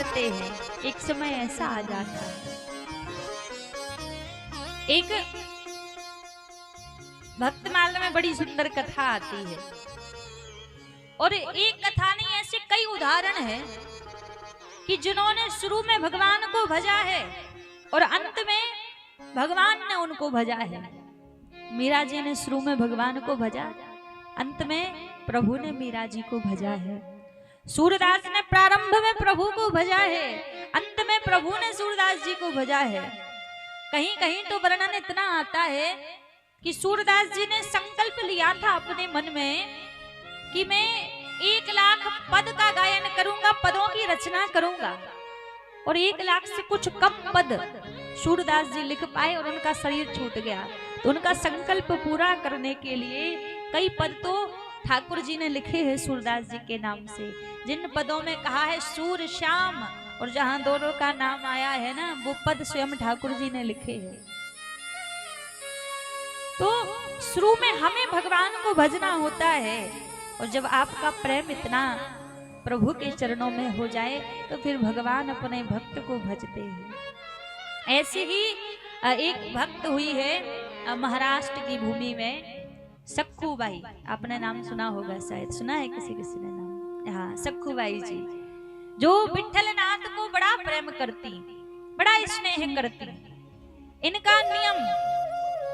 करते हैं। एक समय ऐसा आ जाता है, एक भक्तमाला में बड़ी सुंदर कथा आती है, और एक कथा नहीं ऐसे कई उदाहरण हैं कि जिन्होंने शुरू में भगवान को भजा है और अंत में भगवान ने उनको भजा है। मीरा जी ने शुरू में भगवान को भजा, अंत में प्रभु ने मीरा जी को भजा है। सूरदास ने प्रारंभ में प्रभु को भजा है, अंत में प्रभु ने सूरदास जी को भजा है। कहीं कहीं तो वर्णन इतना आता है कि सूरदास जी ने संकल्प लिया था अपने मन में कि मैं 1,00,000 पद का गायन करूंगा, पदों की रचना करूंगा, और 1,00,000 से कुछ कम पद सूरदास जी लिख पाए और उनका शरीर छूट गया। तो उनका संकल्प पूरा करने के लिए कई पद तो ठाकुर जी ने लिखे हैं सूरदास जी के नाम से, जिन पदों में कहा है सूर श्याम, और जहां दोनों का नाम आया है ना, वो पद स्वयं ठाकुर जी ने लिखे हैं। तो शुरू में हमें भगवान को भजना होता है, और जब आपका प्रेम इतना प्रभु के चरणों में हो जाए तो फिर भगवान अपने भक्त को भजते हैं। ऐसे ही एक भक्त हुई है महाराष्ट्र की भूमि में, सखूबाई। आपने नाम सुना होगा, शायद सुना है किसी किसी ने नाम। हाँ, सखूबाई जी जो विठलनाथ को बड़ा प्रेम करती, बड़ा स्नेह करती। इनका नियम,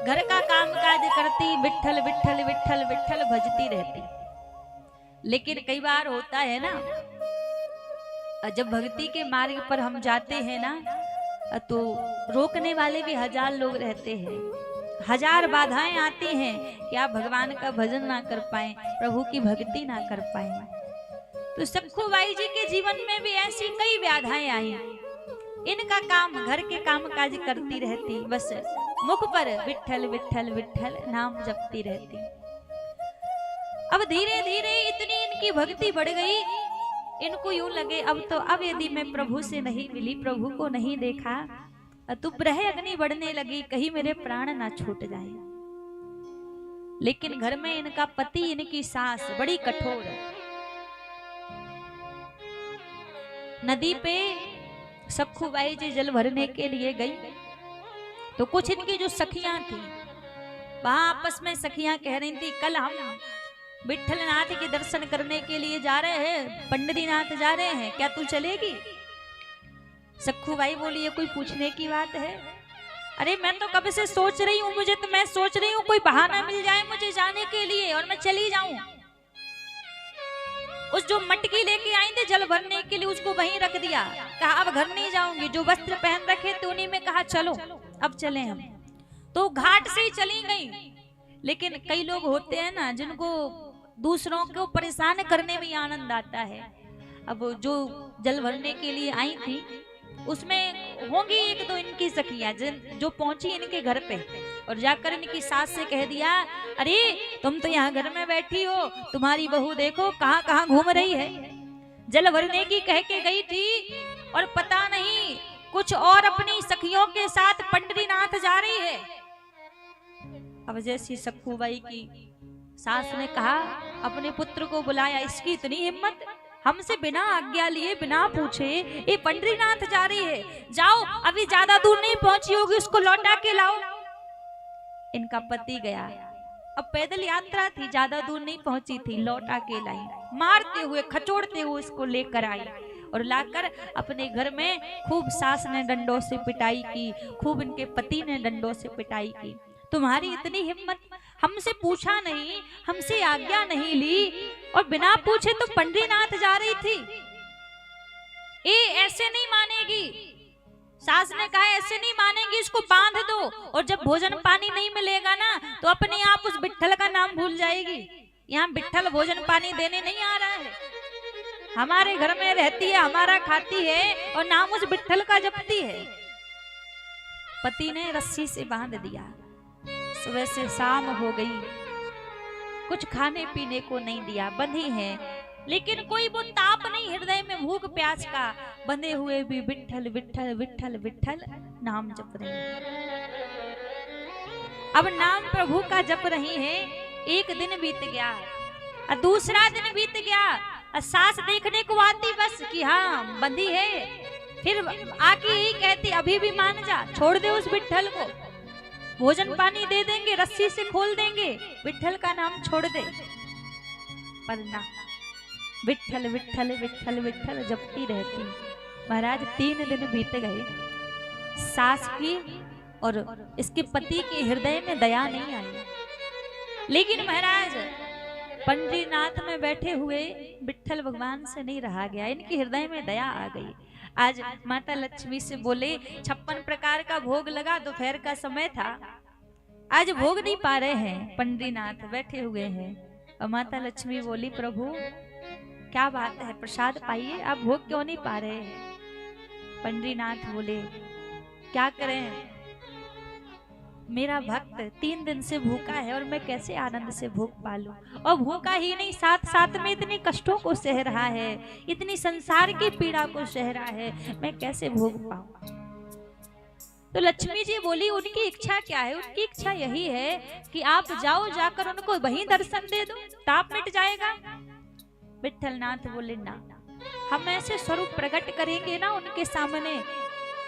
घर का काम काज करती, विठल विठल विठल विठल भजती रहती। लेकिन कई बार होता है ना, जब भक्ति के मार्ग पर हम जाते हैं ना, तो रोकने वाले भी 1000 लोग रहते हैं, 1000 बाधाएं आती हैं कि आप भगवान का भजन ना कर पाए, प्रभु की भक्ति ना कर पाए। तो सखूबाई जी के जीवन में भी ऐसी कई बाधाएं आई। इनका काम, घर के काम काज करती रहती, बस मुख पर विठल विठल विठल नाम जपती रहती। अब धीरे धीरे इतनी इनकी भक्ति बढ़ गई, इनको यूं लगे अब यदि मैं प्रभु से नहीं मिली, प्रभु को नहीं देखा, तो ब्रह अग्नि बढ़ने लगी, कहीं मेरे प्राण ना छूट जाए। लेकिन घर में इनका पति, इनकी सास बड़ी कठोर। नदी पे सखूबाई जी जल भरने के लिए गई, तो कुछ इनकी जो सखियां थी वहां आपस में सखियां कह रही थी, कल हम विठलनाथ के दर्शन करने के लिए जा रहे हैं, पंडरीनाथ जा रहे हैं, क्या तू चलेगी? सखूबाई बोली, ये कोई पूछने की बात है? अरे मैं तो कब से सोच रही हूँ, मैं सोच रही हूँ कोई बहाना मिल जाए मुझे जाने के लिए और मैं चली जाऊं। उस जो मटकी लेके आई थी जल भरने के लिए, उसको वहीं रख दिया, कहा अब घर नहीं जाऊंगी। जो वस्त्र पहन रखे थे उन्हीं में कहा चलो अब चले हम। तो घाट से ही चली गई। लेकिन कई लोग होते हैं ना जिनको दूसरों को परेशान करने में आनंद आता है। अब जो जल भरने के लिए आई थी उसमें होंगी 1-2 इनकी सखियां जो पहुंची इनके घर पे और जाकर इनकी सास से कह दिया, अरे तुम तो यहाँ घर में बैठी हो, तुम्हारी बहू देखो कहाँ कहाँ घूम रही है, जल भरने की कह के गई थी और पता नहीं कुछ और अपनी सखियों के साथ पंडरीनाथ जा रही है। अब जैसी सखूबाई की सास ने कहा, अपने पुत्र को बुलाया, इसकी इतनी हिम्मत, हमसे बिना आज्ञा लिए बिना पूछे ये पंडरीनाथ जा रही है, जाओ अभी ज्यादा दूर नहीं पहुंची होगी, उसको लौटा के लाओ। इनका पति गया, अब पैदल यात्रा थी, ज्यादा दूर नहीं पहुंची थी, लौटा के लाई, मारते हुए खचोड़ते हुए उसको लेकर आई और लाकर अपने घर में खूब सास ने डंडों से पिटाई की, खूब इनके पति ने डंडों से पिटाई की। तुम्हारी इतनी हिम्मत, हमसे पूछा नहीं, हमसे आज्ञा नहीं ली और बिना पूछे तो पंडरीनाथ जा रही थी, ये ऐसे नहीं मानेगी। सास ने कहा ऐसे नहीं मानेगी, इसको बांध दो और जब भोजन पानी नहीं मिलेगा ना तो अपने आप उस विठल का नाम भूल जाएगी। यहाँ विठल भोजन पानी देने नहीं आ रहा है, हमारे घर में रहती है, हमारा खाती है और नाम उस विठल का जपती है। पति ने रस्सी से बांध दिया, सुबह से शाम हो गई, कुछ खाने पीने को नहीं दिया, बंधी है लेकिन कोई वो ताप नहीं हृदय में भूख प्यास का, बंधे हुए भी विठल विठल विठल विठल नाम जप रही है। अब नाम प्रभु का जप रही है। एक दिन बीत गया, दूसरा दिन बीत गया, सास देखने को आती बस कि हाँ बंधी है, फिर आके यही कहती अभी भी मान जा, छोड़ दे उस विट्ठल को, भोजन पानी दे देंगे, रस्सी से खोल देंगे, विट्ठल का नाम छोड़ दे। पर ना, विट्ठल विट्ठल विट्ठल विट्ठल जपती रहती। महाराज 3 दिन बीत गए, सास की और इसके पति के हृदय में दया नहीं आई। लेकिन महाराज पंडरीनाथ में बैठे हुए विट्ठल भगवान से नहीं रहा गया, इनके हृदय में दया आ गई। आज माता लक्ष्मी से बोले 56 प्रकार का भोग लगा, दोपहर का समय था, आज भोग नहीं पा रहे हैं, पंडरीनाथ बैठे हुए हैं। और माता लक्ष्मी बोली प्रभु क्या बात है, प्रसाद पाइए, आप भोग क्यों नहीं पा रहे हैं? पंडरीनाथ बोले क्या करें, मेरा भक्त 3 दिन से भूखा है और मैं कैसे आनंद से भोग पालूं, और भूखा ही नहीं साथ साथ में इतने कष्टों को सह रहा है, इतनी संसार की पीड़ा को सह रहा है, मैं कैसे भोग पाऊं? तो लक्ष्मी जी बोली उनकी इच्छा क्या है? उनकी इच्छा यही है कि आप जाओ, जाकर उनको वहीं दर्शन दे दो, ताप मिट जाएगा। विट्ठलनाथ बोले ना, हम ऐसे स्वरूप प्रकट करेंगे ना उनके सामने,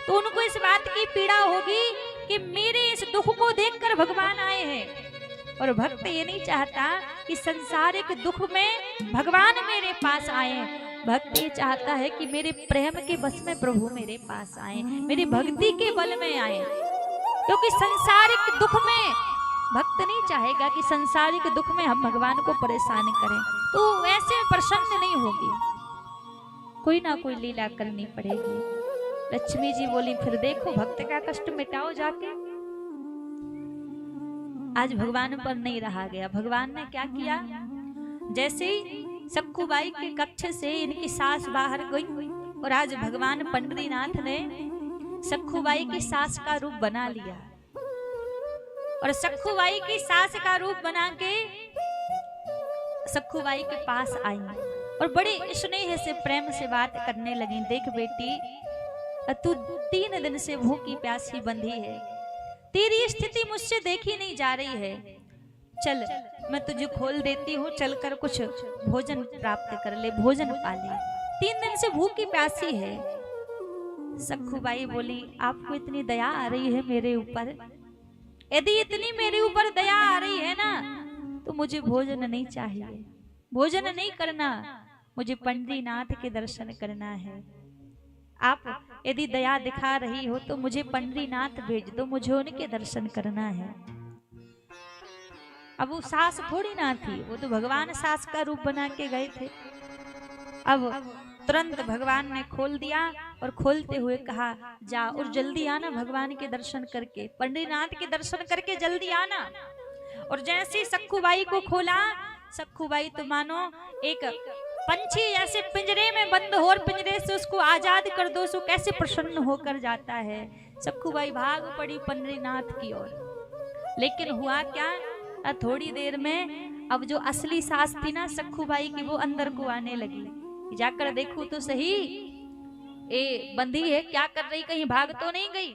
तो उनको इस बात की पीड़ा होगी कि मेरे इस दुख को देखकर भगवान आए हैं। और भक्त ये नहीं चाहता कि संसारिक दुख में भगवान मेरे पास आए, भक्त ये चाहता है कि मेरे प्रेम के बस में प्रभु मेरे पास आए, मेरी भक्ति के बल में आए। क्योंकि संसारिक दुख में भक्त नहीं चाहेगा कि संसारिक दुख में हम भगवान को परेशान करें, तो ऐसे प्रसन्न नहीं होगी, कोई ना कोई लीला करनी पड़ेगी। लक्ष्मी जी बोली फिर देखो भक्त का कष्ट मिटाओ जाके। आज भगवान पर नहीं रहा गया। भगवान ने क्या किया, जैसे ही सखुबाई के कक्ष से इनकी सास बाहर गई, और आज भगवान पंडरीनाथ ने सखुबाई की सास का रूप बना लिया, और सखुबाई की सास का रूप बना के सखुबाई के पास आई और बड़े स्नेह से प्रेम से बात करने लगी। देख बेटी, तू 3 दिन से भूखी प्यासी बंधी है, तेरी स्थिति मुझसे देखी नहीं जा रही है, चल मैं तुझे खोल देती हूँ, चलकर कुछ भोजन प्राप्त कर ले, भोजन पा ले, 3 दिन से भूखी प्यासी है। सखुबाई बोली आपको इतनी दया आ रही है मेरे ऊपर, यदि इतनी मेरे ऊपर दया आ रही है ना, तो मुझे भोजन नहीं चाहिए, भोजन नहीं करना, मुझे पंडरीनाथ के दर्शन करना है। आप यदि दया दिखा रही हो तो मुझे पंडरीनाथ भेज दो, मुझे उनके दर्शन करना है। अब वो सास थोड़ी ना थी, वो तो भगवान सास का रूप बना के गए थे। अब तुरंत भगवान ने खोल दिया और खोलते हुए कहा जा और जल्दी आना भगवान के दर्शन करके, पंडरीनाथ के दर्शन करके जल्दी आना। और जैसे सखुबाई को खोला, सखुबाई तो मानो एक पंछी ऐसे पिंजरे में बंद हो और पिंजरे से उसको आजाद कर दो, सो कैसे प्रसन्न होकर जाता है। सखुबाई भाग पड़ी पंडरीनाथ की ओर। लेकिन हुआ क्या, थोड़ी देर में अब जो असली सास थी ना सखुबाई की, वो अंदर को आने लगी। जाकर देखो तो सही, ए बंधी है, क्या कर रही, कहीं भाग तो नहीं गई।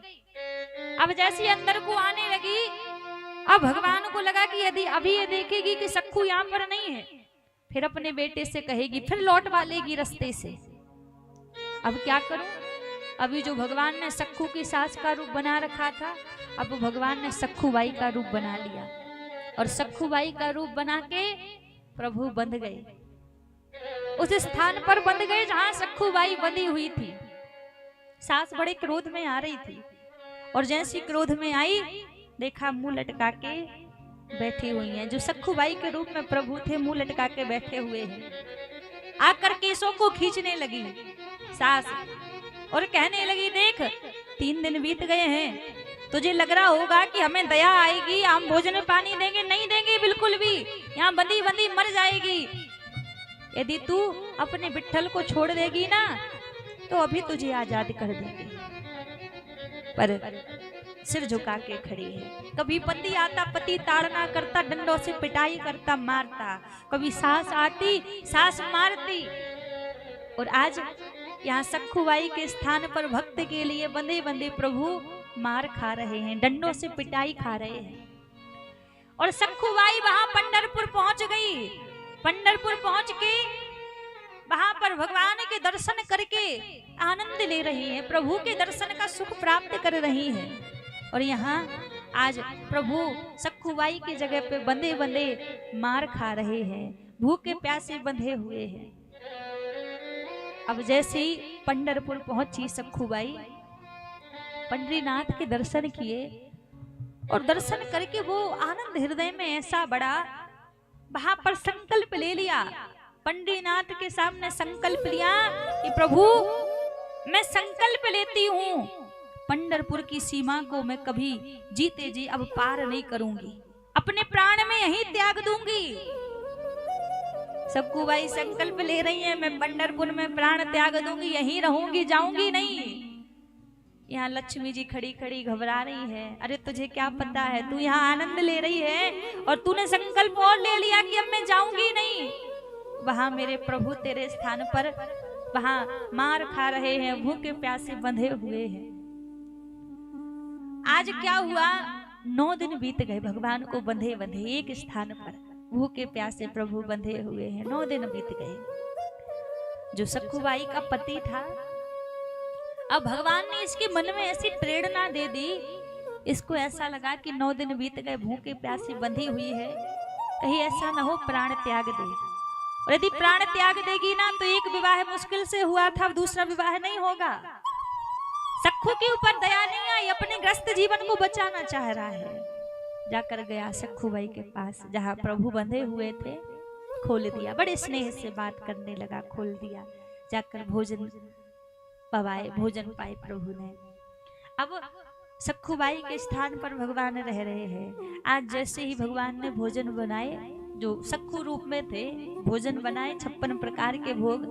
अब जैसे अंदर को आने लगी, अब भगवान को लगा कि यदि अभी ये देखेगी कि सखु यहाँ पर नहीं है, फिर अपने बेटे से कहेगी, फिर लौट वालेगी रास्ते से। अब क्या करूं, अभी जो भगवान ने सखु की सास का रूप बना रखा था, अब भगवान ने सखुबाई का रूप बना लिया, और सखुबाई का रूप बना के प्रभु बंध गए, उस स्थान पर बंध गए जहां सखुबाई बंधी हुई थी। सास बड़े क्रोध में आ रही थी, और जैसी क्रोध में आई, देखा मुंह लटका के बैठी हुई हैं। जो सखुबाई के रूप में प्रभु थे, मुंह लटका के बैठे हुए हैं। आकर केसों को खींचने लगी सास और कहने लगी, देख 3 दिन बीत गए हैं, तुझे लग रहा होगा कि हमें दया आएगी, हम भोजन पानी देंगे, नहीं देंगे बिल्कुल भी, यहाँ बंदी बंदी मर जाएगी। यदि तू अपने विट्ठल को छोड़ देगी ना, तो अभी तुझे आजाद कर देंगे। पर सिर झुका के खड़ी है। कभी पति आता, पति ताड़ना करता, डंडों से पिटाई करता, मारता, कभी सास आती, सास मारती, और आज यहाँ सखुबाई के स्थान पर भक्त के लिए बंधे बंधे प्रभु मार खा रहे हैं, डंडों से पिटाई खा रहे हैं। और सखुबाई वहां पंढरपुर पहुंच गई। पंढरपुर पहुंच के वहां पर भगवान के दर्शन करके आनंद ले रही हैं, प्रभु के दर्शन का सुख प्राप्त कर रही हैं। और यहाँ आज प्रभु सखुबाई की जगह पे बंधे बंधे मार खा रहे हैं, भूखे प्यासे बंधे हुए हैं। अब जैसे ही पंढरपुर पहुंची सखुबाई, पंडरीनाथ के दर्शन किए और दर्शन करके वो आनंद हृदय में ऐसा बड़ा, वहां पर संकल्प ले लिया, पंडरीनाथ के सामने संकल्प लिया कि प्रभु मैं संकल्प लेती हूं, पंढरपुर की सीमा को मैं कभी जीते जी अब पार नहीं करूंगी, अपने प्राण में यही त्याग दूंगी। सखुबाई संकल्प ले रही है, मैं पंढरपुर में प्राण त्याग दूंगी, यहीं रहूंगी, जाऊंगी नहीं। यहाँ लक्ष्मी जी खड़ी खड़ी घबरा रही है, अरे तुझे क्या पता है, तू यहाँ आनंद ले रही है और तूने संकल्प और ले लिया कि अब मैं जाऊंगी नहीं। वहां मेरे प्रभु तेरे स्थान पर वहां मार खा रहे हैं, भूखे प्यासे बंधे हुए हैं। आज क्या हुआ, 9 दिन बीत गए भगवान को बंधे बंधे एक स्थान पर, भूखे प्यासे प्रभु बंधे हुए हैं, 9 दिन बीत गए। जो सखुबाई का पति था, अब भगवान ने इसके मन में ऐसी प्रेरणा दे दी, इसको ऐसा लगा कि 9 दिन बीत गए, भूखे प्यासे बंधी हुई है, कहीं ऐसा ना हो प्राण त्याग दे। और यदि प्राण त्याग देगी ना तो एक विवाह मुश्किल से हुआ था, दूसरा विवाह नहीं होगा। सखु के ऊपर दया नहीं आई, अपने ग्रस्त जीवन को बचाना चाह रहा है। जाकर गया सखुबाई के पास जहाँ प्रभु बंधे हुए थे, खोल दिया, बड़े स्नेह से बात करने लगा, खोल दिया, जाकर भोजन पवाए, भोजन पाए प्रभु ने। अब सखुबाई के स्थान पर भगवान रह रहे हैं। आज जैसे ही भगवान ने भोजन बनाए, जो सखु रूप में थे, भोजन बनाए, 56 प्रकार के भोग,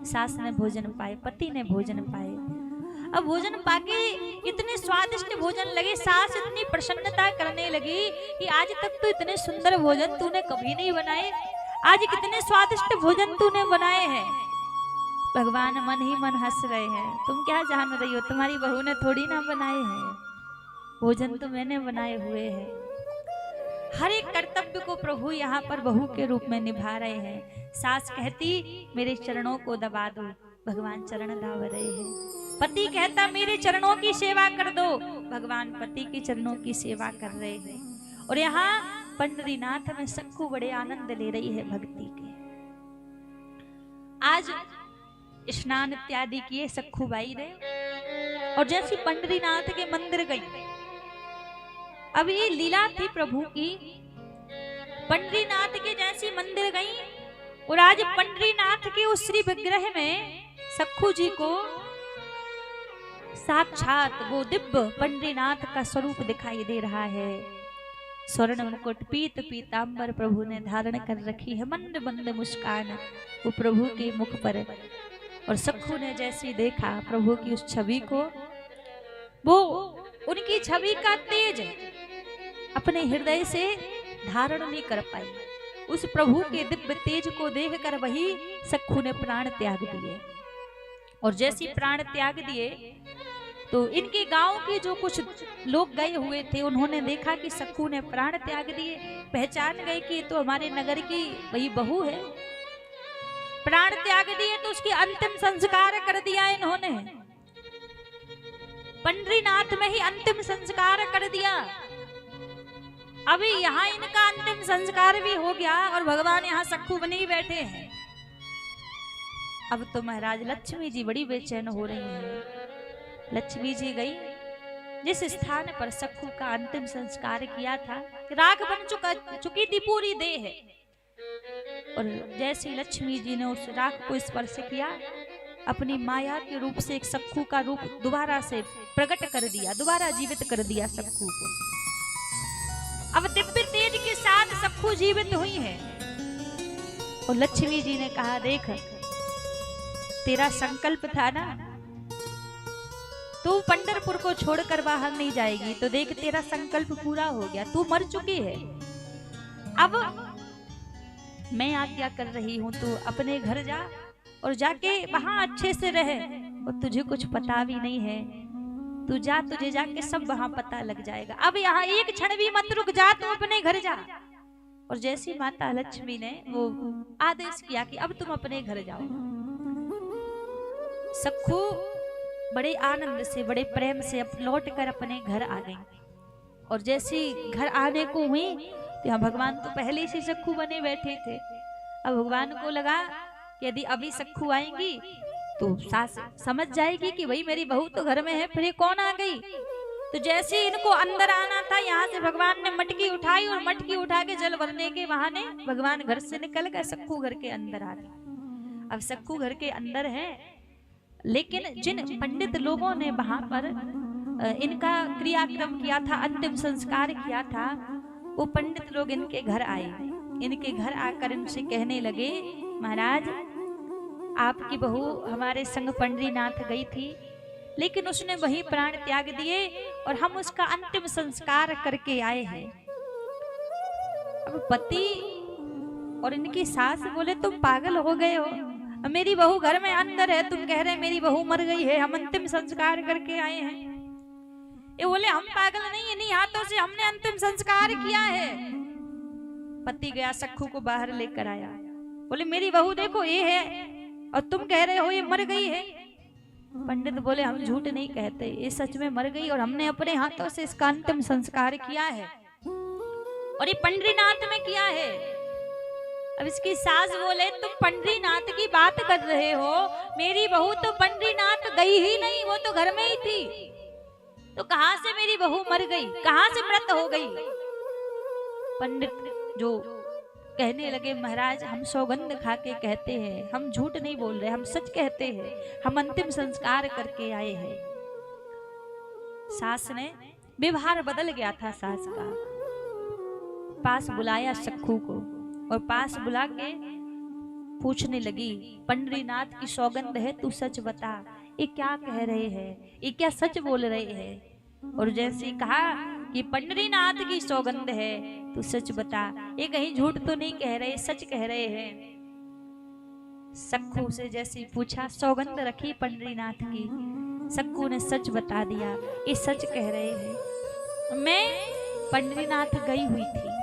सास ने भोजन पाए, पति ने भोजन पाए। अब भोजन पाके इतने स्वादिष्ट भोजन लगे, सास इतनी प्रसन्नता करने लगी कि आज तक तो इतने सुंदर भोजन तूने कभी नहीं बनाए, आज कितने स्वादिष्ट भोजन तूने बनाए हैं। भगवान मन ही मन हंस रहे हैं, तुम क्या जान रही हो, तुम्हारी बहू ने थोड़ी ना बनाए हैं, भोजन तो मैंने बनाए हुए हैं। हर एक कर्तव्य को प्रभु यहाँ पर बहू के रूप में निभा रहे हैं। सास कहती मेरे चरणों को दबा दो, भगवान चरण दाब रहे हैं। पति कहता मेरे चरणों की सेवा कर दो, भगवान पति की चरणों की सेवा कर रहे हैं। और यहाँ पंडरीनाथ में सखु बड़े आनंद ले रही है भक्ति के। आज स्नान इत्यादि किए सखुबाई ने, और जैसी पंडरीनाथ के मंदिर गई, अब ये लीला थी प्रभु की, पंडरीनाथ के जैसी मंदिर गई और आज पंडरीनाथ के उस श्री विग्रह में सखु जी को साक्षात वो दिव्य पंडरीनाथ का स्वरूप दिखाई दे रहा है। स्वर्ण मुकुट पीत पीतांबर प्रभु ने धारण कर रखी है, मंद मंद मुस्कान वो प्रभु के मुख पर। और सखु ने जैसे देखा प्रभु की उस छवि को, वो उनकी छवि का तेज अपने हृदय से धारण नहीं कर पाई। उस प्रभु के दिव्य तेज को देखकर वही सखु ने प्राण त्याग दिए। और जैसे प्राण त्याग दिए तो इनके गांव के जो कुछ लोग गए हुए थे, उन्होंने देखा कि सखु ने प्राण त्याग दिए, पहचान गए कि तो हमारे नगर की वही बहू है। प्राण त्याग दिए तो उसके अंतिम संस्कार कर दिया इन्होंने, पंडरीनाथ में ही अंतिम संस्कार कर दिया। अभी यहाँ इनका अंतिम संस्कार भी हो गया और भगवान यहाँ सखु बने ही बैठे हैं। अब तो महाराज लक्ष्मी जी बड़ी बेचैन हो रही हैं। लक्ष्मी जी गई जिस स्थान पर सखु का अंतिम संस्कार किया था, राख बन चुकी थी पूरी देह, और जैसे लक्ष्मी जी ने उस राख को स्पर्श किया, अपनी माया के रूप से एक सखु का रूप दोबारा से प्रकट कर दिया, दोबारा जीवित कर दिया सखु को। अब दिव्य तेज के साथ सखु जीवित हुई है। और लक्ष्मी जी ने कहा देख, तेरा संकल्प था ना, तू पंढरपुर को छोड़कर बाहर नहीं जाएगी, तो देख तेरा संकल्प पूरा हो गया, तू मर चुकी है। अब मैं आज्ञा कर रही हूं, तू अपने घर जा और जाके वहां अच्छे से रहे, और तुझे कुछ पता भी नहीं है, तू जा, तुझे जाके सब वहां पता लग जाएगा। अब यहाँ एक क्षण भी मत रुक, जा तू अपने घर जा। और जैसी माता लक्ष्मी ने वो आदेश किया कि अब तुम अपने घर जाओ, सखू बड़े आनंद से, बड़े प्रेम से लौट कर अपने घर आ गई। और जैसे घर आने को हुई तो यहाँ भगवान तो पहले से सखू बने बैठे थे। अब भगवान को लगा कि यदि अभी सखू आएंगी तो सास समझ जाएगी कि भाई मेरी बहू तो घर में है, फिर ये कौन आ गई। तो जैसे इनको अंदर आना था, यहाँ से भगवान ने मटकी उठाई और मटकी उठा के जल भरने के बहाने भगवान घर से निकल गए, सखू घर के अंदर आ गए। अब सखू घर के अंदर है, लेकिन जिन पंडित लोगों ने वहां पर इनका क्रियाक्रम किया था, अंतिम संस्कार किया था, वो पंडित लोग इनके घर आए। इनके घर आकर इनसे कहने लगे, महाराज आपकी बहू हमारे संग पंडरीनाथ गई थी, लेकिन उसने वही प्राण त्याग दिए और हम उसका अंतिम संस्कार करके आए हैं। अब पति और इनकी सास बोले तुम पागल हो गए हो, मेरी बहू घर में अंदर है, तुम कह रहे मेरी बहू मर गई है, हम अंतिम संस्कार करके आए हैं। ये बोले हम पागल नहीं, इन्हीं हाथों से हमने अंतिम संस्कार किया है। पति गया सखू को बाहर लेकर आया, बोले मेरी बहू देखो ये है और तुम कह रहे हो ये मर गई है। पंडित बोले हम झूठ नहीं कहते, ये सच में मर गई और हमने अपने हाथों से इसका अंतिम संस्कार किया है और ये पंडरीनाथ में किया है। अब इसकी सास बोले तुम पंडरीनाथ की बात कर रहे हो, मेरी बहू तो पंडरीनाथ गई ही नहीं, वो तो घर में ही थी। तो कहां से मेरी बहू मर गई, कहां से मृत हो गई। पंडित जो कहने लगे महाराज हम सौगंध खा के कहते हैं, हम झूठ नहीं बोल रहे, हम सच कहते हैं, हम अंतिम संस्कार करके आए हैं। सास ने व्यवहार बदल गया था सास का। पास बुलाया सखू को और पास बुला के पूछने लगी, पंडरीनाथ की सौगंध है, तू सच बता, ये क्या कह रहे हैं, ये क्या सच बोल रहे हैं। और जैसे कहा कि पंडरीनाथ की सौगंध है, तू सच बता, ये कहीं झूठ तो नहीं कह रहे, सच कह रहे हैं। सखू से जैसे पूछा, सौगंध रखी पंडरीनाथ की, सखू ने सच बता दिया, ये सच कह रहे हैं, मैं पंडरीनाथ गई हुई थी।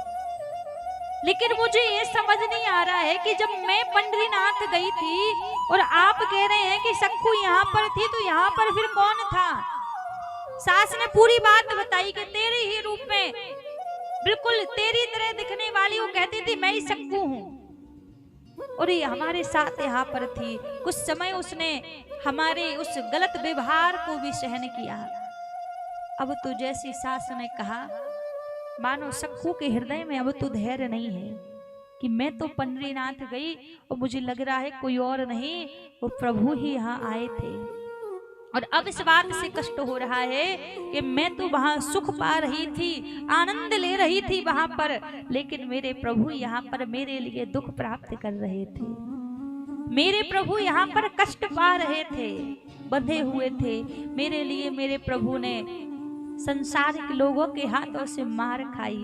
लेकिन मुझे ये समझ नहीं आ रहा है कि जब मैं पंडरीनाथ गई थी और आप कह रहे हैं कि सखू यहाँ पर थी, तो यहाँ पर फिर कौन था। सास ने पूरी बात बताई कि तेरे ही रूप में, बिल्कुल तेरी तरह दिखने वाली, वो कहती थी मैं ही सखू हूँ और ये हमारे साथ यहाँ पर थी। कुछ समय उसने हमारे उस गलत व्यवहार को भी सहन किया। अब तो जैसी सास ने कहा, मानो सखू के हृदय में अब तो धैर्य नहीं है कि मैं तो पंडरीनाथ गई और मुझे लग रहा है कोई और नहीं, वो प्रभु ही यहाँ आए थे। और अब इस बात से कष्ट हो रहा है कि मैं तो वहां सुख पा रही थी, आनंद ले रही थी वहां पर, लेकिन मेरे प्रभु यहाँ पर मेरे लिए दुख प्राप्त कर रहे थे। मेरे प्रभु यहाँ पर कष्ट पा रहे थे, बंधे हुए थे। मेरे लिए मेरे प्रभु ने संसारिक लोगों के हाथों से मार खाई,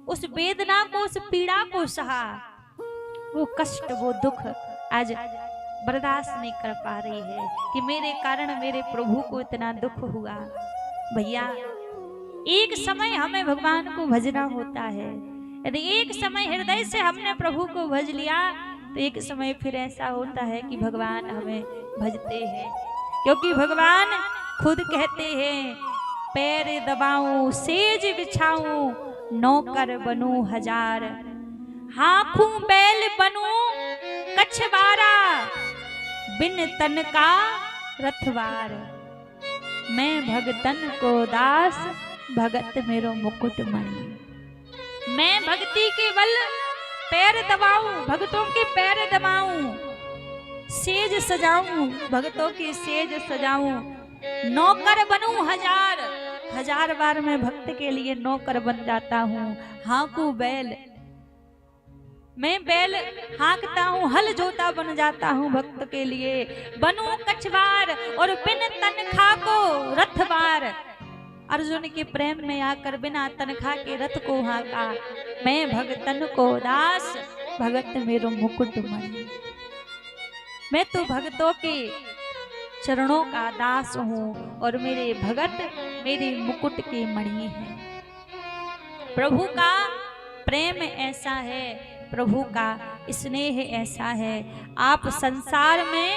उस वेदना को, उस पीड़ा को सहा, वो कष्ट, वो दुख आज बर्दाश्त नहीं कर पा रही है कि मेरे कारण मेरे प्रभु को इतना दुख हुआ। भैया एक समय हमें भगवान को भजना होता है। यदि एक समय हृदय से हमने प्रभु को भज लिया तो एक समय फिर ऐसा होता है कि भगवान हमें भजते हैं, क्योंकि भगवान खुद कहते हैं, पैर दबाऊं सेज बिछाऊं नौकर बनूं हजार, हाँखूं बैल बनूं कछवारा, बिन तन का रथवार, मैं भगतन को दास भगत मेरो मुकुट मणि। मैं भक्ति के बल पैर दबाऊं, भगतों के पैर दबाऊं, सेज सजाऊं, भगतों की सेज सजाऊं, नौकर बनूं हजार, हजार बार मैं भक्त के लिए नौकर बन जाता हूँ। हाँकू बैल, मैं बैल हाँकता हूँ, हल जोता बन जाता हूँ भक्त के लिए। बनूं कछवार और बिन तनखा को रथवार, अर्जुन के प्रेम में आकर बिना तनखा के रथ को हाँका। मैं भगतन को दास भगत मेरो मुकुट मणि, मैं तो भगतों के चरणों का दास हूँ और मेरे भगत मेरे मुकुट के मणि हैं। प्रभु का प्रेम ऐसा है, प्रभु का स्नेह ऐसा है। आप संसार में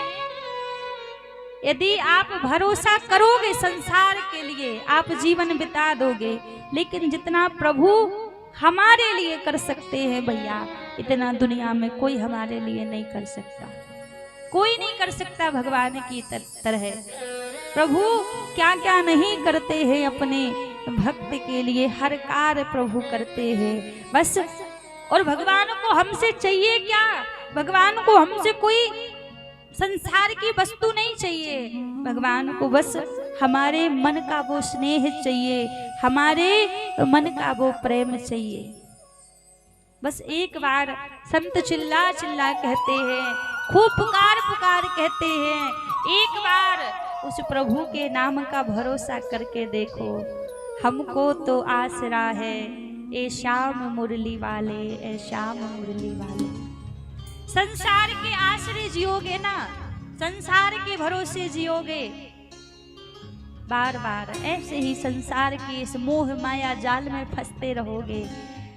यदि आप भरोसा करोगे संसार के लिए आप जीवन बिता दोगे, लेकिन जितना प्रभु हमारे लिए कर सकते हैं भैया, इतना दुनिया में कोई हमारे लिए नहीं कर सकता। कोई नहीं कर सकता भगवान की तरह। प्रभु क्या क्या नहीं करते हैं अपने भक्त के लिए, हर कार्य प्रभु करते हैं बस। और भगवान को हमसे चाहिए क्या? भगवान को हमसे कोई संसार की वस्तु नहीं चाहिए। भगवान को बस हमारे मन का वो स्नेह चाहिए, हमारे मन का वो प्रेम चाहिए। बस एक बार संत चिल्ला चिल्ला कहते हैं, खूब पुकार पुकार कहते हैं, एक बार उस प्रभु के नाम का भरोसा करके देखो। हमको तो आसरा है ए श्याम मुरली वाले, ए श्याम मुरली वाले। संसार के आश्रय जियोगे ना, संसार के भरोसे जियोगे, बार बार ऐसे ही संसार के इस मोह माया जाल में फंसते रहोगे।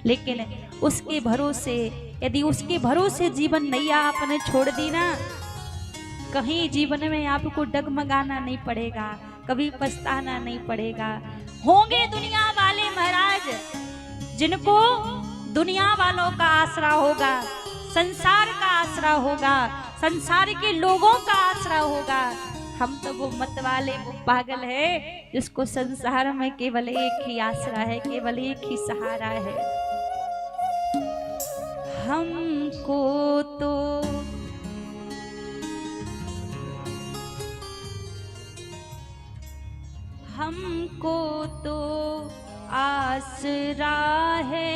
लेकिन उसके भरोसे, यदि उसके भरोसे जीवन नैया आपने छोड़ दी ना, कहीं जीवन में आपको डगमगाना नहीं पड़ेगा, कभी पछताना नहीं पड़ेगा। होंगे दुनिया वाले महाराज जिनको दुनिया वालों का आसरा होगा, संसार का आसरा होगा, संसार के लोगों का आसरा होगा। हम तो वो मत वाले, वो पागल है जिसको संसार में केवल एक ही आसरा है, केवल एक ही सहारा है। हमको तो आसरा है,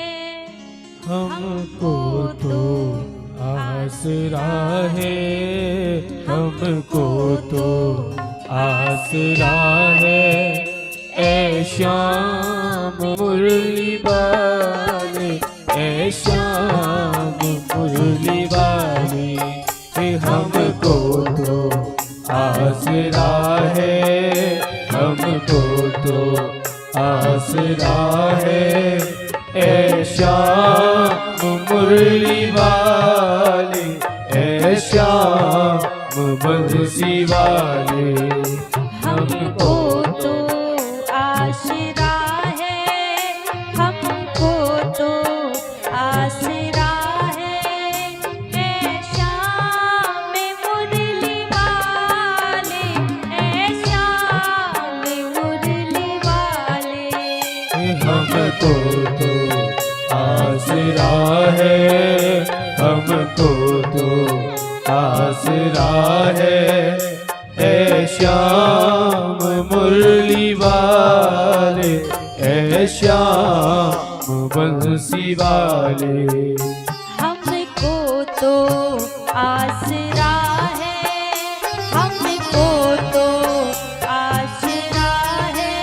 हमको तो आसरा है, हमको तो आसरा है। ऐ श्याम मुरली वाले, ऐ श्याम मुरली वाले, हमको तो आसरा है, हमको तो आसरा है। ऐ श्याम मुरली वाले, ऐ श्याम बंसी वाले, हमको तो आसरा है, हमको तो आसरा है। ऐ श्याम मुरली वाले, ऐ श्याम मुरली वाले, हमको तो आसरा है, हमको तो आसरा है। ऐ श्याम मुरली वाले, ऐ श्याम बंसी वाले, हमको तो आसरा है, हमको तो आसरा है।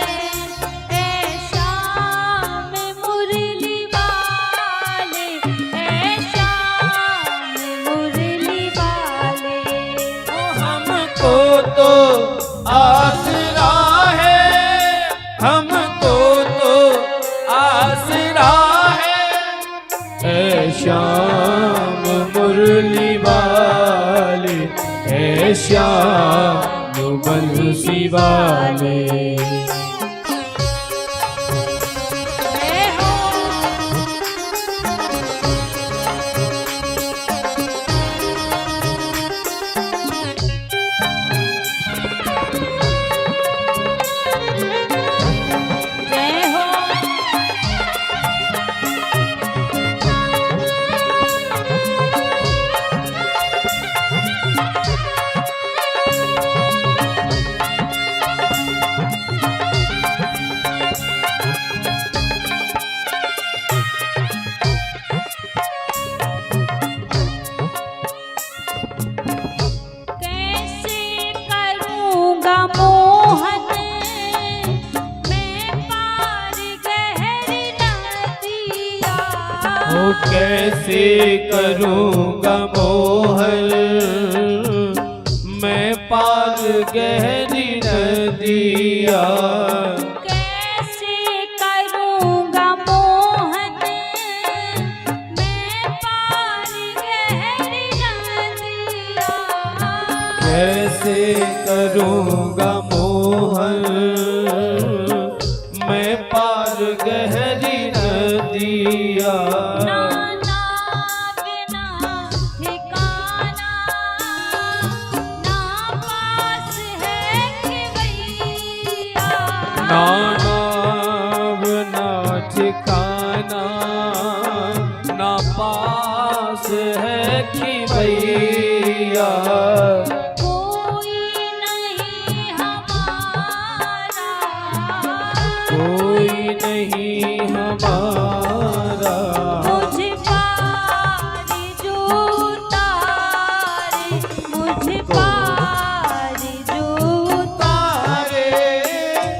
ऐ श्याम मुरली वाले, ऐ श्याम मुरली वाले, हमको तो आसरा है, हमको तो आसरा है। ऐ श्याम मुरली वाले, ऐ श्याम बंसी वाले, जय हो। जय हो। कैसे करूँगा मोहन मैं पार गहरी नदिया, ओ कैसे करूँगा मोहन मैं पार गहरी नदिया। कैसे करूँगा मोहन मैं पार गहरी नदिया, कैसे करूँ मोहन मैं पार गहरी नदिया ना नाव ना ठिकाना, ना पास है खेवैया। ना नाव ना ठिकाना ना पास है खिवैया कोई नहीं हमारा, कोई नहीं हमारा मुझे पारी जो उतारे, मुझे पारी जो उतारे।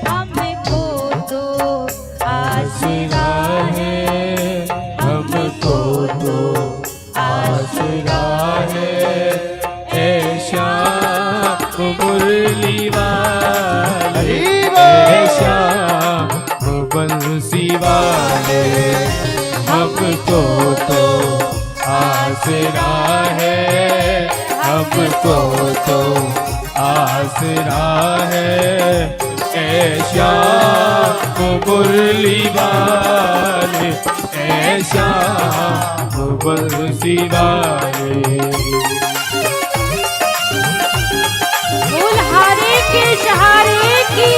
हमको तो आसरा है, हमको तो आसरा है ऐशा मुरली वाले ऐशा बंसी वाले हमको तो आसरा है हमको तो आसरा है ऐशा मुरली वाले ऐशा बंसी वाले फूलहारे के सहारे की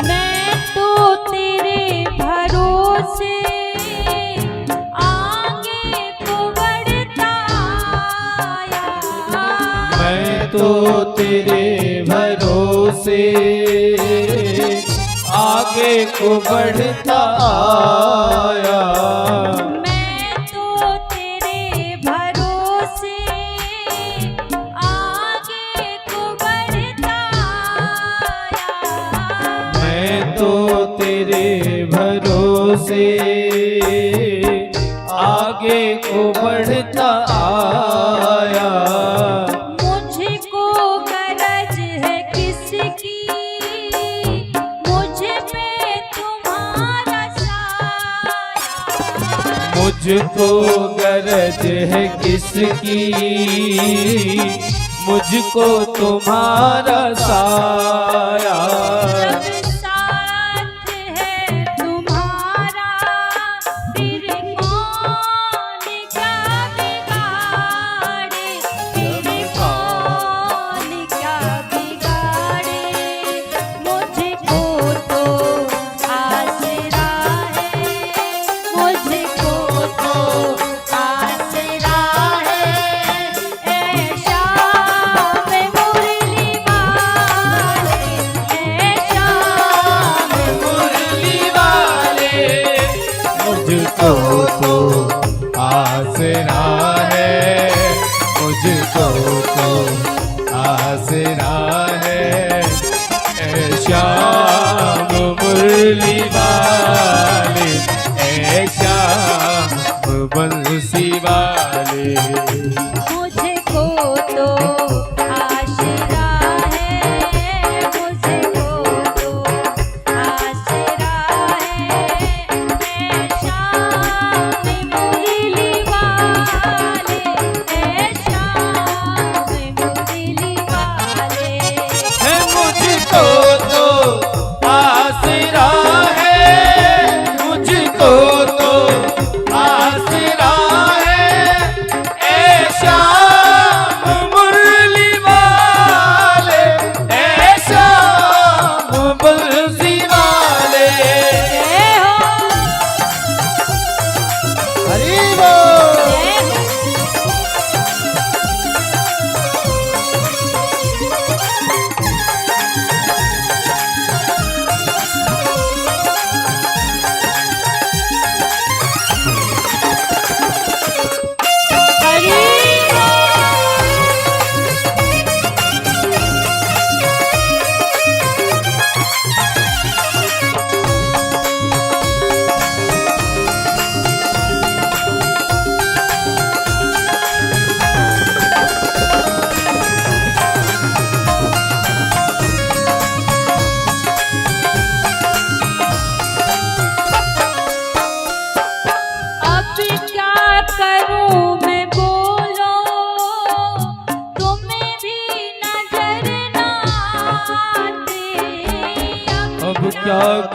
मैं तो तेरे भरोसे आगे को बढ़ता आया। मैं तो तेरे भरोसे आगे को बढ़ता आया मैं तो तेरे भरोसे आगे को बढ़ता आया। मैं तो तेरे भरोसे आगे को बढ़ता आया मुझको गरज है किसकी, मुझ पे तुम्हारा साया। मुझको गरज है किसकी मुझको तुम्हारा साया जब साथ है तुम्हारा फिर कौन क्या बिगाड़े, फिर कौन क्या बिगाड़े। मुझको तो आसरा है, मुझको तो आसरा है ऐशा में मुरली वाले, ऐशा में मुरली वाले मुझको तो आसरा है मुझको तो आसरा है ऐ श्याम मुरली वाले ऐ श्याम बंसी वाले मुझको तो आसरा है, मुझको तो आसरा है ऐशा में मुरली वाले, ऐशा में मुरली वाले। है मुझको तो आसरा है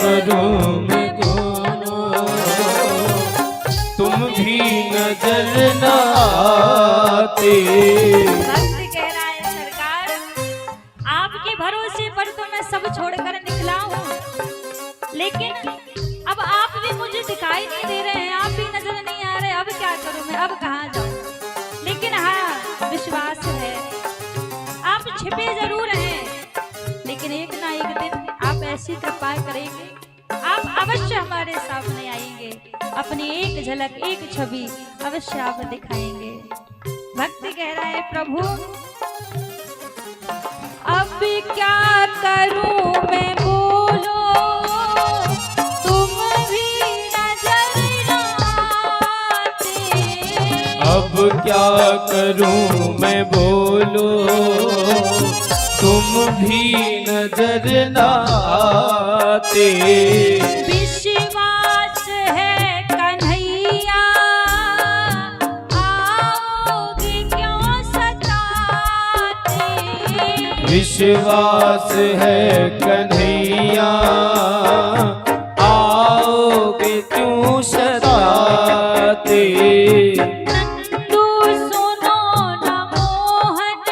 करूं मैं बोलो, तुम भी नजर न आते। भक्त कह रहा है सरकार, आपके भरोसे पर तो मैं सब छोड़कर निकला हूँ, लेकिन अब आप भी मुझे दिखाई नहीं दे रहे हैं, आप भी नजर नहीं आ रहे, अब क्या करूं मैं, अब कहाँ जाऊं। लेकिन हाँ, विश्वास है आप छिपे जरूर हैं, लेकिन एक ना एक दिन आप ऐसी कृपा करेंगे, आप अवश्य हमारे सामने आएंगे, अपनी एक झलक एक छवि अवश्य आप दिखाएंगे। भक्त कह रहा है प्रभु अब क्या करूं मैं बोलो, तुम भी नजर न आते। अब क्या करूं मैं बोलो, तुम भी नजर न आते। विश्वास है कन्हैया, आओगे क्यों सताते। विश्वास है कन्हैया, आओगे क्यों सताते। नंदू सुनो न मोहन,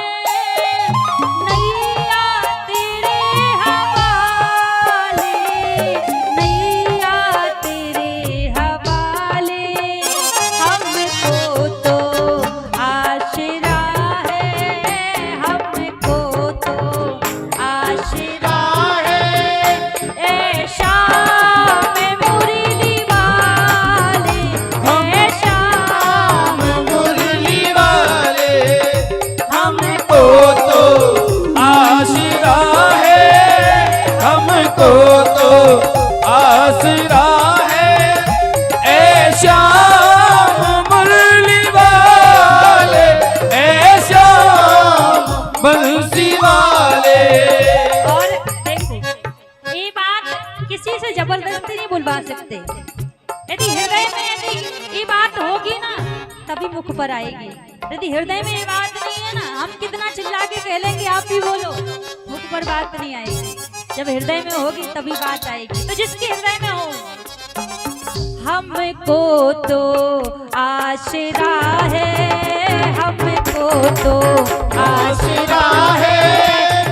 नैया तेरे हवाले, नैया तेरे हवाले। हमको तो आशरा है, हमको तो आशरा है। ए शाम मुरली वाले, ए शाम मुरली वाले, हमको तो आसरा है, हमको तो आसरा है। ए श्याम मुरली वाले, ए श्याम बंसी वाले। और देखो, ये बात किसी से जबरदस्ती नहीं बुलवा सकते। यदि हृदय में यदि ये बात होगी ना, तभी मुख पर आएगी। यदि हृदय में ये बात नहीं है ना, हम कितना चिल्ला के कह लेंगे आप भी बोलो, मुख पर बात नहीं आएगी। जब हृदय में होगी तभी बात आएगी। तो जिसके हृदय में हो, हमको तो आशरा है, हमको तो आशरा है।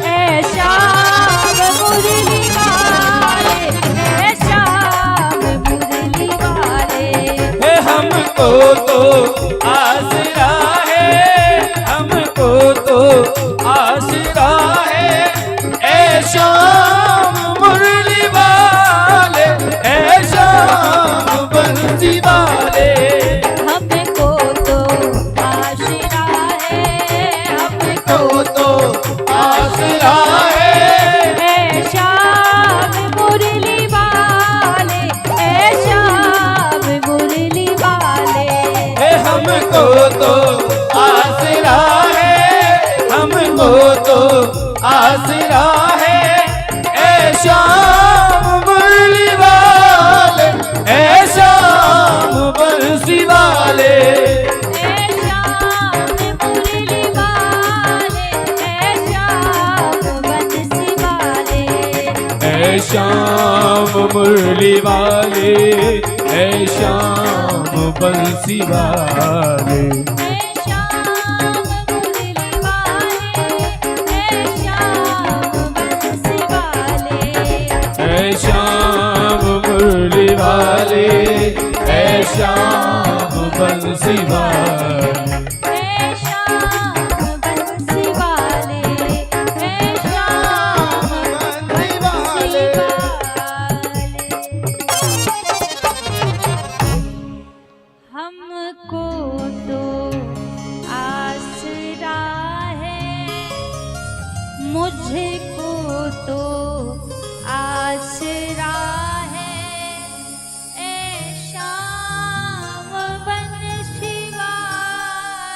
ए शाम मुरली वाले, ए शाम मुरली वाले। हे हमको तो आसरा है, हमको तो आसरा है। ए श्याम मुरली वाले, ए श्याम बंसी वाले। हमको तो आशरा है, हमको तो आसरा है। ए शाम मुरली वाले, ए शाम मुरली वाले। हे हमको तो आसरा है, हमको तो आसरा है। ए श्याम मुरली वाले, ए श्याम बंसी वाले। ए शाम मुरली वाले, ए शाम बंसी वाले। ए श्याम मुरली वाले, ए श्याम बंसी वाले। ए शाम मुरली वाले, ए शाम बंसी वाले। ए श्याम मुरली वाले, ए श्याम बंसी वाले। ए शाम बंसी वाले, ए शाम बंसी वाले। हमको तो आसरा है, मुझको तो आसरा है। ए शाम बंसी वाले।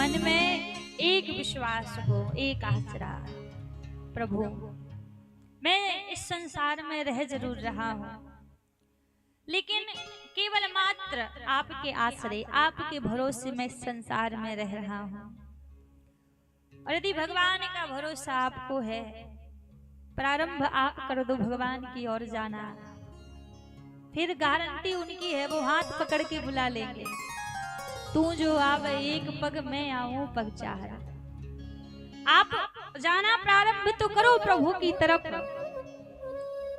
मन में एक विश्वास हो, एक आसरा, प्रभु मैं इस संसार में रह जरूर रहा हूं, लेकिन केवल मात्र आपके आश्रय, आपके भरोसे में इस संसार में रह रहा हूं। और यदि भगवान का भरोसा आपको है, प्रारंभ आप कर दो भगवान की ओर जाना, फिर गारंटी उनकी है, वो हाथ पकड़ के बुला लेंगे। तू जो आवे एक पग, मैं आऊं पग चार। आप जाना प्रारंभ तो करो प्रभु की तरफ,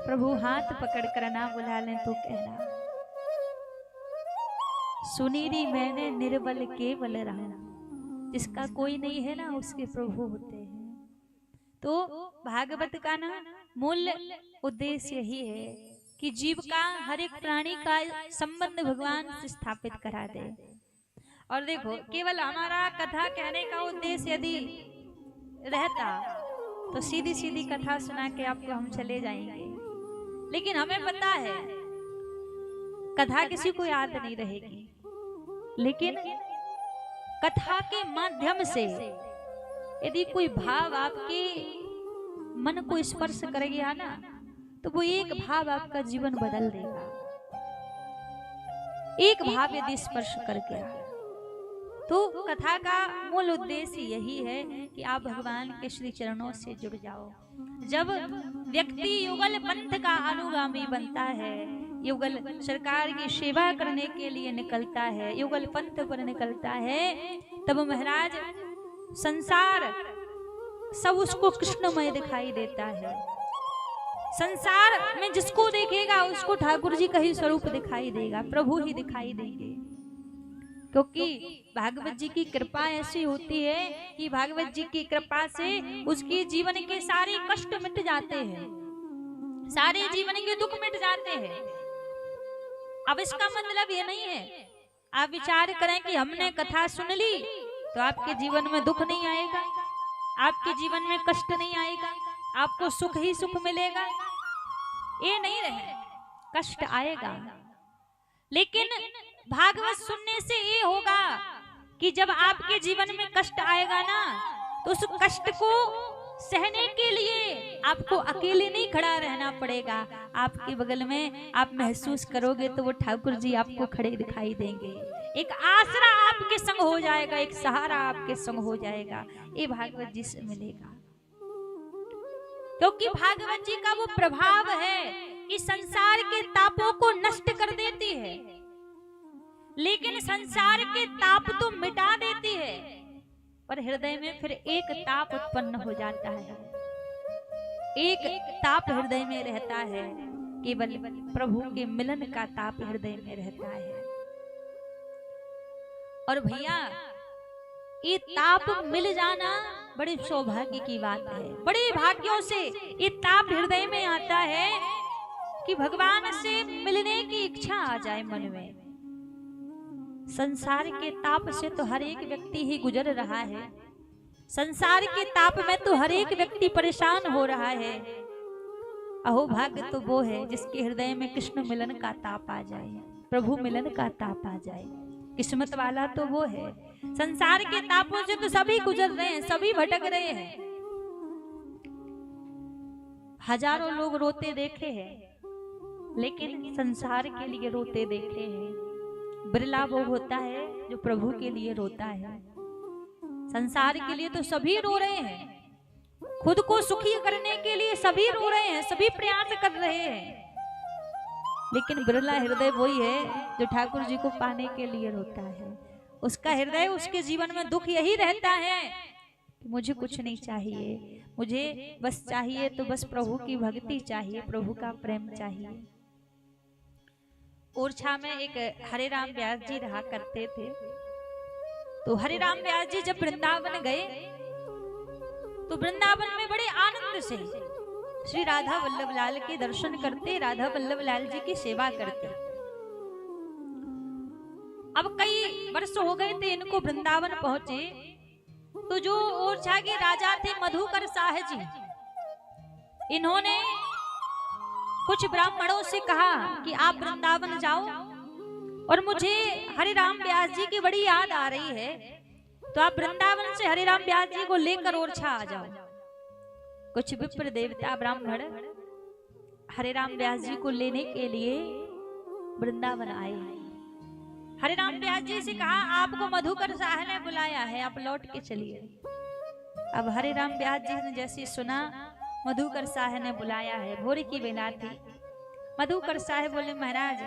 प्रभु हाथ पकड़ कर ना बुला लें तो कहना सुनीरी मैंने निर्बल केवल रहा। जिसका कोई नहीं है ना, उसके प्रभु होते हैं। तो भागवत का ना मूल उद्देश्य यही है कि जीव का, हर एक प्राणी का संबंध भगवान से स्थापित करा दे। और देखो, केवल हमारा कथा कहने का उद्देश्य यदि रहता तो सीधी सीधी कथा सुना के आपको हम चले जाएंगे, लेकिन हमें पता है कथा किसी को याद नहीं रहेगी, लेकिन कथा के माध्यम से यदि कोई भाव आपके मन को स्पर्श कर गया ना, तो वो एक भाव आपका जीवन बदल देगा। एक भाव यदि स्पर्श कर गया, तो कथा का मूल उद्देश्य यही है कि आप भगवान के श्री चरणों से जुड़ जाओ। जब व्यक्ति युगल पंथ का अनुगामी बनता है, युगल सरकार की सेवा करने के लिए निकलता है, युगल पंथ पर निकलता है, तब महाराज संसार सब उसको कृष्णमय दिखाई देता है। संसार में जिसको देखेगा उसको ठाकुर जी का ही स्वरूप दिखाई देगा, प्रभु ही दिखाई देंगे। क्योंकि भागवत जी की कृपा ऐसी होती है कि भागवत जी की कृपा से उसके जीवन के सारे कष्ट मिट जाते हैं, सारे जीवन के दुख मिट जाते हैं। अब इसका मतलब ये नहीं है आप विचार करें कि हमने कथा सुन ली तो आपके जीवन में दुख नहीं आएगा, आपके जीवन में कष्ट नहीं आएगा, आपको सुख ही सुख मिलेगा। ये नहीं रहे, कष्ट आएगा, लेकिन भागवत सुनने से ये होगा कि जब आपके जीवन में कष्ट आएगा ना, तो उस कष्ट को सहने के लिए आपको अकेले नहीं खड़ा रहना पड़ेगा। आपके बगल में आप महसूस करोगे तो वो ठाकुर जी आपको खड़े दिखाई देंगे। एक आसरा आपके संग हो जाएगा, एक सहारा आपके संग हो जाएगा। ये भागवत जी से मिलेगा, क्योंकि भागवत जी का वो प्रभाव है कि संसार के तापों को नष्ट कर देती है, लेकिन संसार के ताप तो मिटा देती है, पर हृदय में फिर एक ताप उत्पन्न हो जाता है। एक ताप हृदय में रहता है, केवल प्रभु के मिलन का ताप हृदय में रहता है। और भैया, ये ताप मिल जाना बड़े सौभाग्य की बात है। बड़े भाग्यों से ये ताप हृदय में आता है कि भगवान से मिलने की इच्छा आ जाए मन में। संसार के ताप से तो हर एक व्यक्ति ही गुजर रहा है, संसार के ताप में तो हर एक व्यक्ति परेशान हो रहा है। अहो भाग्य तो वो है जिसके हृदय में कृष्ण मिलन का ताप आ जाए, प्रभु मिलन का ताप आ जाए। किस्मत वाला तो वो है। संसार के तापों से तो सभी गुजर रहे हैं, सभी भटक रहे हैं। हजारों लोग रोते देखे हैं, लेकिन संसार के लिए रोते देखे हैं। बिरला वो होता है जो प्रभु के लिए रोता है। संसार के लिए तो सभी रो रहे हैं, खुद को सुखी करने के लिए सभी रो रहे हैं, सभी प्रयास कर रहे हैं, लेकिन बिरला हृदय वही है जो ठाकुर जी को पाने के लिए रोता है। उसका हृदय, उसके जीवन में दुख यही रहता है कि मुझे कुछ नहीं चाहिए, मुझे बस चाहिए तो बस प्रभु की भक्ति चाहिए, प्रभु का प्रेम चाहिए। ओरछा में एक हरे राम व्यास जी रहा करते थे। तो हरे राम व्यास जी जब वृंदावन गए तो वृंदावन में बड़े आनंद से श्री राधा वल्लभ लाल के दर्शन करते, राधा वल्लभ लाल जी की सेवा करते। अब कई वर्ष हो गए थे इनको वृंदावन पहुंचे, तो जो ओरछा के राजा थे मधुकर शाह जी, इन्होंने कुछ ब्राह्मणों से कहा कि आप वृंदावन जाओ और मुझे हरे राम व्यास जी की बड़ी याद आ रही है, तो आप वृंदावन से हरिराम व्यास जी को लेकर ओरछा आ जाओ। कुछ विप्र देवता ब्राह्मण हरिराम व्यास जी को लेने के लिए वृंदावन आए। हरिराम व्यास जी से कहा आपको मधुकर शाह ने बुलाया है, आप लौट के चलिए। अब हरिराम व्यास जी ने जैसे सुना मधुकर शाह ने बुलाया है, भोर की बेला थी। मधुकर शाह बोले महाराज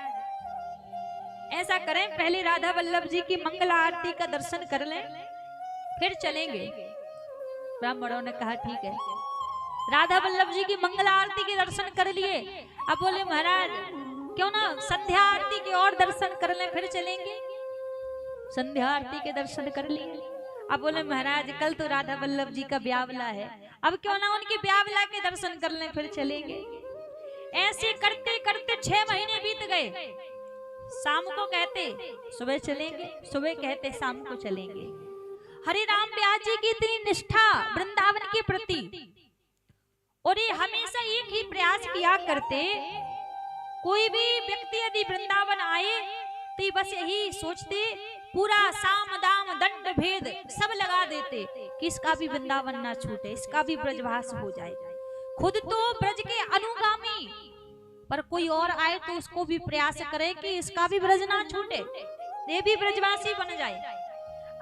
ऐसा करें पहले राधा वल्लभ जी की मंगल आरती का दर्शन कर लें फिर चलेंगे। ब्राह्मणों ने कहा ठीक है। राधा वल्लभ जी की मंगल आरती के दर्शन कर लिए। अब बोले महाराज क्यों ना संध्या आरती के और दर्शन कर लें फिर चलेंगे। संध्या आरती के दर्शन कर लिए। अब बोले महाराज कल तो राधा वल्लभ जी का ब्यावला है, अब क्यों ना उनके ब्यावला के दर्शन कर लें फिर चलेंगे। ऐसे करते करते 6 महीने बीत गए। शाम को कहते सुबह चलेंगे, सुबह कहते शाम को चलेंगे। हरिराम व्यास जी की इतनी निष्ठा वृंदावन के प्रति, और ये हमेशा एक ही प्रयास किया करते, कोई भी व्यक्ति यदि वृंदावन आए तो बस यही सोचते पूरा साम दाम दंड भेद सब लगा देते कि इसका भी वृंदावन ना छूटे, इसका भी ब्रजवास हो जाए। खुद तो ब्रज के अनुगामी, पर कोई और आए तो उसको भी प्रयास करे कि इसका भी ब्रज ना छूटे, ये भी ब्रजवासी बन जाए।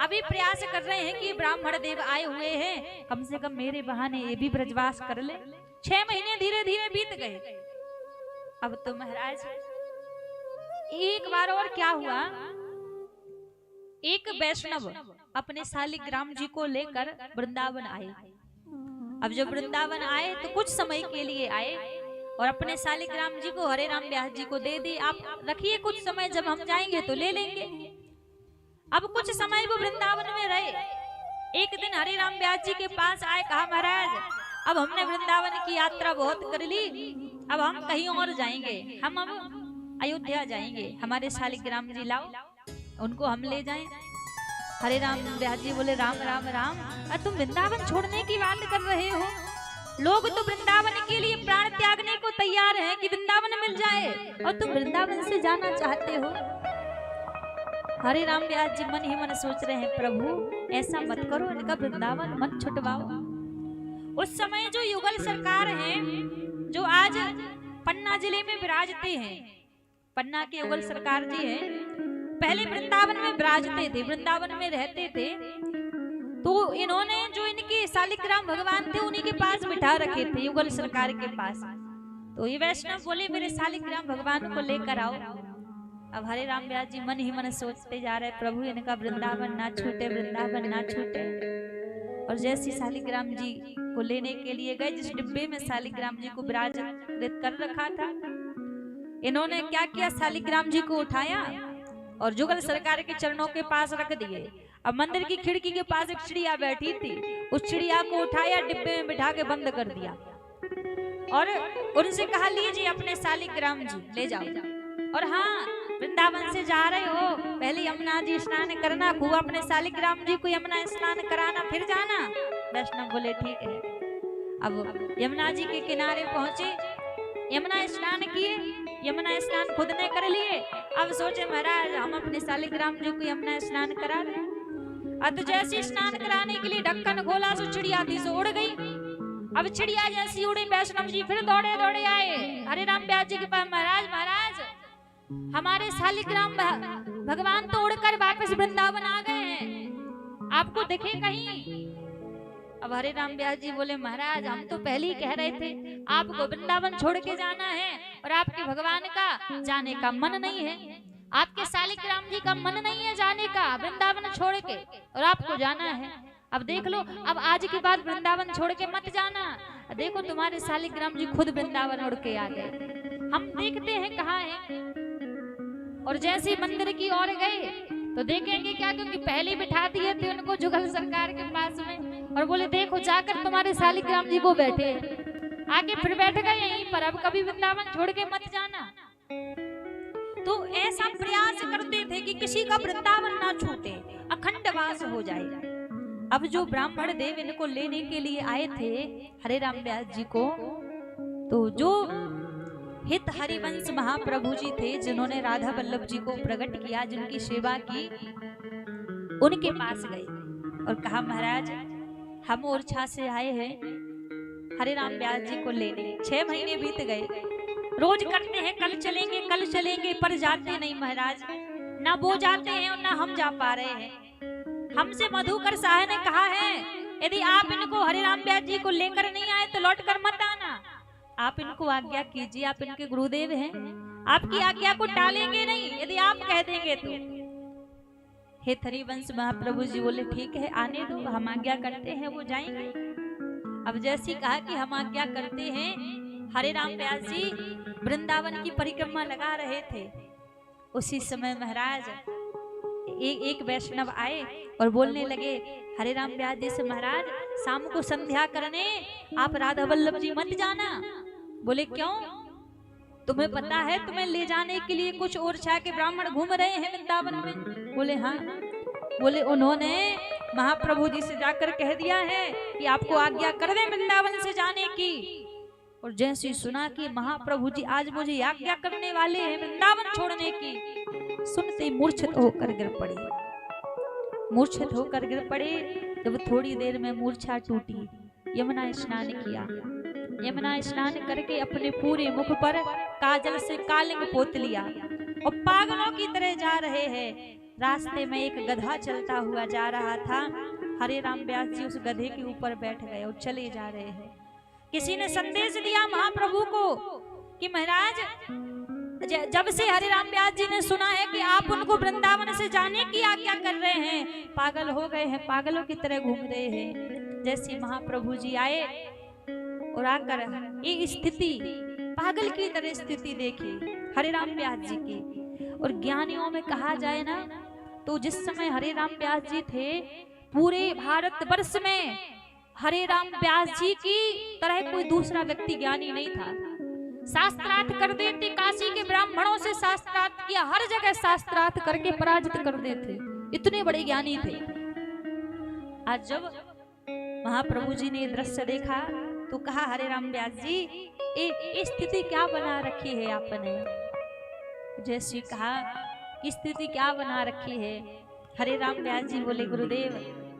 अभी प्रयास कर रहे हैं कि ब्राह्मण देव आए हुए हैं, कम से कम मेरे बहाने ये भी ब्रजवास कर ले। 6 महीने धीरे धीरे बीत गए। अब तो महाराज एक बार और क्या हुआ, एक वैष्णव अपने शालिग्राम जी को लेकर वृंदावन आए। अब जब वृंदावन आए तो कुछ समय के लिए आए और अपने शालिग्राम जी को हरिराम व्यास जी को दे दी, आप रखिए कुछ समय, जब हम जाएंगे तो ले लेंगे। अब कुछ समय वो वृंदावन में रहे। एक दिन हरिराम व्यास जी के पास आए, कहा महाराज अब हमने वृंदावन की यात्रा बहुत कर ली, अब हम कहीं और जाएंगे, हम अब अयोध्या जाएंगे, हमारे शालिग्राम जी लाओ, उनको हम ले जाएं। हरिराम व्यास जी बोले राम राम राम, तुम वृंदावन छोड़ने की बात कर रहे हो? लोग तो वृंदावन के लिए प्राण त्यागने को तैयार हैं कि वृंदावन मिल जाए, और तुम वृंदावन से जाना चाहते हो। हरिराम व्यास जी मन ही मन सोच रहे हैं प्रभु ऐसा मत करो, इनका वृंदावन मत छुटवाओ। उस समय जो युगल सरकार हैं, जो आज पन्ना जिले में विराजते हैं, पन्ना के युगल सरकार जी हैं, पहले वृंदावन में विराजते थे, वृंदावन में रहते थे। तो इन्होंने जो इनके शालिग्राम भगवान थे उन्हीं के पास बिठा रखे थे, युगल सरकार के पास। तो ये वैष्णव बोले मेरे शालिग्राम भगवान को लेकर आओ। अब हरिराम व्यास जी मन ही मन सोचते जा रहे प्रभु इनका वृंदावन ना छूटे, वृंदावन ना छूटे। और जैसे शालिग्राम जी को लेने के लिए गए, जिस डिब्बे में शालिग्राम जी को विराजित कर रखा था, इन्होंने क्या किया, शालिग्राम जी को उठाया और जुगल सरकार के चरणों के पास रख दिए। अब मंदिर की खिड़की के पास एक चिड़िया बैठी थी, उस चिड़िया को उठाया, डिब्बे में बिठा के बंद कर दिया और उनसे कहा लीजिए अपने शालिग्राम जी ले जाओ। और हाँ, वृंदावन से जा रहे हो पहले यमुना जी स्नान करना, खूब अपने शालिग्राम जी को यमुना स्नान कराना फिर जाना। वैष्णव बोले ठीक है। अब यमुना जी के किनारे पहुंचे, यमुना स्नान किए, यमुना स्नान खुद ने कर लिए। अब सोचे महाराज हम अपने शालिग्राम जी को यमुना स्नान करा दें। अब जैसे स्नान कराने के लिए ढक्कन खोला तो चिड़िया थी सो उड़ गई। अब चिड़िया जैसी उड़ी, वैष्णव जी फिर दौड़े दौड़े आए हरिराम व्यास जी के पास, महाराज महाराज हमारे शालिग्राम भगवान तो उड़कर वापस वृंदावन आ गए हैं, आपको दिखे कहीं? अब हरिराम व्यास जी बोले महाराज हम तो पहले ही कह रहे थे आपको वृंदावन छोड़ के जाना है और आपके भगवान का जाने का मन नहीं है, आपके शालिग्राम जी का मन नहीं है जाने का वृंदावन छोड़ के, और आपको जाना है। अब देख लो, अब आज के बाद वृंदावन छोड़ के मत जाना। देखो तुम्हारे शालिग्राम जी खुद वृंदावन उड़ के आ गए, हम देखते हैं कहाँ है। और जैसे मंदिर की ओर गए तो देखेंगे क्या, क्योंकि पहले बिठा दिए थे उनको जुगल सरकार के पास में, और बोले देखो जाकर तुम्हारे शालिग्राम जी वो बैठे, आके फिर बैठ गए यहीं पर, अब कभी वृंदावन छोड़ के मत जाना। तो ऐसा प्रयास करते थे कि किसी का वृंदावन ना छूटे, अखंड वास हो जाए। अब जो ब्राह्मण देव इनको लेने के लिए आए थे हरिराम व्यास जी को, तो जो हित हरिवंश महाप्रभु जी थे जिन्होंने राधा वल्लभ जी को प्रकट किया, जिनकी सेवा की, उनके पास गए। और कहा महाराज हम ओरछा से आए हैं हरे राम व्यास जी को लेने। 6 महीने बीत गए, रोज करते हैं कल चलेंगे पर जाते नहीं महाराज, ना वो जाते हैं और ना हम जा पा रहे हैं। हमसे मधुकर साहब ने कहा है यदि आप इनको हरे राम व्यास जी को लेकर नहीं आए तो लौट कर मत आना, आप इनको आज्ञा कीजिए, आप इनके गुरुदेव हैं, आपकी आज्ञा को टालेंगे नहीं यदि आप कह देंगे तो। हे हरिवंश महाप्रभु जी बोले ठीक है आने दो, हम आज्ञा करते हैं वो जाएंगे। अब जैसी कहा कि हम आज्ञा करते हैं, हरे राम व्यास जी वृंदावन की परिक्रमा लगा रहे थे। उसी समय महाराज एक वैष्णव आए और बोलने लगे हरे राम व्यास जी से महाराज शाम को संध्या करने आप राधा वल्लभ जी मत जाना। बोले क्यों, तुम्हें पता है तुम्हें ले जाने के लिए कुछ ओरछा के ब्राह्मण घूम रहे हैं वृंदावन में। बोले हाँ। बोले उन्होंने महाप्रभु जी से जाकर कह दिया है कि आपको आज्ञा कर दे वृंदावन से जाने की। और जैसे सुना कि महाप्रभु जी आज मुझे आज्ञा करने वाले हैं वृंदावन छोड़ने की, सुनते मूर्छित होकर गिर पड़े। मूर्छित होकर गिर पड़े। जब थोड़ी देर में मूर्छा टूटी, यमुना स्नान किया। यमुना स्नान करके अपने पूरे मुख पर काजल से कालिंग पोत लिया और पागलों की तरह जा रहे हैं। रास्ते में एक गधा चलता हुआ जा रहा था। हरे राम व्यास जी उस गधे के ऊपर बैठ गए और चले जा रहे हैं। किसी ने संदेश दिया महाप्रभु को कि महाराज जब से हरे राम व्यास जी ने सुना है कि आप उनको वृंदावन से जाने की आज्ञा कर रहे हैं, पागल हो गए हैं, पागलों की तरह घूम रहे हैं। जैसे महाप्रभु जी आए और आकर ये स्थिति पागल की तरह स्थिति देखी हरे राम व्यास जी की। और ज्ञानियों में कहा जाए ना तो जिस समय हरे राम व्यास जी थे पूरे भारतवर्ष में हरे राम व्यास जी की तरह कोई दूसरा व्यक्ति ज्ञानी नहीं था। शास्त्रार्थ कर देते, काशी के ब्राह्मणों से शास्त्रार्थ किया, हर जगह शास्त्रार्थ करके पराजित कर देते, इतने बड़े ज्ञानी थे। आज जब महाप्रभु जी ने दृश्य देखा तो कहा हरे राम व्यास जी ये स्थिति क्या बना रखी है आपने। जैसे कहा कि स्थिति क्या बना रखी है। हरे राम व्यास जी बोले गुरुदेव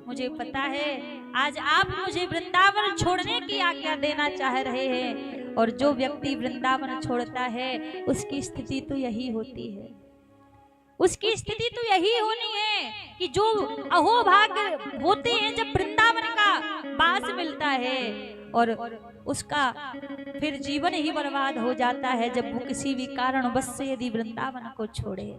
मुझे पता है आज आप मुझे वृंदावन छोड़ने की आज्ञा देना चाह रहे हैं, और जो व्यक्ति वृंदावन छोड़ता है उसकी स्थिति तो यही होती है। उसकी स्थिति तो यही होनी है कि जो अहोभाग्य होते हैं जब वृंदावन का वास मिलता है और उसका फिर जीवन ही बर्बाद हो जाता है जब वो किसी भी कारणवश से यदि वृंदावन को छोड़े।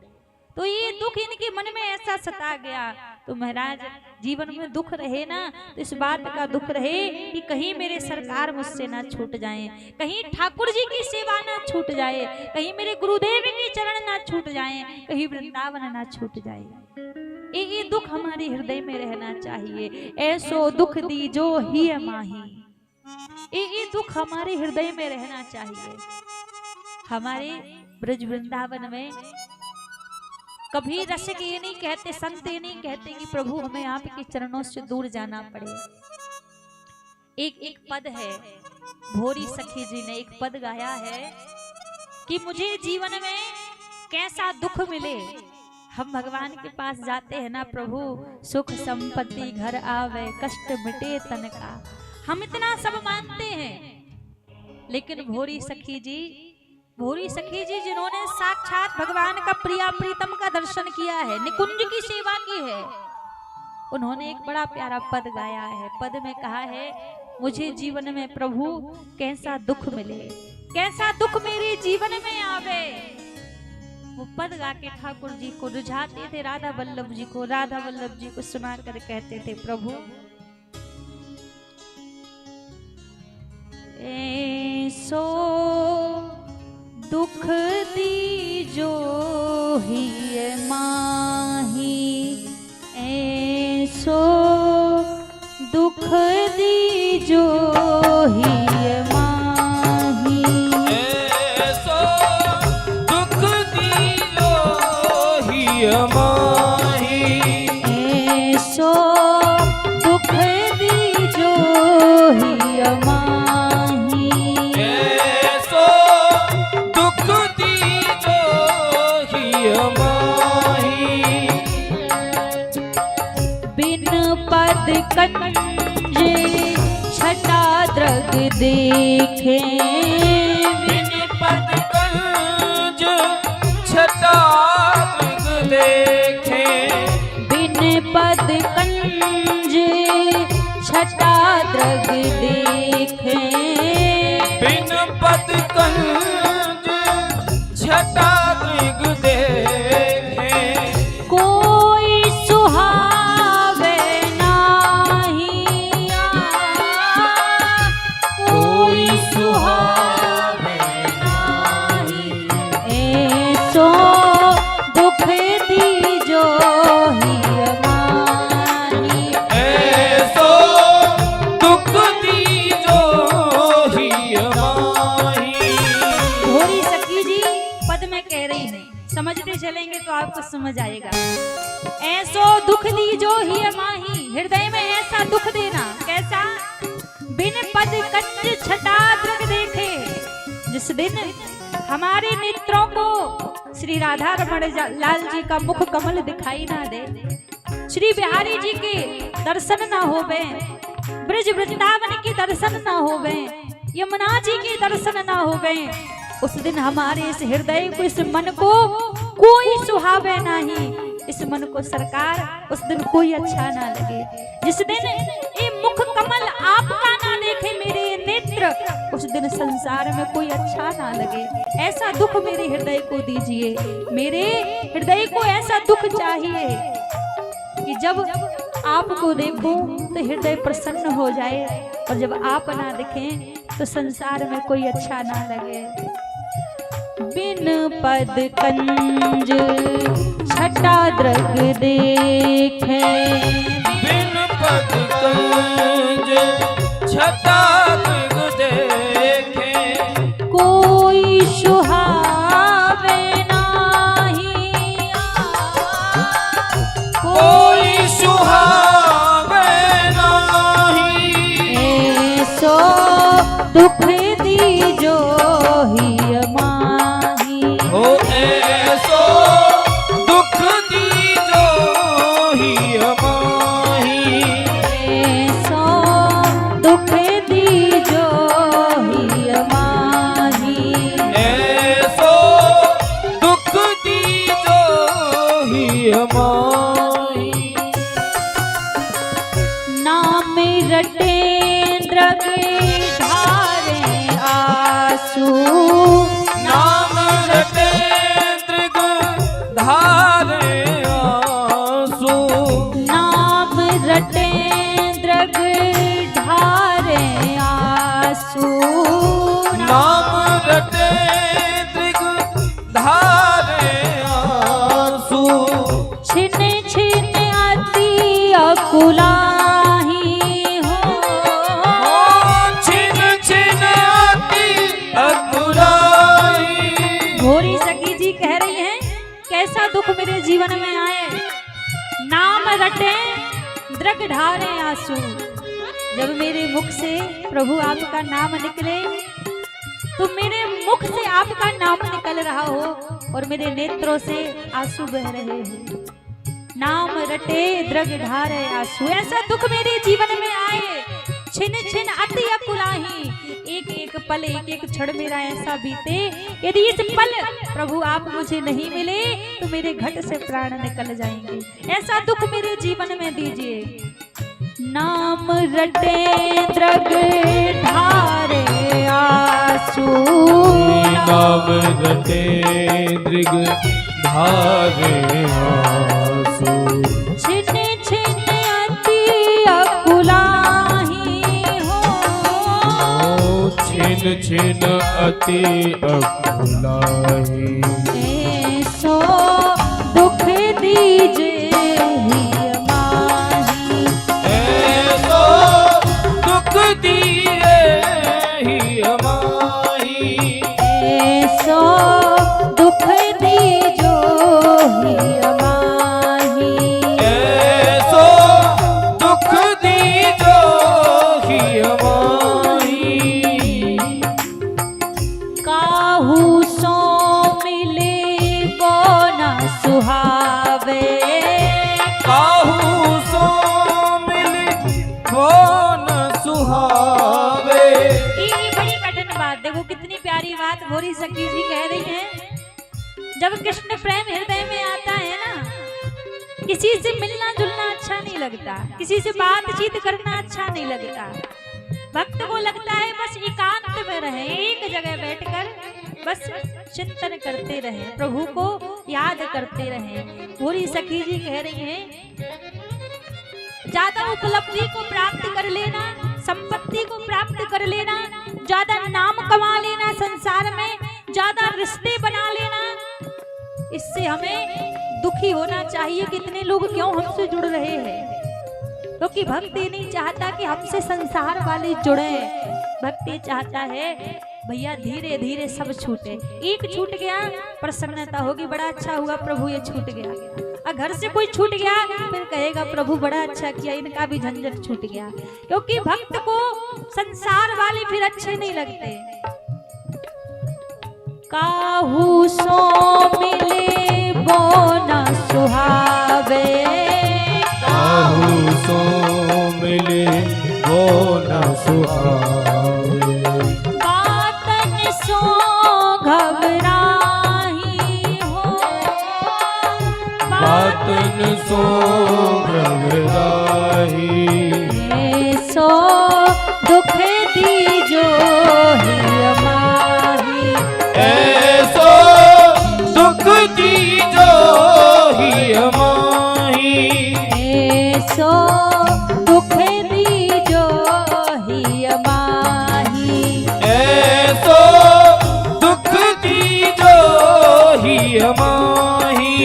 तो ये दुख इनके मन में ऐसा सता गया। तो महाराज जीवन में दुख रहे ना तो इस बात का दुख रहे कि कहीं मेरे सरकार मुझसे ना छूट जाएं, कहीं ठाकुर जी की सेवा ना छूट जाए, कहीं मेरे गुरुदेव के चरण ना छूट जाएं, कहीं वृंदावन ना छूट जाए। ये दुख हमारे हृदय में रहना चाहिए। ऐसो दुख दी जो ही माही, ये दुख हमारे हृदय में रहना चाहिए। हमारे ब्रज वृंदावन में कभी रसिक ये नहीं कहते, संत ये नहीं कहते कि प्रभु हमें आपके चरणों से दूर जाना पड़े। एक पद है, भोरी सखी जी ने एक पद गाया है कि मुझे जीवन में कैसा दुख मिले। हम भगवान के पास जाते हैं ना प्रभु सुख संपत्ति घर आवे कष्ट मिटे तन का, हम इतना सब मानते हैं। लेकिन भोरी सखी जी जिन्होंने साक्षात भगवान का प्रिया प्रीतम का दर्शन किया है, निकुंज की सेवा की है, उन्होंने एक बड़ा प्यारा पद गाया है। पद में कहा है मुझे जीवन में प्रभु कैसा दुख मिले, कैसा दुख मेरे जीवन में आवे। वो पद गा के ठाकुर जी को रुझाते थे, राधा वल्लभ जी को, राधा वल्लभ जी को सुना कर कहते थे प्रभु ऐसो दुख दीजो ही माही, ऐसो दुख दीजो ही माही, ऐसो दुख दीजो ही माही, ऐसो दुख दीजो ही माही, ऐसो दुख दीजो ही माही, बिन पद कंज छटा द्रग देखे बिन पद कंज छटा दृग देखे बिन पद कंज छटा द्रग देखे बिन पद कंज छटा दृग देखे कोई सुहावे नाही कोई सुहावे नाही ऐसो दुख दीजो ही अमानी ऐसो दुख दीजो ही अमाही। घोरी सखी जी पद में कह रही है, समझते चलेंगे तो आपको समझ आएगा। ऐसो दुख दी जो ही माही, हृदय में ऐसा दुख देना कैसा, बिन पद कंज छटा दृग देखे। जिस दिन हमारे नेत्रों को श्री राधा रमण लाल जी का मुख कमल दिखाई ना दे, श्री बिहारी जी के दर्शन ना होवे, ब्रज वृंदावन के दर्शन ना होवे, यमुना जी के दर्शन ना होवे, उस दिन हमारे इस हृदय को, इस मन को कोई सुहावे नहीं, इस मन को सरकार उस दिन कोई अच्छा ना लगे। जिस दिन ये मुख कमल आपका ना देखे मेरे नेत्र, उस दिन संसार में कोई अच्छा ना लगे। ऐसा दुख मेरे हृदय को दीजिए, मेरे हृदय को ऐसा दुख चाहिए कि जब आपको देखूं तो हृदय प्रसन्न हो जाए, और जब आप ना दिखें तो संसार में कोई अच्छा ना लगे। बिन पद कंज छटा दृग देखे बिन पद कंज छटा दृग देखे कोई सुहावे नाही कोई सुहावे नाही ऐसो दुख दीजो ही अमाही हो ऐसो दुख दीजो ही अमाही ऐसो दुख दीजो ही अमाही ऐसो दुख दीजो ही अमाही। नाम रटेंद्र के धारे आंसू नाम रटे दृग धारे आंसू नाम रटेंद्र के धारे आंसू नाम रटे दृग धारे आंसू छिन छिन अति अकुलाही हो छिन छिन अति अकुलाई घोरी सखी जी कह रही हैं कैसा दुख मेरे जीवन में आए, नाम रटे दृग ढारे आंसू। जब मेरे मुख से प्रभु आपका नाम निकले तो मेरे मुख से आपका नाम निकल रहा हो और मेरे नेत्रों से आंसू बह रहे हैं। नाम रटे दृग ढारे आंसू, ऐसा दुख मेरे जीवन में आए, छिन छिन अति अकुलाही, एक एक पल एक एक क्षण मेरा ऐसा बीते, यदि इस पल प्रभु आप मुझे नहीं मिले तो मेरे घट से प्राण निकल जाएंगे। ऐसा दुख मेरे जीवन में दीजिए। नाम रटे दृग ढारे आंसू नाम रटे दृग धारे आंसू छिन छिन अति अकुलाही हो छिन छिन अति अकुलाही ऐसो दुख दीजे ही अमाही ऐसो दुख दिए ही अमाही ऐसो दुख दीजो ही अमाही ऐसो दुख दीजो ही अमाही काहू सो मिले को न सुहावे वो न सुहावे। ये बड़ी कठिन बात, देखो कितनी प्यारी बात भोरी सखी जी कह रही हैं। जब कृष्ण प्रेम हृदय में आता है ना, किसी से मिलना जुलना अच्छा नहीं लगता, किसी से बातचीत करना अच्छा नहीं लगता। भक्त को लगता है बस एकांत में रहे, एक जगह बैठकर बस चिंतन करते रहे, प्रभु को याद करते रहे। भोरी सखी जी कह रही हैं, ज्यादा उपलब्धि को प्राप्त कर लेना, संपत्ति को प्राप्त कर लेना, ज्यादा नाम कमा लेना, संसार में ज्यादा रिश्ते बना लेना, इससे हमें दुखी होना चाहिए। कितने लोग क्यों हमसे जुड़ रहे हैं? क्योंकि भक्त ये नहीं चाहता कि हमसे संसार वाले जुड़े, भक्त ये चाहता है भैया धीरे धीरे सब छूटे। एक छूट गया प्रसन्नता होगी, बड़ा अच्छा हुआ प्रभु ये छूट गया। और घर से कोई छूट गया फिर कहेगा प्रभु बड़ा अच्छा किया, इनका भी झंझट छूट गया। क्योंकि भक्त को संसार वाले फिर अच्छे नहीं लगते। काहू सो मिले वो न सुहावे, काहू सो मिले वो न सुहावे। बातन सो घबराही हो, बातन सो घबराही। सो दुख दीजो ही माही, ऐसो दुख दीजो ही माही। सो दुख दीजो ही माही, ऐसो दुख दीजो ही माही।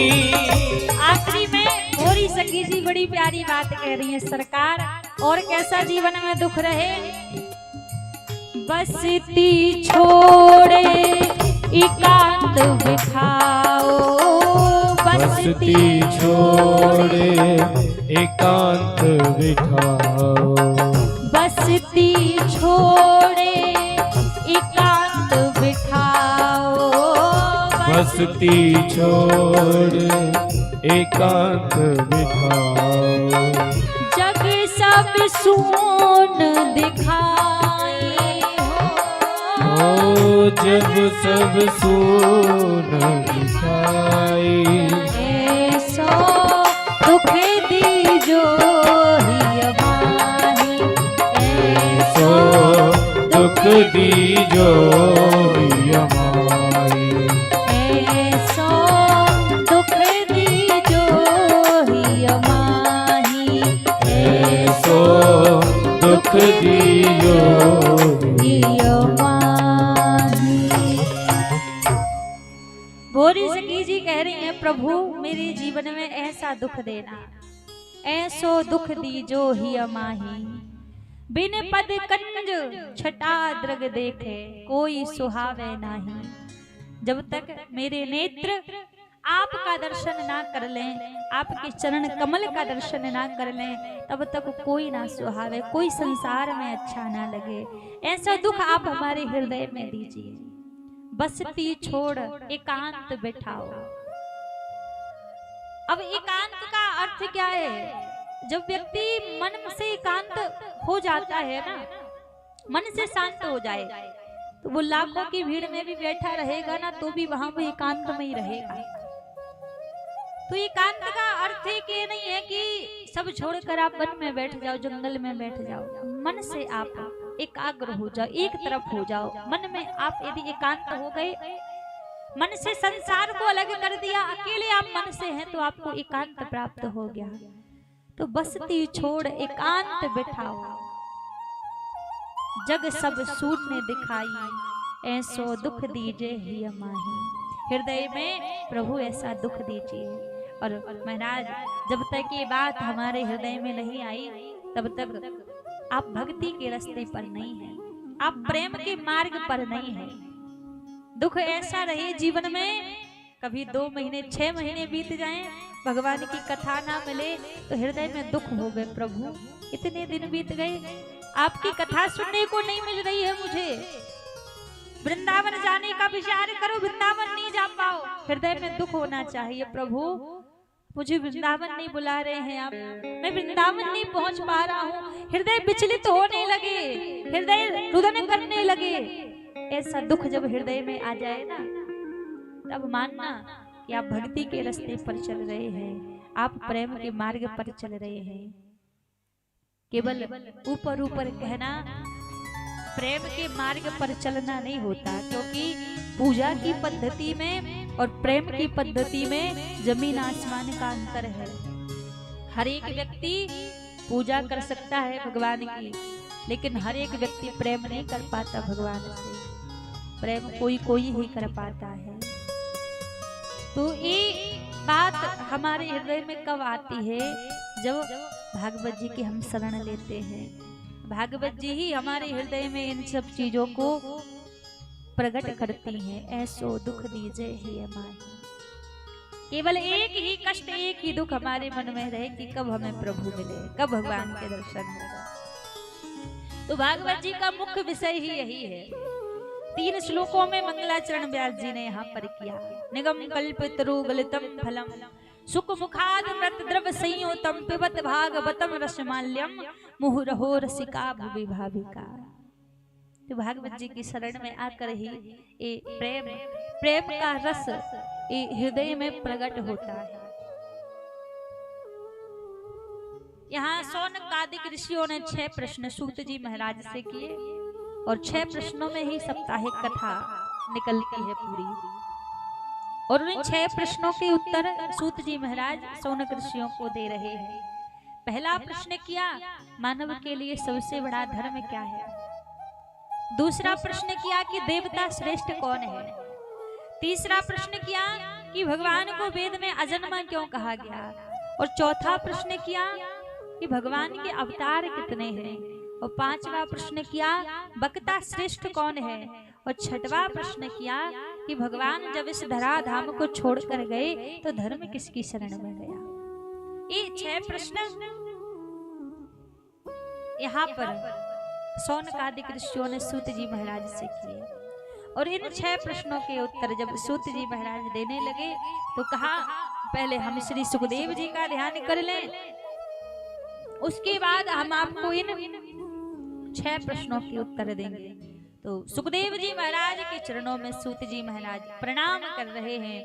आखिरी में भोरी सखी जी बड़ी प्यारी बात कह रही है, सरकार और कैसा जीवन में दुख रहे, बस्ती छोड़े एकांत बिठाओ, बस्ती छोड़े एकांत बिठाओ। बस्ती छोड़े एकांत बिठाओ, बस्ती छोड़ एकांत बिठाओ। जग सब सून दिखाई हो, जब सब सून दिखाई। ऐसो दुख दीजो ही माही, ऐसो दुख दीजो ही माही। ऐसो दुख दीजो ही माही, ऐसो दुख दीजो ही। भोरी सखी जी कह रही हैं, प्रभु मेरे जीवन में ऐसा दुख देना, ऐसो दुख दीजो ही माही। बिन पद कंज छटा दृग देखे, कोई सुहावे नाही। जब तक मेरे नेत्र आपका दर्शन ना कर लें, आपके चरण कमल का दर्शन ना कर लें, तब तक कोई ना सुहावे, कोई संसार में अच्छा ना लगे। ऐसा दुख आप हमारे हृदय में दीजिए। बस्ती छोड़ एकांत बिठाओ। अब एकांत का अर्थ क्या है? जब व्यक्ति मन से एकांत हो जाता है ना, मन से शांत हो जाए, तो वो लाखों की भीड़ में भी बैठा रहेगा ना, तो भी वहां पे एकांत में ही रहेगा। तो एकांत का अर्थ ये नहीं है कि सब छोड़कर आप वन में बैठ जाओ, जंगल में बैठ जाओ। मन से आप एकाग्र हो जाओ, एक तरफ हो जाओ। मन में आप यदि एकांत हो गए, मन से संसार को अलग कर दिया, अकेले आप मन से हैं, तो आपको एकांत प्राप्त हो गया। तो बस्ती छोड़ एकांत बिठाओ, जग सब शून्य दिखाई, ऐसो दुख दीजिए ही माही। हृदय में प्रभु ऐसा दुख दीजिए। और महाराज, जब तक ये बात हमारे हृदय में नहीं आई, तब तक आप भक्ति के रास्ते पर नहीं हैं, आप प्रेम के मार्ग पर नहीं हैं। दुख ऐसा रहे जीवन में, कभी 2 महीने 6 महीने बीत जाएं, भगवान की कथा ना मिले तो हृदय में दुख हो गए। प्रभु इतने दिन बीत गए, आपकी कथा सुनने को नहीं मिल रही है मुझे, वृंदावन जाने का विचार करो, वृंदावन नहीं जा पाओ, हृदय में दुख होना चाहिए। प्रभु मुझे वृंदावन नहीं बुला रहे हैं आप, मैं वृंदावन नहीं पहुंच पा रहा हूँ। हृदय विचलित होने लगे, हृदय रुदन करने लगे। ऐसा दुख जब हृदय में आ जाए ना, तब मानना कि आप भक्ति के रास्ते पर चल रहे हैं, आप प्रेम के मार्ग पर चल रहे हैं। केवल ऊपर ऊपर कहना प्रेम के मार्ग पर चलना नहीं होता, क्योंकि पूजा की पद्धति में और प्रेम की पद्धति में जमीन आसमान का अंतर है। हर एक व्यक्ति पूजा कर सकता है भगवान की, लेकिन हर एक व्यक्ति प्रेम नहीं कर पाता भगवान से। प्रेम कोई कोई ही कर पाता है। तो ये बात हमारे हृदय में कब आती है? जब भागवत जी की हम शरण लेते हैं। भागवत जी ही हमारे हृदय में इन सब चीजों को प्रकट करती हैं। ऐसो दुख दीजे ही माही। केवल एक ही कष्ट, एक ही दुख हमारे मन में रहे कि कब हमें प्रभु मिले, कब भगवान के दर्शन होगा। तो भागवत जी का मुख्य विषय ही यही है। 3 श्लोकों में मंगलाचरण व्यास जी ने यहाँ पर किया। निगम कल्पितरु गलितम फलम सुख मुखाद व्रत द्रव संयोतम पिबत भागवतम रसमाल्यम मुहुरहो रसिका भुवि भाविका। तो भागवत जी की शरण में आकर ही ये प्रेम का रस ये हृदय में प्रकट होता है। यहाँ शौनक आदि ऋषियों ने 6 प्रश्न सूत जी महाराज से किए और 6 प्रश्नों में ही साप्ताहिक कथा निकलती है पूरी। और उन 6 प्रश्नों के उत्तर सूत जी महाराज शौनक ऋषियों को दे रहे हैं। पहला प्रश्न किया, मानव के लिए सबसे बड़ा धर्म क्या है? दूसरा प्रश्न किया कि देवता श्रेष्ठ कौन है? तीसरा प्रश्न किया कि भगवान को वेद में अजन्मा क्यों कहा गया? और चौथा प्रश्न किया कि भगवान के अवतार कितने हैं? और 5वां प्रश्न किया वक्ता श्रेष्ठ कौन है? और 6वां प्रश्न किया कि भगवान जब इस धराधाम को छोड़कर गए तो धर्म किसकी शरण में गया? ये 6 प्रश्न यहाँ पर शौनकादिक ऋषियों ने सूत जी महाराज से किए। और इन 6 प्रश्नों के उत्तर जब सूत जी महाराज देने लगे तो कहा पहले हम श्री सुखदेव जी का ध्यान कर लें, उसके बाद हम आपको इन 6 प्रश्नों के उत्तर देंगे। तो सुखदेव जी महाराज के चरणों में सूत जी महाराज प्रणाम कर रहे हैं।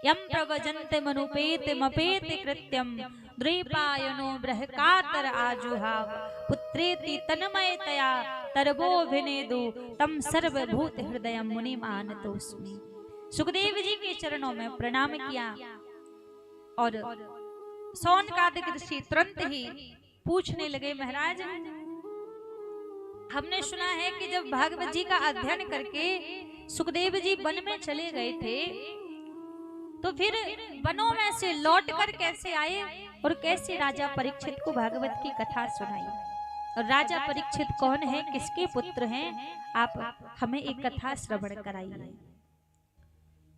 यम प्रवजन्ते मनुपेते मपेते कृत्यम द्वैपायनो बृहकातर आजुहाव पुत्रेति तन्मयतया तरबोभिनेदु तम सर्वभूत हृदय मुनिमानतोस्मि। सुखदेव जी के चरणों में प्रणाम किया और शौनकादिक ऋषि तुरंत ही पूछने लगे, महाराज हमने सुना है कि जब भागवत जी का अध्ययन करके सुखदेव जी वन में चले गए थे तो फिर वनों में से लौटकर कैसे आए और कैसे राजा परीक्षित को भागवत की कथा सुनाई? और राजा परीक्षित कौन है, किसके पुत्र हैं? आप हमें एक कथा श्रवण कराइए।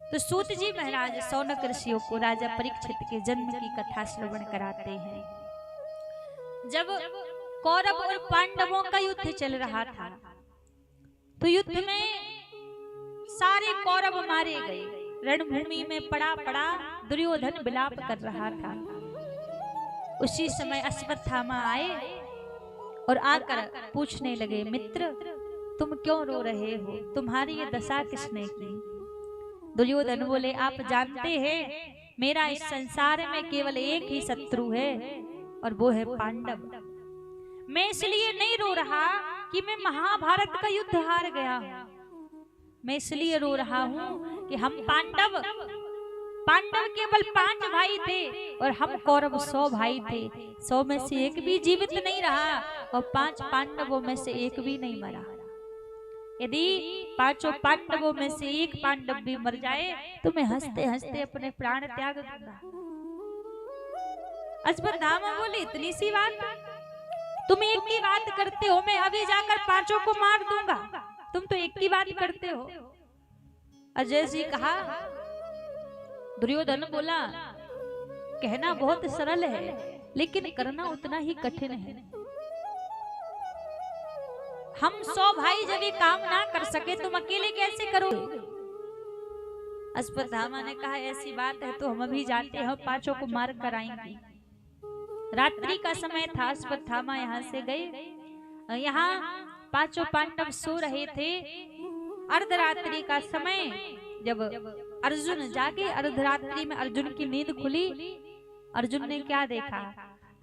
तो सूत जी महाराज शौनक ऋषियों को राजा परीक्षित के जन्म की कथा श्रवण कराते हैं। जब कौरव और पांडवों का युद्ध चल रहा था तो युद्ध में सारे कौरव मारे गए। रणभूमि में पड़ा पड़ा दुर्योधन विलाप कर रहा था। उसी समय अश्वत्थामा आए और आकर पूछने लगे, मित्र तुम क्यों रो रहे हो? तुम्हारी ये दशा किसने की? दुर्योधन बोले, आप जानते हैं मेरा इस संसार में केवल एक ही शत्रु है और वो है पांडव। मैं इसलिए नहीं रो रहा कि मैं महाभारत का युद्ध हार गया हूं, मैं इसलिए रो रहा हूं कि हम पांडव केवल 5 भाई थे और हम कौरव 100 भाई थे। 100 में से एक भी जीवित नहीं रहा और 5 पांडवों में से एक भी नहीं मरा। यदि 5 पांडवों में से एक पांडव भी मर जाए तो मैं हंसते हंसते अपने प्राण त्याग दूंगा। अश्वत्थामा बोले, इतनी सी बात? तुम एक की बात करते हो, मैं अभी जाकर 5 को मार दूंगा, तुम तो एक की बात करते हो। अजय जी कहा, दुर्योधन बोला, कहना बहुत सरल है लेकिन करना उतना ही कठिन है। हम 100 भाई जब ये काम ना कर सके तुम अकेले कैसे करोगे? अश्वत्थामा ने कहा ऐसी बात है तो हम अभी जाते हैं, पांचों को मार कर आएंगे। रात्रि का समय था, अश्वत्थामा यहाँ से गए। यहाँ पांचों पांडव सो रहे थे। अर्धरात्रि का समय जब अर्जुन जागे, अर्धरात्रि में अर्जुन की नींद खुली। अर्जुन ने क्या देखा,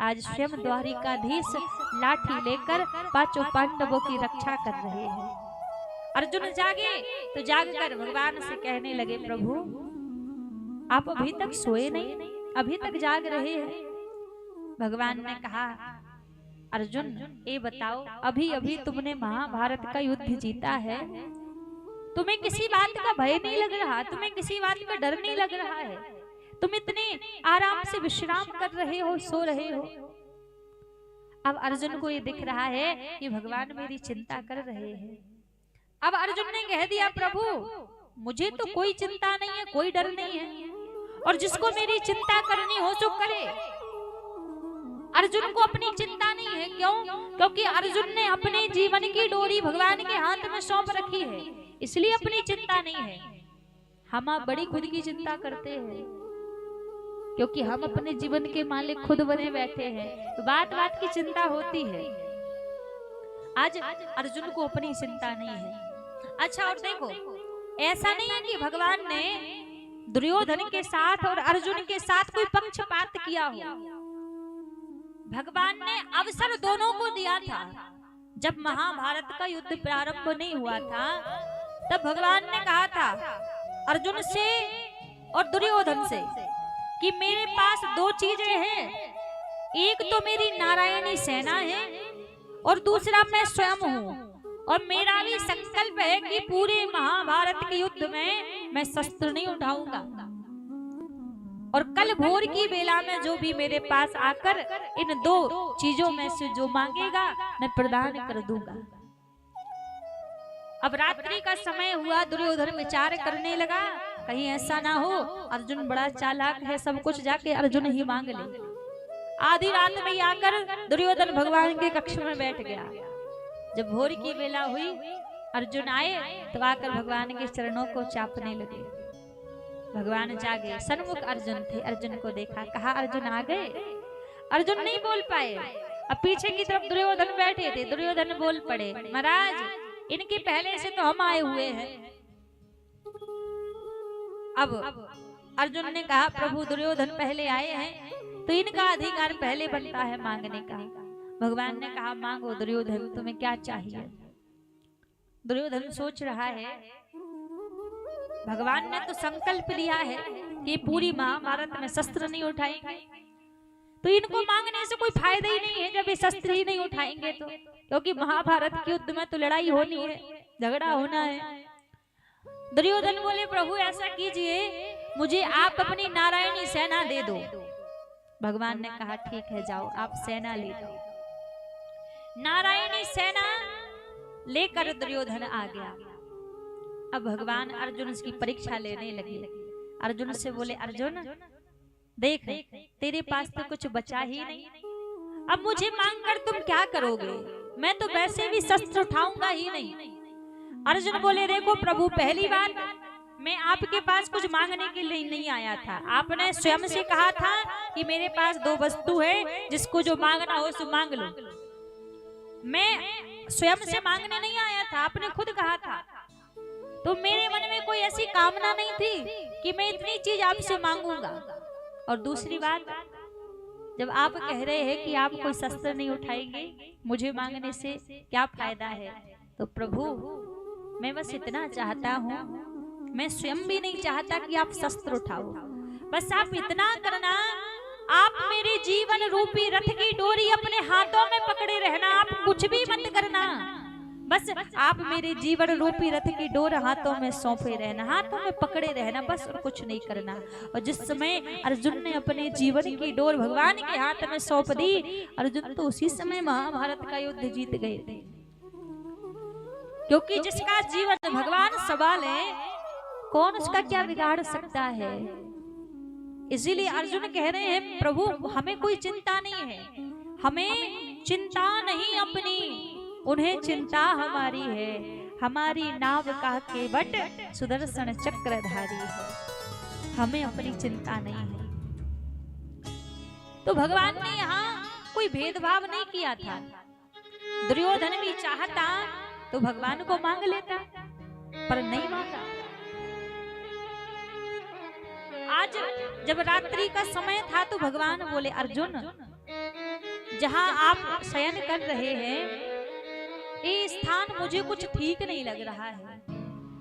आज स्वयं द्वारिकाधीश लाठी लेकर पांचों पांडवों की रक्षा कर रहे हैं। अर्जुन जागे तो जागकर भगवान से कहने लगे, प्रभु आप अभी तक सोए नहीं, अभी तक जाग रहे हैं। भगवान ने कहा, अर्जुन ये बताओ, अभी अभी तुमने महाभारत का युद्ध जीता है, तुम्हें किसी बात का भय नहीं लग रहा, तुम्हें किसी बात का डर नहीं लग रहा है, तुम इतने आराम से विश्राम कर रहे हो, सो रहे हो। अब अर्जुन को ये दिख रहा है कि भगवान मेरी चिंता कर रहे हैं। अब अर्जुन ने कह दिया, प्रभु मुझे तो कोई चिंता नहीं है, कोई डर नहीं है, और जिसको मेरी चिंता करनी हो सो करे। अर्जुन को अपनी चिंता नहीं है, क्यों? क्योंकि अर्जुन ने अपने जीवन की डोरी भगवान के हाथ में सौंप रखी है, इसलिए अपनी चिंता नहीं है। हम आप बड़ी खुद की चिंता करते हैं, क्योंकि हम अपने जीवन के मालिक खुद बने बैठे हैं, तो बात बात की चिंता होती है। आज अर्जुन को अपनी चिंता नहीं है। अच्छा, और देखो, ऐसा नहीं है कि भगवान ने दुर्योधन के साथ और अर्जुन के साथ कोई पक्षपात किया हो। भगवान ने अवसर दोनों को दिया था। जब महाभारत का युद्ध प्रारंभ नहीं हुआ था, तब भगवान ने कहा था अर्जुन से और दुर्योधन से कि मेरे पास दो चीजें हैं, एक तो मेरी नारायणी सेना है और दूसरा मैं स्वयं हूँ, और मेरा भी संकल्प है कि पूरे महाभारत के युद्ध में मैं शस्त्र नहीं उठाऊंगा, और कल भोर की बेला में जो भी मेरे पास आकर इन दो चीजों में से जो मांगेगा मैं प्रदान कर दूंगा। अब रात्रि का समय हुआ, दुर्योधन विचार करने लगा, कहीं ऐसा ना हो अर्जुन बड़ा चालाक है, सब कुछ जाके अर्जुन ही मांग ले। आधी रात में आकर दुर्योधन भगवान के कक्ष में बैठ गया। जब भोर की बेला हुई, अर्जुन आए तो आकर भगवान के चरणों को चापने लगे। भगवान जागे, सन्मुख अर्जुन थे, अर्जुन को देखा, कहा अर्जुन आ गए। अर्जुन नहीं बोल पाए। अब पीछे की तरफ दुर्योधन बैठे थे, दुर्योधन बोल पड़े, महाराज इनके पहले से तो हम आए हुए हैं। अब अर्जुन ने कहा, प्रभु दुर्योधन पहले आए हैं तो इनका अधिकार पहले बनता है मांगने का। भगवान ने कहा, मांगो दुर्योधन, तुम्हें क्या चाहिए? दुर्योधन सोच रहा है, भगवान ने तो संकल्प लिया है कि पूरी महाभारत में शस्त्र नहीं उठाएंगे, तो इनको मांगने से कोई फायदा ही नहीं है जब ये शस्त्र ही नहीं उठाएंगे तो, क्योंकि महाभारत के युद्ध में तो लड़ाई होनी है, झगड़ा होना है। दुर्योधन बोले, प्रभु ऐसा कीजिए, मुझे आप अपनी नारायणी सेना दे दो। भगवान ने कहा, ठीक है, जाओ आप सेना ले जाओ। नारायणी सेना लेकर दुर्योधन आ गया। अब भगवान अर्जुन की परीक्षा लेने लगे। अर्जुन से बोले, अर्जुन देख तेरे पास तो कुछ बचा ही नहीं, अब मुझे मांगकर तुम क्या करोगे? मैं तो वैसे भी शस्त्र उठाऊंगा ही नहीं। अर्जुन बोले, देखो प्रभु, पहली बार मैं आपके पास कुछ मांगने के लिए नहीं आया था। आपने स्वयं से कहा था कि मेरे पास दो वस्तु है, जिसको जो मांगना हो सो मांग लो। मैं स्वयं से मांगने नहीं आया था, आपने खुद कहा था। तो मेरे मन में कोई ऐसी कामना नहीं थी कि मैं इतनी चीज आपसे मांगूंगा। और दूसरी बात, जब आप कह रहे हैं कि आप कोई शस्त्र नहीं उठाएंगे, मुझे मांगने से क्या फायदा है? तो प्रभु मैं बस इतना चाहता हूँ, मैं स्वयं भी नहीं चाहता कि आप शस्त्र उठाओ, बस आप इतना करना, आप मेरे जीवन रूपी रथ की डोरी अपने हाथों में पकड़े रहना, आप कुछ भी मत करना, बस आप मेरे जीवन रूपी रथ की डोर हाथों में सौंपे रहना, हाथों में पकड़े रहना, बस और कुछ नहीं करना। और जिस समय अर्जुन ने अपने जीवन की डोर भगवान के हाथ में सौंप दी, अर्जुन तो उसी समय महाभारत का युद्ध जीत गए थे। क्योंकि जिसका जीवन भगवान संभाले, कौन उसका क्या बिगाड़ सकता है? इसीलिए अर्जुन कह रहे हैं, प्रभु हमें कोई चिंता नहीं है, हमें चिंता नहीं अपनी, उन्हें चिंता हमारी है। हमारी नाव का केवट सुदर्शन चक्रधारी है, हमें अपनी चिंता नहीं है। तो भगवान ने यहाँ कोई भेदभाव नहीं किया था। दुर्योधन भी चाहता तो भगवान को मांग लेता, पर नहीं मांगा। आज जब रात्रि का समय था तो भगवान बोले, अर्जुन जहां आप शयन कर रहे हैं ये स्थान मुझे कुछ ठीक नहीं लग रहा है,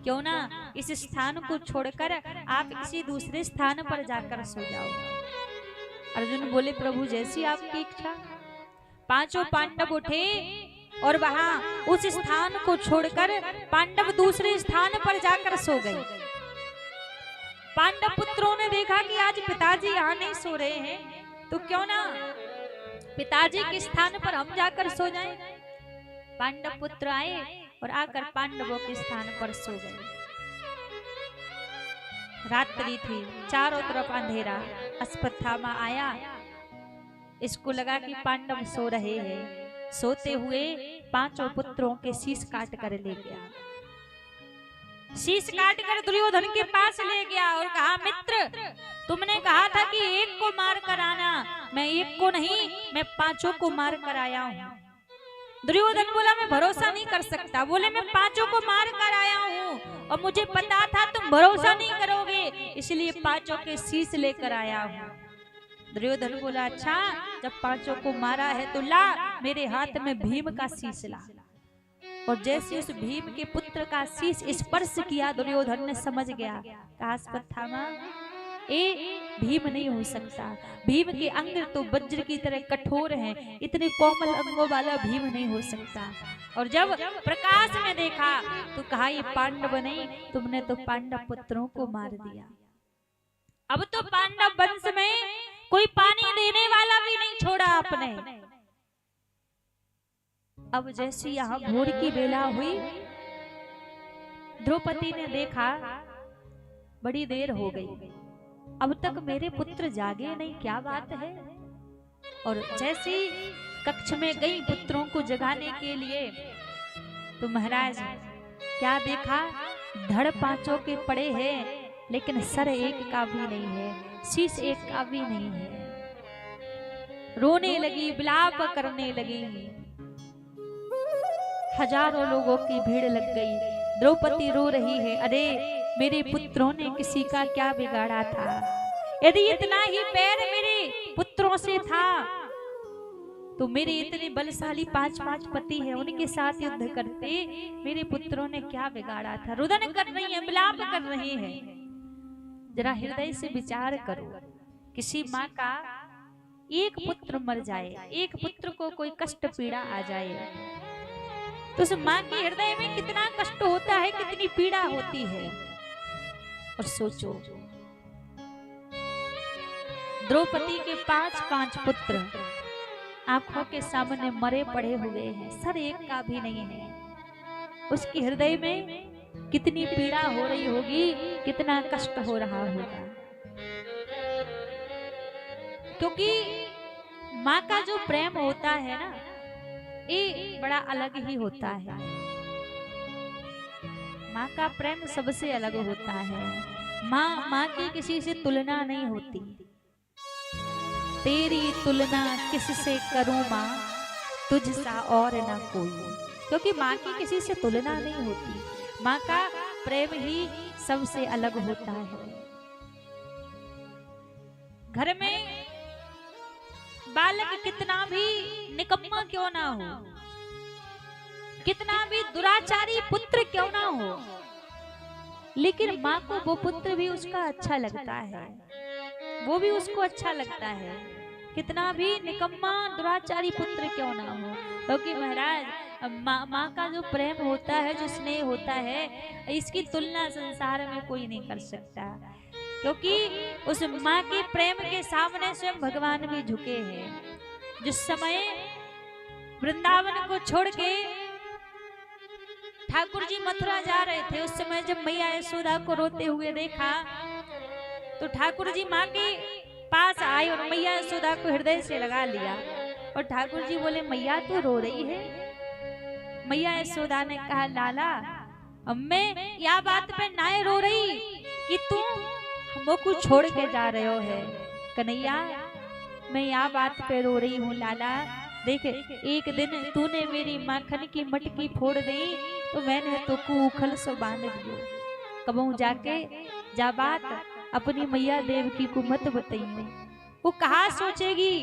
क्यों ना इस स्थान को छोड़कर आप किसी दूसरे स्थान पर जाकर सो जाओ। अर्जुन बोले, प्रभु जैसी आपकी इच्छा। पांचों पांडव उठे और वहां उस स्थान को छोड़कर पांडव दूसरे स्थान पर जाकर सो गए। पांडव पुत्रों ने देखा कि आज पिताजी यहाँ नहीं सो रहे हैं, तो क्यों ना पिताजी के स्थान पर हम जाकर सो जाएं। पांडव पुत्र आए और आकर पांडवों के स्थान पर सो गए। रात्रि थी, चारों तरफ अंधेरा। अश्वत्थामा आया, इसको लगा कि पांडव सो रहे हैं। सोते हुए पांचों पुत्रों के शीश काट कर ले गया। शीश काट कर दुर्योधन के पास ले गया और कहा, मित्र तुमने कहा था कि एक को मार कर आना, मैं एक को नहीं मैं पांचों को मार कर आया हूँ। दुर्योधन बोला, मैं भरोसा नहीं कर सकता। बोले, मैं पांचों को मार कर आया हूँ और मुझे पता था तुम भरोसा नहीं करोगे, इसलिए पांचों के शीश लेकर आया हूँ। दुर्योधन बोला, अच्छा जब पांचों को मारा है तो ला मेरे हाथ में भीम का शीश ला। और जैसे उस भीम के पुत्र का शीश स्पर्श किया, दुर्योधन ने समझ गया, अश्वत्थामा ये भीम नहीं हो सकता। भीम के अंग तो वज्र की तरह कठोर हैं, इतने कोमल अंगों वाला भीम नहीं हो सकता। और जब प्रकाश में देखा तो कहा, ये पांडव नहीं, तुमने तो पांडव पुत्रों को मार दिया। अब तो पांडव वंश में कोई पानी देने वाला भी नहीं छोड़ा आपने। अब जैसे यहाँ भोर की बेला हुई, द्रौपदी ने देखा बड़ी देर हो गई, अब तक मेरे पुत्र जागे नहीं, क्या बात है। और जैसे कक्ष में गई पुत्रों को जगाने के लिए, तो महाराज क्या देखा, धड़ पांचों के पड़े हैं, लेकिन सर एक का भी नहीं है, शीश एक का भी नहीं है। रोने लगी, विलाप करने लगी। हजारों लोगों की भीड़ लग गई। द्रौपदी रो रही है, अरे मेरे पुत्रों ने किसी का क्या बिगाड़ा था। यदि इतना ही बैर मेरे पुत्रों से था तो मेरे इतने बलशाली पांच पति हैं, उनके साथ युद्ध करते। मेरे पुत्रों ने क्या बिगाड़ा था। रुदन कर रही है, विलाप कर रही है। जरा हृदय से विचार करो, किसी माँ का एक पुत्र मर जाए, एक पुत्र को कोई कष्ट पीड़ा आ जाए, तो उस माँ के हृदय में कितना कष्ट होता है, कितनी पीड़ा होती है। और सोचो, द्रौपदी के पांच पुत्र आंखों के सामने मरे पड़े हुए हैं, सर एक का भी नहीं है। उसके हृदय में कितनी पीड़ा हो रही होगी, कितना कष्ट हो रहा होगा। क्योंकि माँ का जो प्रेम होता है ना, ये बड़ा अलग ही होता है। माँ का प्रेम सबसे अलग होता है। माँ की किसी से तुलना नहीं होती। तेरी तुलना किससे करूं माँ, तुझसा और ना कोई। क्योंकि माँ की किसी से तुलना नहीं होती। माँ का प्रेम ही सबसे अलग होता है। घर में बालक कितना भी निकम्मा क्यों ना हो, कितना भी दुराचारी पुत्र क्यों ना हो, लेकिन माँ को वो पुत्र भी उसका अच्छा लगता है, वो भी उसको अच्छा लगता है, कितना भी निकम्मा दुराचारी पुत्र क्यों ना हो। क्योंकि महाराज माँ का जो प्रेम होता है, जो स्नेह होता है, इसकी तुलना संसार में कोई नहीं कर सकता। क्योंकि उस माँ के प्रेम के सामने स्वयं भगवान भी झुके हैं। जिस समय वृंदावन को छोड़ के ठाकुर जी मथुरा जा रहे थे, उस समय जब मैया यशोदा को रोते हुए देखा, तो ठाकुर जी माँ के पास आए और मैया यशोदा को हृदय से लगा लिया। और ठाकुर जी बोले, मैया तू रो रही है। मैया यशोदा ने कहा, लाला अम्मे या बात पे नाय रो रही कि तू हमको छोड़ के जा रहे हो है कन्हैया, मैं या बात पे रो रही हूँ लाला। देख एक दिन तूने मेरी माखन की मटकी फोड़ दी तो मैंने तो को उखल सो बांध दियो। कबहू जाके जा बात अपनी मैया देव की को मत बताइए, वो कहा सोचेगी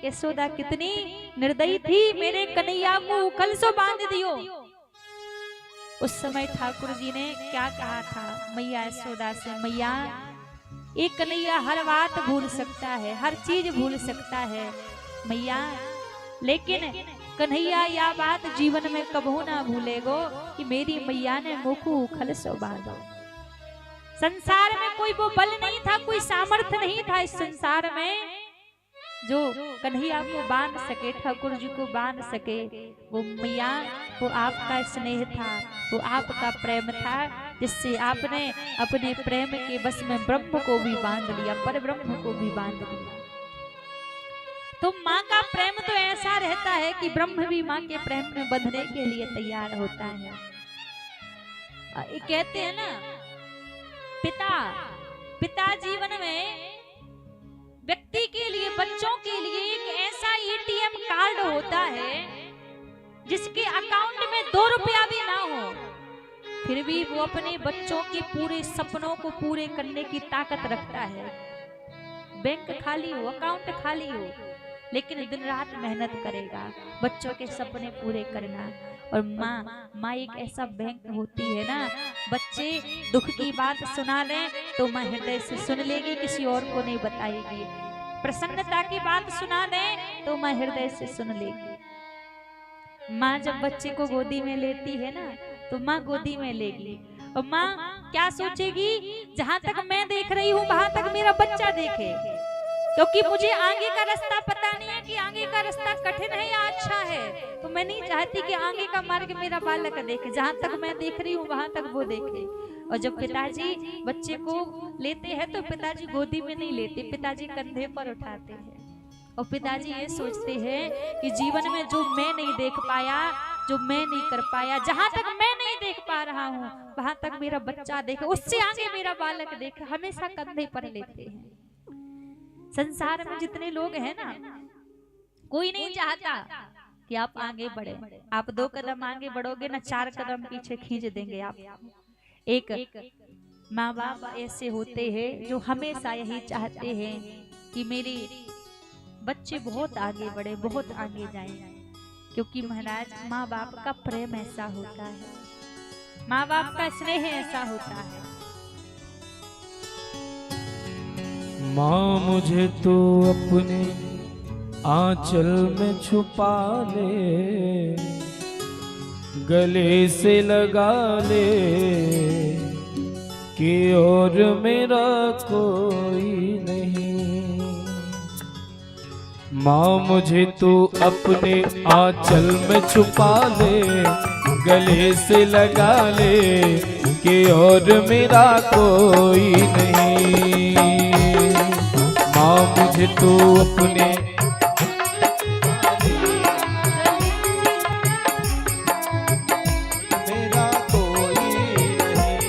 यशोदा कितनी निर्दयी थी, मेरे कन्हैया को उखल सो बांध दियो। उस समय ठाकुर जी ने क्या कहा था मैया यशोदा से, मैया एक कन्हैया हर बात भूल सकता है, हर चीज भूल सकता है मैया, लेकिन कन्हैया या बात जीवन में कबहू ना भूलेगो कि मेरी मैया ने मुखू उखल सो बांधो। संसार में कोई वो बल नहीं था, कोई सामर्थ्य नहीं था इस संसार में जो कन्हैया को बांध सके, ठाकुर जी को बांध सके। वो मैया, वो आपका स्नेह था, वो आपका प्रेम था, जिससे आपने अपने प्रेम के बस में ब्रह्म को भी बांध लिया, पर ब्रह्म को भी बांध लिया। तो माँ का प्रेम तो ऐसा रहता है कि ब्रह्म भी माँ के प्रेम में बंधने के लिए तैयार होता है। कहते हैं ना पिता जीवन में व्यक्ति के लिए, बच्चों के लिए एक ऐसा एटीएम कार्ड होता है जिसके अकाउंट में 2 रुपया भी ना हो, फिर भी वो अपने बच्चों के पूरे सपनों को पूरे करने की ताकत रखता है। बैंक खाली हो, अकाउंट खाली हो, लेकिन दिन रात मेहनत करेगा बच्चों के सपने पूरे करना। और माँ एक ऐसा बैंक होती है ना, बच्चे दुख की बात सुना लें तो माँ हृदय से सुन लेगी, किसी और को नहीं बताएगी। प्रसन्नता की बात सुना दें तो माँ हृदय से सुन लेगी। माँ जब बच्चे को गोदी में लेती है ना तो माँ गोदी में लेगी, और माँ क्या सोचेगी, जहां तक मैं देख रही हूँ वहां तक मेरा बच्चा देखे, क्योंकि मुझे आगे का रास्ता पता नहीं है कि आगे का रास्ता कठिन है या अच्छा है। तो मैं नहीं चाहती कि आगे का मार्ग मेरा बालक देखे, जहां तक मैं देख रही हूँ वहां तक वो देखे। और जब पिताजी बच्चे को लेते हैं तो पिताजी गोदी में नहीं लेते, पिताजी कंधे पर उठाते हैं। और पिताजी ये सोचते हैं कि जीवन में जो मैं नहीं देख पाया, जो मैं नहीं कर पाया, जहां तक मैं नहीं देख पा रहा हूँ वहां तक मेरा बच्चा देखे, उससे आगे मेरा बालक देखे, हमेशा कंधे पर लेते हैं। संसार में जितने लोग हैं ना, कोई नहीं चाहता कि आप आगे बढ़े। आप 2 कदम आगे बढ़ोगे ना, 4 कदम पीछे खींच देंगे आप। एक माँ बाप ऐसे होते हैं जो हमेशा यही चाहते हैं कि मेरे बच्चे बहुत आगे बढ़े, बहुत आगे जाएं, क्योंकि महाराज माँ बाप का प्रेम ऐसा होता है, माँ बाप का स्नेह ऐसा होता है। माँ मुझे तो अपने आंचल में छुपा ले, गले से लगा ले कि और मेरा कोई नहीं। माँ मुझे तो अपने आंचल में छुपा ले, गले से लगा ले कि और मेरा कोई नहीं। माँ मुझे तो अपने मेरा कोई नहीं।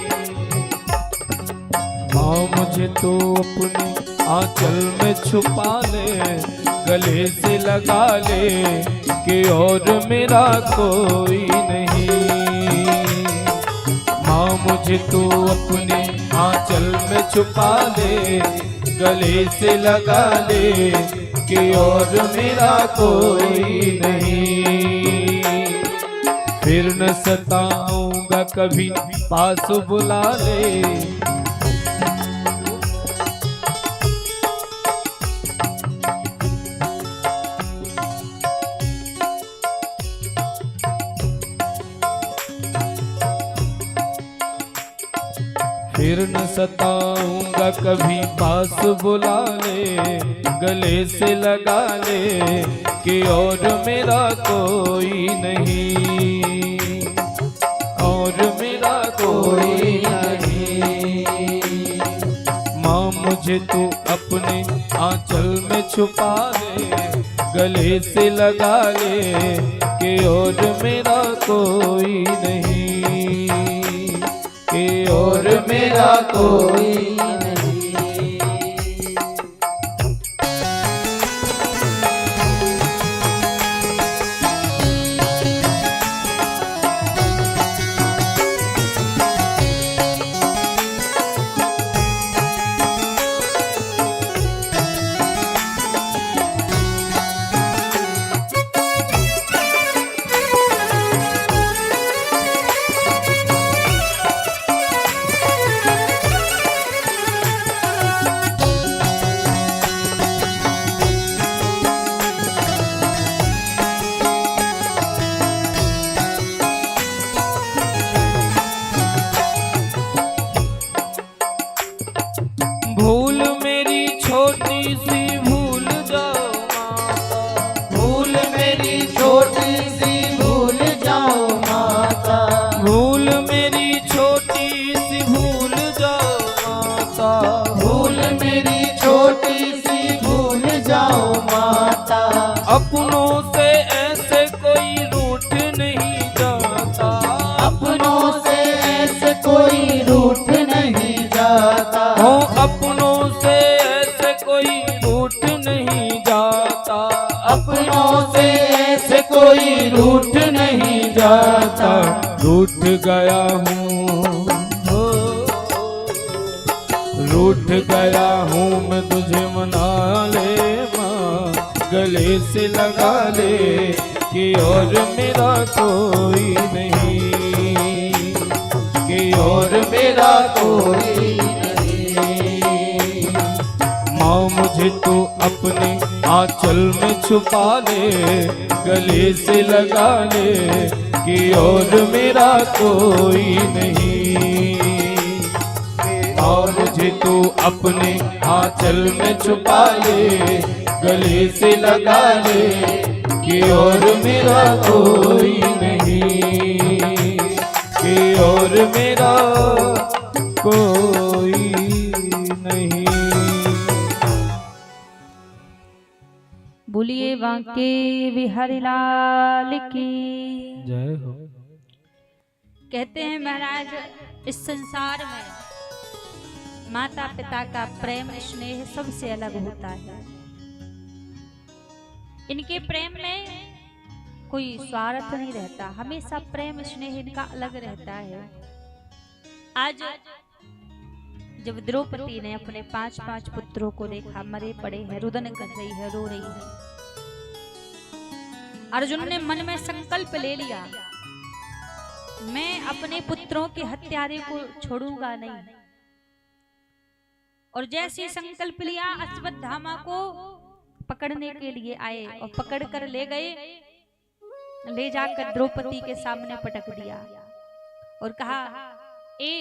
माँ मुझे तो अपने आंचल में छुपा ले, गले से लगा ले कि और मेरा कोई नहीं। माँ मुझे तो अपने आंचल में छुपा ले, गले से लगा ले कि और मेरा कोई नहीं। फिर न सताऊंगा कभी, पास बुला ले। फिर न सताऊंगा कभी, पास बुला ले, गले से लगा ले कि और मेरा कोई नहीं, और मेरा कोई नहीं। माँ मुझे तो अपने आंचल में छुपा ले, गले से लगा ले कि और मेरा कोई नहीं। और मेरा कोई नहीं। भूल मेरी छोटी सी भूल जाओ माता, भूल मेरी छोटी सी भूल जाओ माता, भूल मेरी छोटी सी भूल जाओ माता, भूल मेरी छोटी सी भूल जाओ माता। अपनों से ऐसे कोई रूठ नहीं जाता, अपनों से ऐसे कोई रूठ नहीं जाता, हो अपनों से ऐसे कोई रूठ नहीं जाता, अपनों से ऐसे कोई रूठ नहीं जाता। रूठ गया हूँ, रूठ गया हूँ मैं तुझे मना ले माँ, गले से लगा ले कि और मेरा कोई नहीं, कि और मेरा कोई नहीं। माँ मुझे तो अपने आंचल में छुपा ले, गले से लगा ले कि और मेरा कोई नहीं, और मुझे तो अपने आंचल में छुपा ले, गले से लगा ले कि और मेरा कोई नहीं, कि और मेरा कोई नहीं। बोलिए बांके बिहारी लाल की जय हो। कहते हैं महाराज इस संसार में माता पिता का प्रेम स्नेह सबसे अलग होता है। इनके प्रेम में कोई स्वार्थ नहीं रहता, हमेशा प्रेम स्नेह इनका अलग रहता है। आज जब द्रौपदी ने अपने 5 पुत्रों को देखा, मरे पड़े हैं, रुदन कर रही है, रो रही है, अर्जुन ने मन में संकल्प ले लिया, मैं अपने पुत्रों के हत्यारे को छोड़ूंगा नहीं। और जैसे संकल्प लिया, अश्वत्थामा को पकड़ने के लिए आए और पकड़ कर ले गए, ले जाकर द्रौपदी के सामने पटक दिया और कहा, ए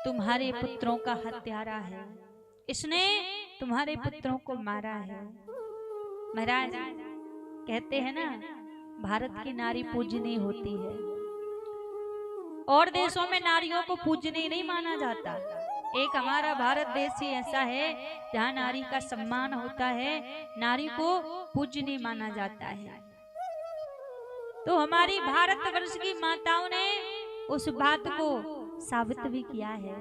तुम्हारे पुत्रों का हत्यारा है, इसने तुम्हारे पुत्रों को मारा है। महाराज कहते हैं ना, भारत की नारी पूजनीय होती है, और देशों में नारियों को पूजनीय नहीं माना जाता। एक हमारा भारत देश ही ऐसा है जहाँ नारी का सम्मान होता है, नारी को पूजनीय माना जाता है। तो हमारी भारतवर्ष की माताओं ने उस बात को साबित भी किया है।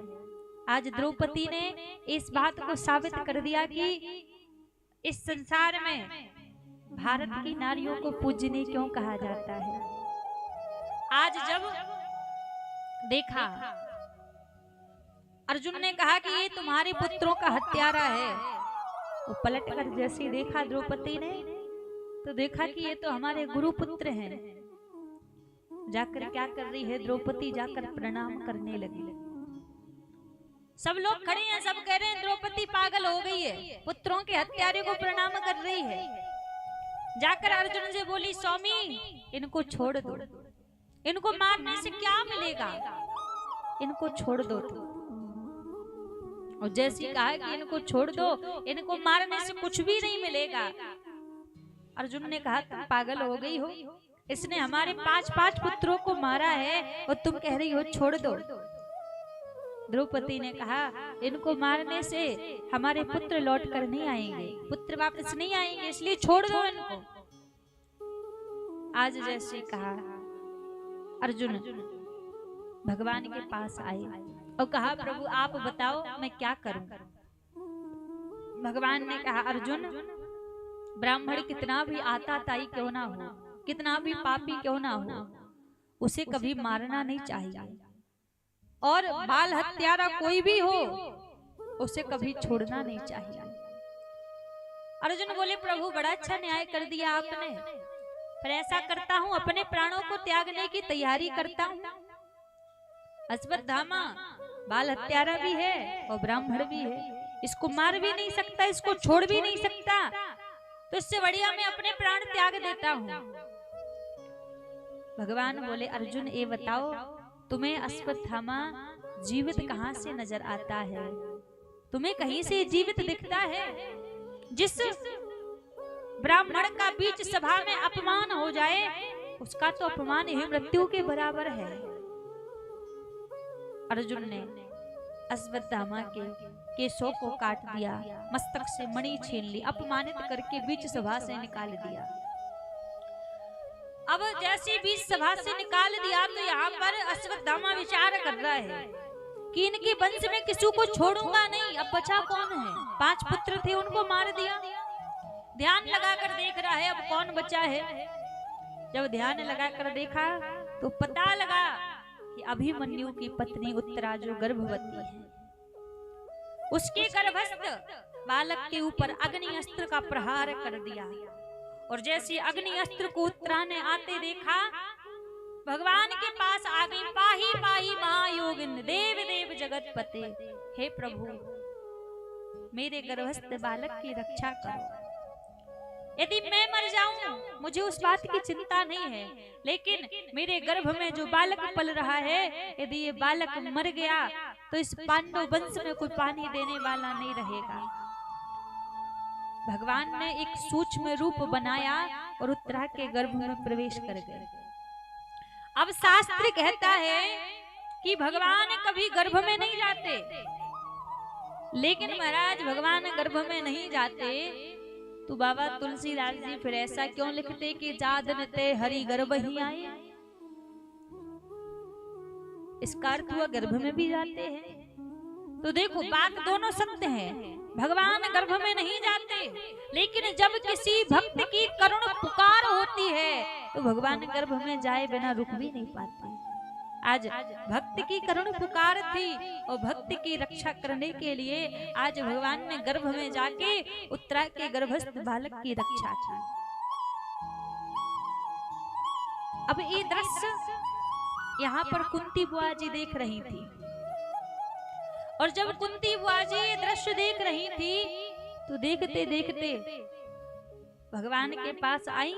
आज द्रौपदी ने इस बात को साबित कर दिया कि इस संसार में भारत की नारियों को पूजनीय क्यों कहा जाता है। आज जब देखा, अर्जुन ने कहा कि ये तुम्हारे पुत्रों का हत्यारा है, वो पलट कर जैसे देखा द्रौपदी ने, तो देखा कि ये तो हमारे गुरु पुत्र हैं। जाकर क्या कर रही है द्रौपदी, जाकर प्रणाम करने लगी। सब लोग खड़े हैं, सब कह रहे हैं द्रौपदी पागल हो गई है, पुत्रों के हत्यारे को प्रणाम कर रही है। जाकर अर्जुन से बोली, स्वामी इनको छोड़ दो, इनको मारने से क्या मिलेगा, इनको छोड़ दो। और जैसी कहा कि इनको छोड़ दो, इनको मारने से कुछ भी नहीं मिलेगा। अर्जुन ने कहा, तुम पागल हो गई हो, इसने हमारे 5 पुत्रों को मारा है और तुम कह रही हो छोड़ दो। द्रौपदी ने कहा, इनको मारने से हमारे पुत्र लौट कर नहीं आएंगे, पुत्र वापस नहीं आएंगे, इसलिए छोड़ दो इनको। आज जैसे कहा अर्जुन, भगवान के पास आए और कहा प्रभु आप बताओ मैं क्या करूं। भगवान ने कहा अर्जुन, ब्राह्मण कितना भी आताताई क्यों ना हो, कितना भी पापी क्यों ना हो, उसे कभी मारना नहीं चाहिए, और बाल हत्यारा कोई भी हो उसे कभी छोड़ना नहीं चाहिए। अर्जुन बोले प्रभु बड़ा अच्छा न्याय कर दिया आपने, पर ऐसा करता हूं अपने प्राणों को त्यागने की तैयारी करता हूं। अश्वत्थामा बाल हत्यारा भी है और ब्राह्मण भी है, इसको मार भी नहीं सकता, इसको छोड़ भी नहीं सकता, तो इससे बढ़िया मैं अपने प्राण त्याग देता हूं। भगवान बोले अर्जुन ये बताओ तुम्हें अश्वत्थामा जीवित कहां से नजर आता है, तुम्हें कहीं से जीवित दिखता है? जिस ब्राह्मण का बीच सभा में अपमान हो जाए उसका तो अपमान ही मृत्यु के बराबर है। अर्जुन ने अश्वत्थामा के केशों को काट दिया, मस्तक से मणि छीन ली, अपमानित करके बीच सभा से निकाल दिया। अब जैसे बीच सभा से निकाल दिया तो यहाँ पर अश्वत्थामा विचार कर रहा है कि इनके वंश में किसी को छोड़ूंगा नहीं, अब बचा कौन है? 5 पुत्र थे उनको मार दिया। ध्यान लगाकर देख रहा है अब कौन बचा है। जब ध्यान लगाकर देखा तो पता लगा कि अभिमन्यु की पत्नी उत्तरा जो गर्भवती है, उसके गर्भस्थ बालक के ऊपर अग्नि अस्त्र का प्रहार कर दिया। और जैसे अग्नि अस्त्र को उत्तरा ने आते देखा, भगवान के पास आ गई, पाही पाही महायोगिन देव देव जगतपते, हे प्रभु मेरे गर्भस्थ बालक की रक्षा करो। यदि मैं मर जाऊं मुझे उस बात की चिंता नहीं है, लेकिन मेरे गर्भ में जो बालक पल रहा है, यदि ये बालक मर गया तो इस पांडव वंश में कोई पानी देने वाला नहीं रहेगा। भगवान ने एक सूक्ष्म रूप बनाया और उत्तरा के गर्भ में प्रवेश कर गए। अब शास्त्र कहता है कि भगवान कभी गर्भ में नहीं जाते, लेकिन महाराज भगवान गर्भ में नहीं जाते तो बाबा तुलसीदास जी फिर ऐसा क्यों लिखते कि जादन ते हरि गर्भ ही आए। इसका अर्थ हुआ गर्भ में भी जाते हैं। तो देखो बात दोनों सत्य है, भगवान गर्भ में नहीं जाते, लेकिन जब किसी भक्त की करुण पुकार होती है तो भगवान गर्भ में जाए बिना रुक भी नहीं पाते। आज भक्त की करुण पुकार थी और भक्त की रक्षा करने के लिए आज भगवान ने गर्भ में जाके उत्तरा के गर्भस्थ बालक की रक्षा की। अब ये दृश्य यहाँ पर कुंती बुआ जी देख रही थी, और जब कुंती बुआ जी ये दृश्य देख रही थी तो देखते देखते भगवान के पास आई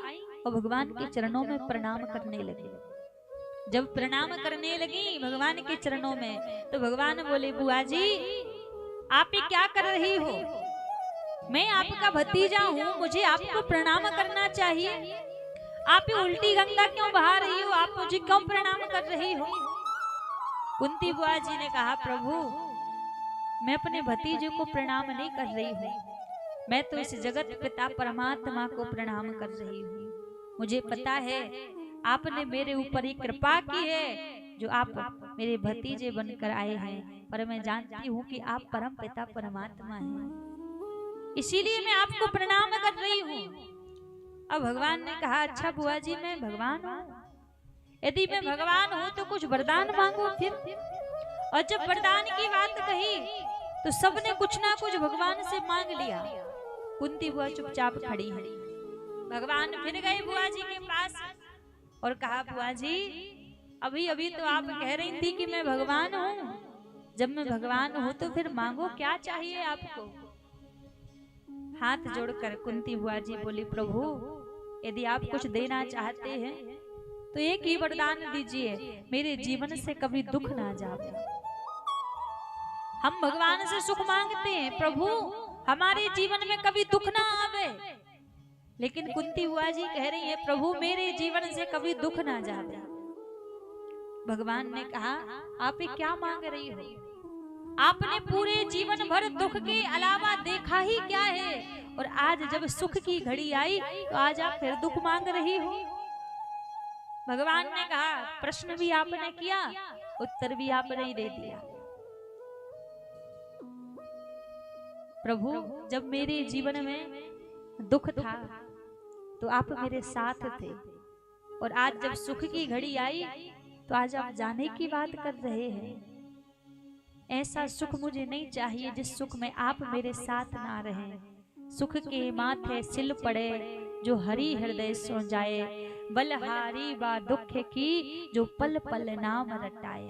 और भगवान के चरणों में प्रणाम करने लगी। जब प्रणाम करने लगी भगवान के चरणों में तो भगवान बोले बुआ जी आप ये क्या कर रही हो? मैं आपका भतीजा हूँ, मुझे आपको प्रणाम करना चाहिए। आप ये उल्टी गंगा क्यों बहा रही हो? आप मुझे क्यों प्रणाम कर रही हो? कुंती बुआ जी ने कहा प्रभु मैं अपने भतीजे को प्रणाम नहीं कर रही हूँ, मैं तो इस जगत पिता परमात्मा को प्रणाम कर रही हूँ। मुझे पता है आपने मेरे ऊपर एक कृपा की है जो आप मेरे भतीजे बनकर आए हैं, पर मैं जानती हूँ कि आप परम पिता परमात्मा हैं, इसीलिए मैं आपको प्रणाम कर रही हूँ। अब भगवान ने कहा अच्छा बुआ जी मैं भगवान हूँ, यदि मैं भगवान हूँ तो कुछ वरदान मांगो फिर। और जब वरदान की बात कही तो सबने कुछ ना कुछ भगवान से मांग लिया। कुंती बुआ चुपचाप खड़ी है। भगवान फिर गए बुआ जी के पास और कहा बुआ जी अभी अभी तो आप कह रही थी कि मैं भगवान हूँ, जब मैं भगवान हूँ तो फिर मांगो क्या चाहिए आपको? हाथ जोड़कर कुंती बुआ जी बोली प्रभु यदि आप कुछ देना चाहते हैं तो एक ही वरदान दीजिए, मेरे जीवन से कभी दुख ना जाए। हम भगवान से सुख मांगते हैं, प्रभु हमारे जीवन में कभी दुख ना आवे, लेकिन कुंती बुआ जी कह रही है प्रभु मेरे जीवन से कभी दुख ना जावे। भगवान ने कहा आप ये क्या मांग रही हो? आपने पूरे जीवन भर दुख के अलावा देखा ही क्या है, और आज जब सुख की घड़ी आई तो आज आप फिर दुख मांग रही हो। भगवान ने कहा प्रश्न भी आपने किया उत्तर भी आपने ही दे दिया। प्रभु जब मेरे जीवन में दुख था तो आप मेरे साथ थे, और आज जब सुख की घड़ी आई तो आज आप जाने की बात कर रहे हैं। ऐसा सुख मुझे नहीं चाहिए जिस सुख में आप मेरे साथ ना रहें। सुख के माथे सिल पड़े जो हरि हृदय सो जाए, बलहारी बा दुख की जो पल पल नाम रटाए।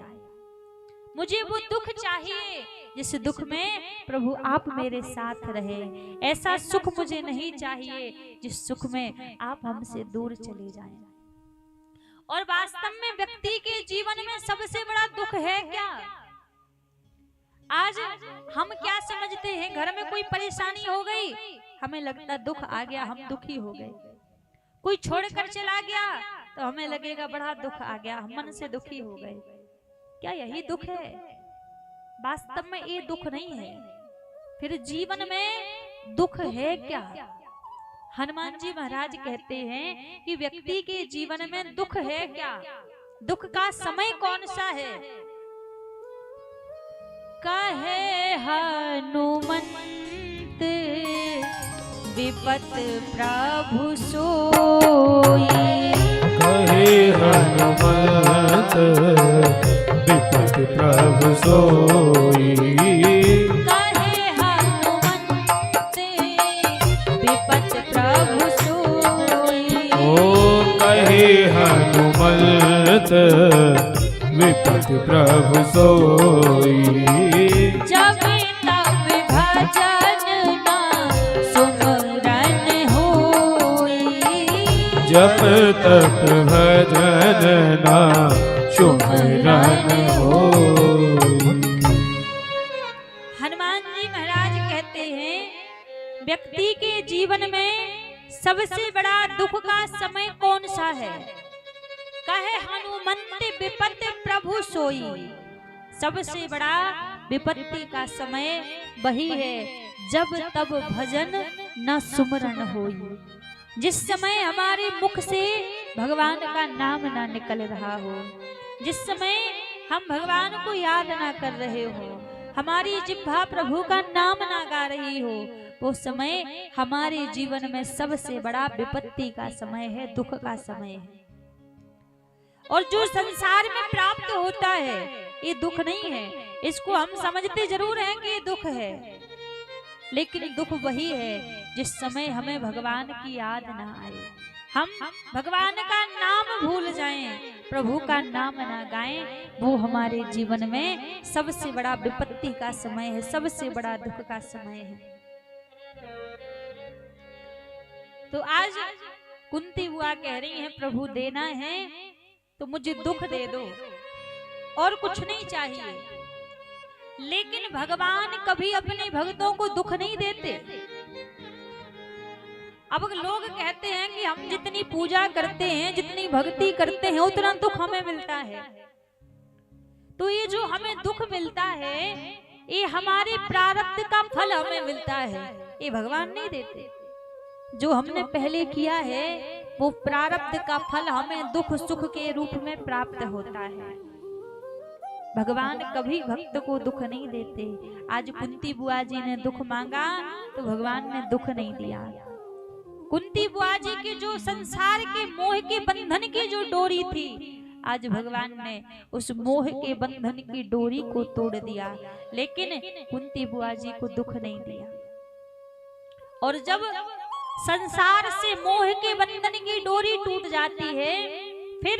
मुझे वो दुख चाहिए जिस दुख में प्रभु आप मेरे साथ रहे। ऐसा सुख मुझे नहीं चाहिए जिस सुख में आप हमसे दूर चले जाएं। और वास्तव में व्यक्ति के जीवन में सबसे बड़ा दुख है क्या? आज हम क्या समझते हैं, घर में कोई परेशानी हो गई, हमें लगता दुख आ गया, हम दुखी हो गए। कोई छोड़कर चला गया तो हमें लगेगा बड़ा दुख आ गया, हम मन से दुखी हो गए। क्या यही दुख है? वास्तव में ये दुख नहीं है। फिर जीवन में दुख है क्या? हनुमान जी महाराज कहते हैं कि व्यक्ति के जीवन में दुख है क्या? दुख का समय कौन सा है? कहे हनुमंत विपत प्रभु सोई। कहे हनुमंत विपत प्रभु सोई। कहे हनुमंत विपत प्रभु सोई। ओ कहे हनुमंत विपत प्रभु सोई। जब तब भजन ना सुमरन होई। जब तक भजन ना सुमरन होई। हनुमान जी महाराज कहते हैं व्यक्ति के जीवन में सबसे बड़ा दुख का समय कौन सा है? कहे हनुमंत विपत प्रभु सोई। सबसे बड़ा विपत्ति का समय वही है जब तब भजन न सुमरन होई। जिस समय हमारे मुख से भगवान का नाम ना निकल रहा हो, जिस समय हम भगवान को याद ना कर रहे हो, हमारी जिह्वा प्रभु का नाम ना गा रही हो, वो समय हमारे जीवन में सबसे बड़ा विपत्ति का समय है, दुख का समय है। और जो संसार में प्राप्त होता है ये दुख नहीं है। इसको हम समझते जरूर हैं कि ये दुख है, लेकिन दुख वही है जिस समय हमें भगवान की याद ना आए, हम भगवान का नाम भूल जाएं, प्रभु का नाम ना गाएं, वो हमारे जीवन में सबसे बड़ा विपत्ति का समय है, सबसे बड़ा दुख का समय है। तो आज कुंती बुआ कह रही है प्रभु देना है तो मुझे दुख दे दो और कुछ नहीं चाहिए। लेकिन भगवान कभी अपने भक्तों को दुख नहीं देते। अब लोग कहते हैं कि हम जितनी पूजा करते हैं, जितनी भक्ति करते हैं, उतना दुख हमें मिलता है। तो ये जो हमें दुख मिलता है ये हमारे प्रारब्ध का फल हमें मिलता है, ये भगवान नहीं देते। जो हमने पहले किया है वो प्रारब्ध का फल हमें दुख सुख के रूप में प्राप्त होता है। भगवान कभी भक्त को दुख नहीं देते। आज कुंती बुआ जी ने दुख मांगा तो भगवान ने दुख नहीं दिया। कुंती बुआ जी के जो संसार के मोह के बंधन की जो डोरी थी, आज भगवान ने उस मोह के बंधन की डोरी को तोड़ दिया, लेकिन कुंती बुआ जी को दुख नहीं दिया। और जब संसार से मोह के बंधन की डोरी टूट जाती है, फिर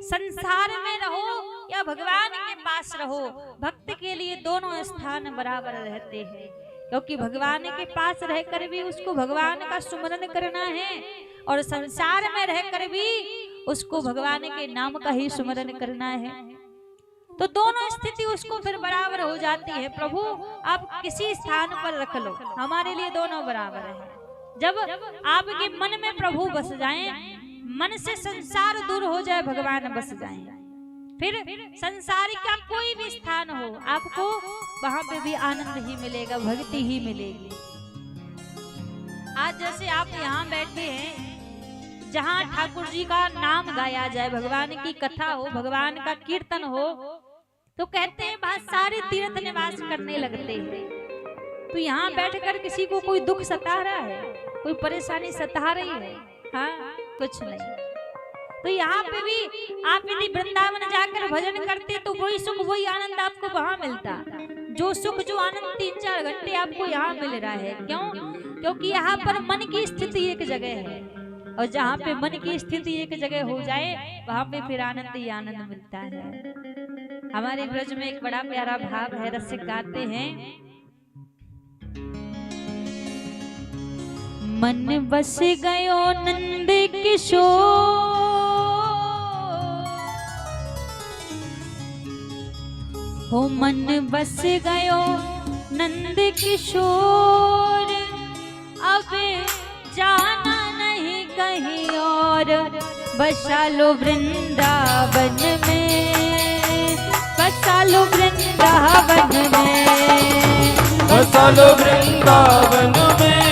संसार में रहो या भगवान के पास रहो, भक्त के लिए दोनों स्थान बराबर रहते हैं। क्योंकि भगवान के पास रहकर भी उसको भगवान का सुमरन करना है और संसार में रहकर भी उसको भगवान के नाम का ही सुमरन करना है। तो दोनों स्थिति उसको फिर बराबर हो जाती है। प्रभु आप किसी स्थान पर रख लो, हमारे लिए दोनों बराबर है। जब आपके मन में प्रभु बस जाएं, मन से संसार दूर हो जाए, भगवान बस जाएं, फिर संसार का कोई भी स्थान हो आपको वहां पे भी आनंद ही मिलेगा, भक्ति ही मिलेगी। आज जैसे आप यहाँ बैठे हैं, जहाँ ठाकुर जी का नाम गाया जाए, भगवान की कथा हो, भगवान का कीर्तन हो, तो कहते हैं वहां सारे तीर्थ निवास करने लगते हैं। तो यहाँ बैठकर किसी को कोई दुख सता रहा है, कोई परेशानी सता रही है? हाँ, कुछ नहीं। तो यहाँ पे भी आप यदि वृंदावन जाकर भजन करते तो वही सुख वही आनंद आपको वहां मिलता। जो सुख जो आनंद 3-4 घंटे आपको यहाँ मिल रहा है। क्यों? क्योंकि यहाँ पर मन की स्थिति एक जगह है, और जहाँ पे मन की स्थिति एक जगह हो जाए वहां पे फिर आनंद ही आनंद मिलता है। हमारे ब्रज में एक बड़ा प्यारा भाव है, रसिक गाते हैं, मन बस गयो नंद किशोर, हो मन बस गयो नंद किशोर, अब जाना नहीं कहीं और, बसा लो वृंदावन में, बसा लो वृंदावन में, बसा लो वृंदावन में,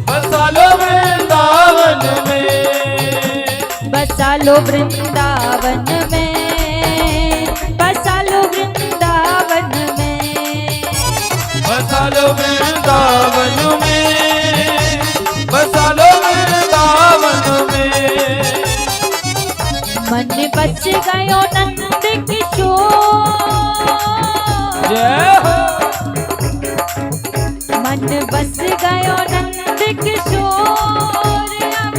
बसा लो वृंदावन में, बसा लो वृंदावन में, बसा लो वृंदावन में, बसा लो वृंदावन में, बसा लो वृंदावन में, मन बस गयो नंद किशोर, जय हो, मन बस गयो नंद किशोर, अब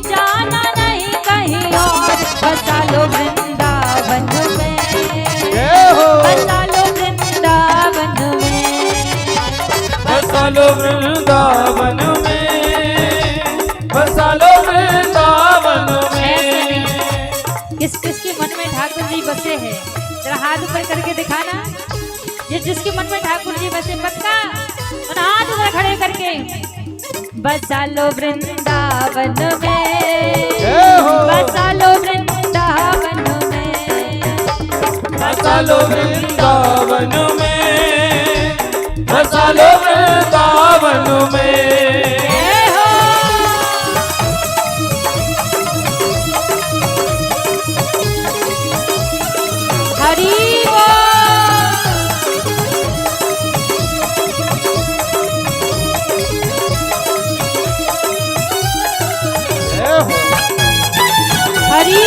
जाना नहीं कहीं और, बसा लो वृंदावन में, जय हो, बसा लो वृंदावन में, बसा लो वृंदावन में, बसा लो वृंदावन में। किस किस के मन में ठाकुर जी बसे हैं? जरा हाथ ऊपर करके दिखाना। जिसके मन में ठाकुर जी बसे पक्का और हाथ ऊपर खड़े करके, बसा लो वृंदावन में, बसा लो वृंदावन में, बसा लो वृंदावन में, बसा लो वृंदावन में। हरि हरि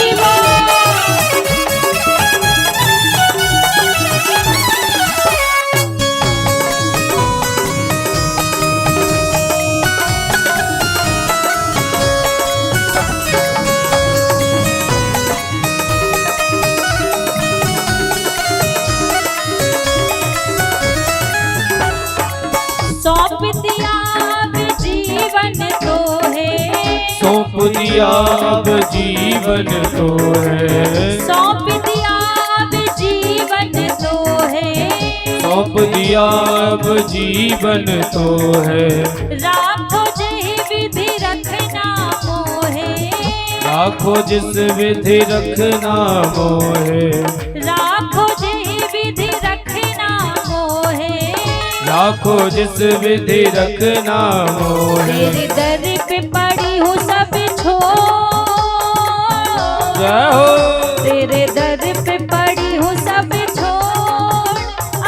सौंप दिया अब जीवन तो है, सौंप दिया अब जीवन तो है, सौंप दिया अब जीवन तो है, सौंप दिया अब जीवन तो है, राखो जही विधि रखना मोहे, राखो जिस विधि रखना मोहे, राखो जही विधि रखना मोहे, राखो जिस विधि रखना मोहे। तेरे दर पे पड़ी हूँ सब छोड़, जय हो, तेरे दर पे पड़ी हूँ सब छोड़,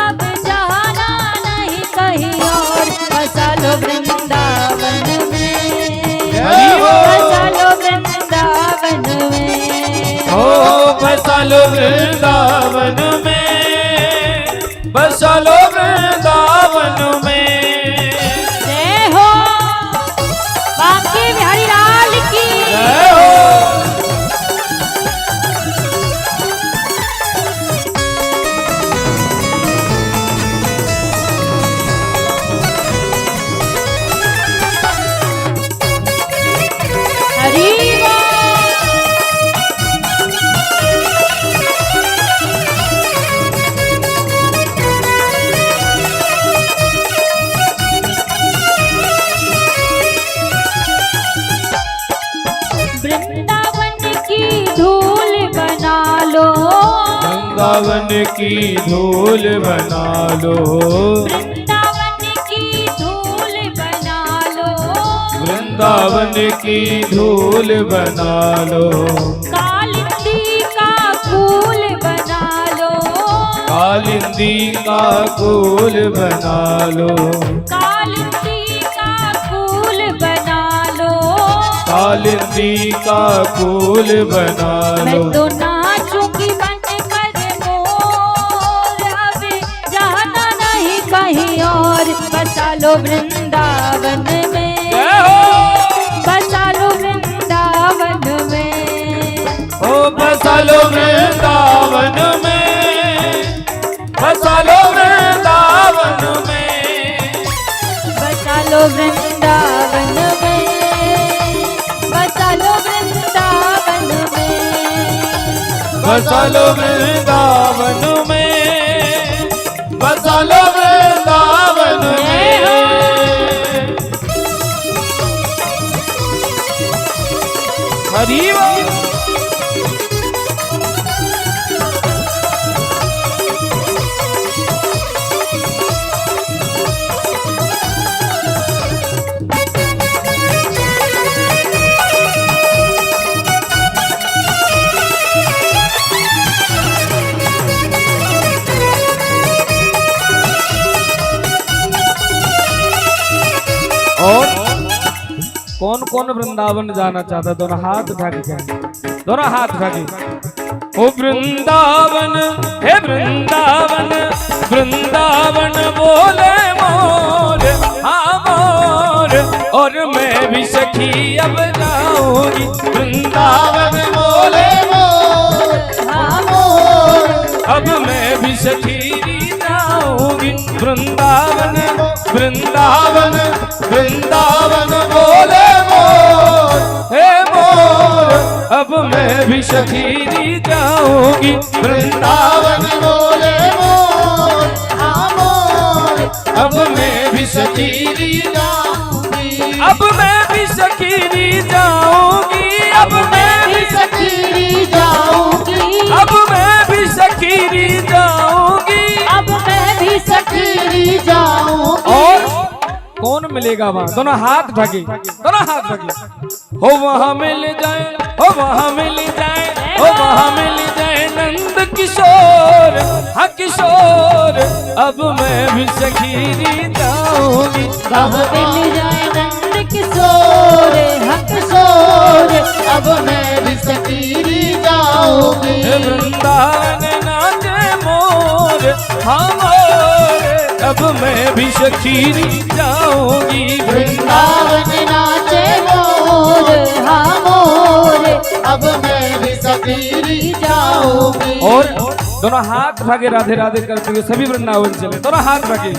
अब जाना नहीं कहीं और, बसा लो वृंदावन में, हरि हो, बसा लो वृंदावन में, हो बसा लो वृंदावन में, बसा लो वृंदावन में। जय हो बांके बिहारी लाल की, जय हो, हरि बोल। वृंदावन की धूल बना लो, वृंदावन की धूल बना लो, वृंदावन की धूल बना लो, वृंदावन की धूल बना लो, कालिंदी का फूल बना लो, कालिंदी का फूल बना लो, कालिंदी का फूल बना लो, कालिंदी का फूल बना मैं लो। तो नाचूंगी बन कर मोर, अब जाना नहीं कहीं और, बसा लो वृंदावन में, जय हो। बसा लो वृंदावन में, ओ बसा लो वृंदावन में, बसा लो वृंदावन में, बसा लो वृंदावन में, बसा लो वृंदावन में, बसा लो वृंदावन में, बसा लो वृंदावन में। हरि बोल। और कौन कौन वृंदावन जाना चाहता है? दोनों हाथ उठा के कहें, दोनों हाथ उठा के। ओ वृंदावन हे वृंदावन, वृंदावन बोले मोर, हाँ मोर, और मैं भी सखी अब जाऊंगी। वृंदावन बोले मोर हाँ मोर, अब मैं भी सखी जाऊंगी। वृंदावन वृंदावन वृंदावन बोले मोर, हे मोर, अब मैं भी सखीरी जाऊंगी। वृंदावन बोले मोर हाँ मोर, अब मैं भी सखीरी जाऊंगी, अब मैं भी सखीरी जाऊंगी, अब मैं भी सखीरी जाऊंगी, अब मैं भी सखीरी जाऊंगी, अब मैं भी सखीरी जाऊंगी। और कौन मिलेगा वहाँ? दोनों हाथ ढके, दोनों हाथ ढके। हो वहाँ मिल जाए, हो वहाँ मिल जाए, हो वहाँ मिल जाए नंद किशोर, हाँ किशोर, अब मैं भी सखीरी जाऊंगी। कब मिल जाए नंद किशोर, हाँ किशोर, अब मैं भी सखीरी जाऊंगी। हे वृंदावन नाचे मोर, हाँ मोर, अब मैं भी सखीरी जाऊंगी। वृंदावन नाचे मोर हाँ मोर, अब मैं भी सखीरी जाऊंगी। और दोनों हाथ भागे राधे राधे करते हुए सभी वृंदावन चले, दोनों हाथ भागे।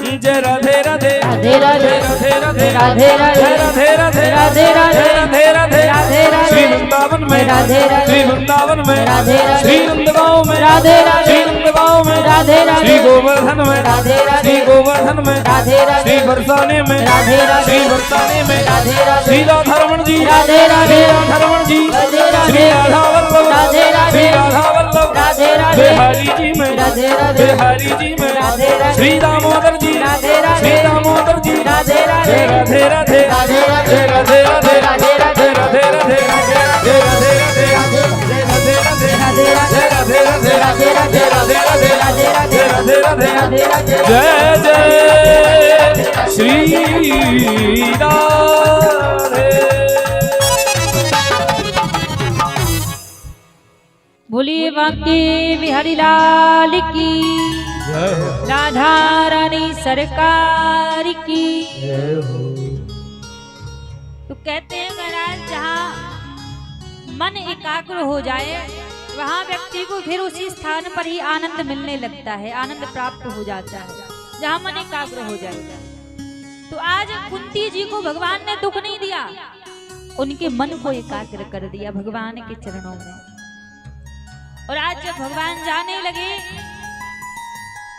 जय राधे राधे राधे राधे राधे राधे राधे राधे राधे राधे राधे राधे राधे राधे राधे राधे श्री वृंदावन में, राधे राधे श्री वृंदावन में, राधे राधे श्री नंदगांव में, राधे राधे श्री नंदगांव में, राधे राधे श्री गोवर्धन में, राधे राधे श्री गोवर्धन में, राधे राधे श्री बरसाने में, राधे राधे श्री बरसाने में, राधे राधे श्री राधारमण जी, राधे राधे श्री राधारमण जी, राधे राधे श्री राधा वल्लभ, राधे राधे श्री राधा वल्लभ, राधे राधे बिहारी जी में, राधे राधे बिहारी जी में, राधे राधे श्री दामोदर जी, राधे राधे श्री दामोदर जी, राधे राधे राधे राधे राधे राधे राधे राधे राधे राधे राधे राधे राधे राधे जय जय श्री राधे। बोलिए बांके बिहारी लाल की, राधा रानी सरकार की। तो कहते हैं महाराज जहाँ मन एकाग्र हो जाए वहाँ व्यक्ति को फिर उसी स्थान पर ही आनंद मिलने लगता है, आनंद प्राप्त हो जाता है जहाँ मन एकाग्र हो जाएगा। तो आज कुंती जी को भगवान ने दुख नहीं दिया, उनके मन को एकाग्र कर दिया भगवान के चरणों में। और आज जब भगवान जाने लगे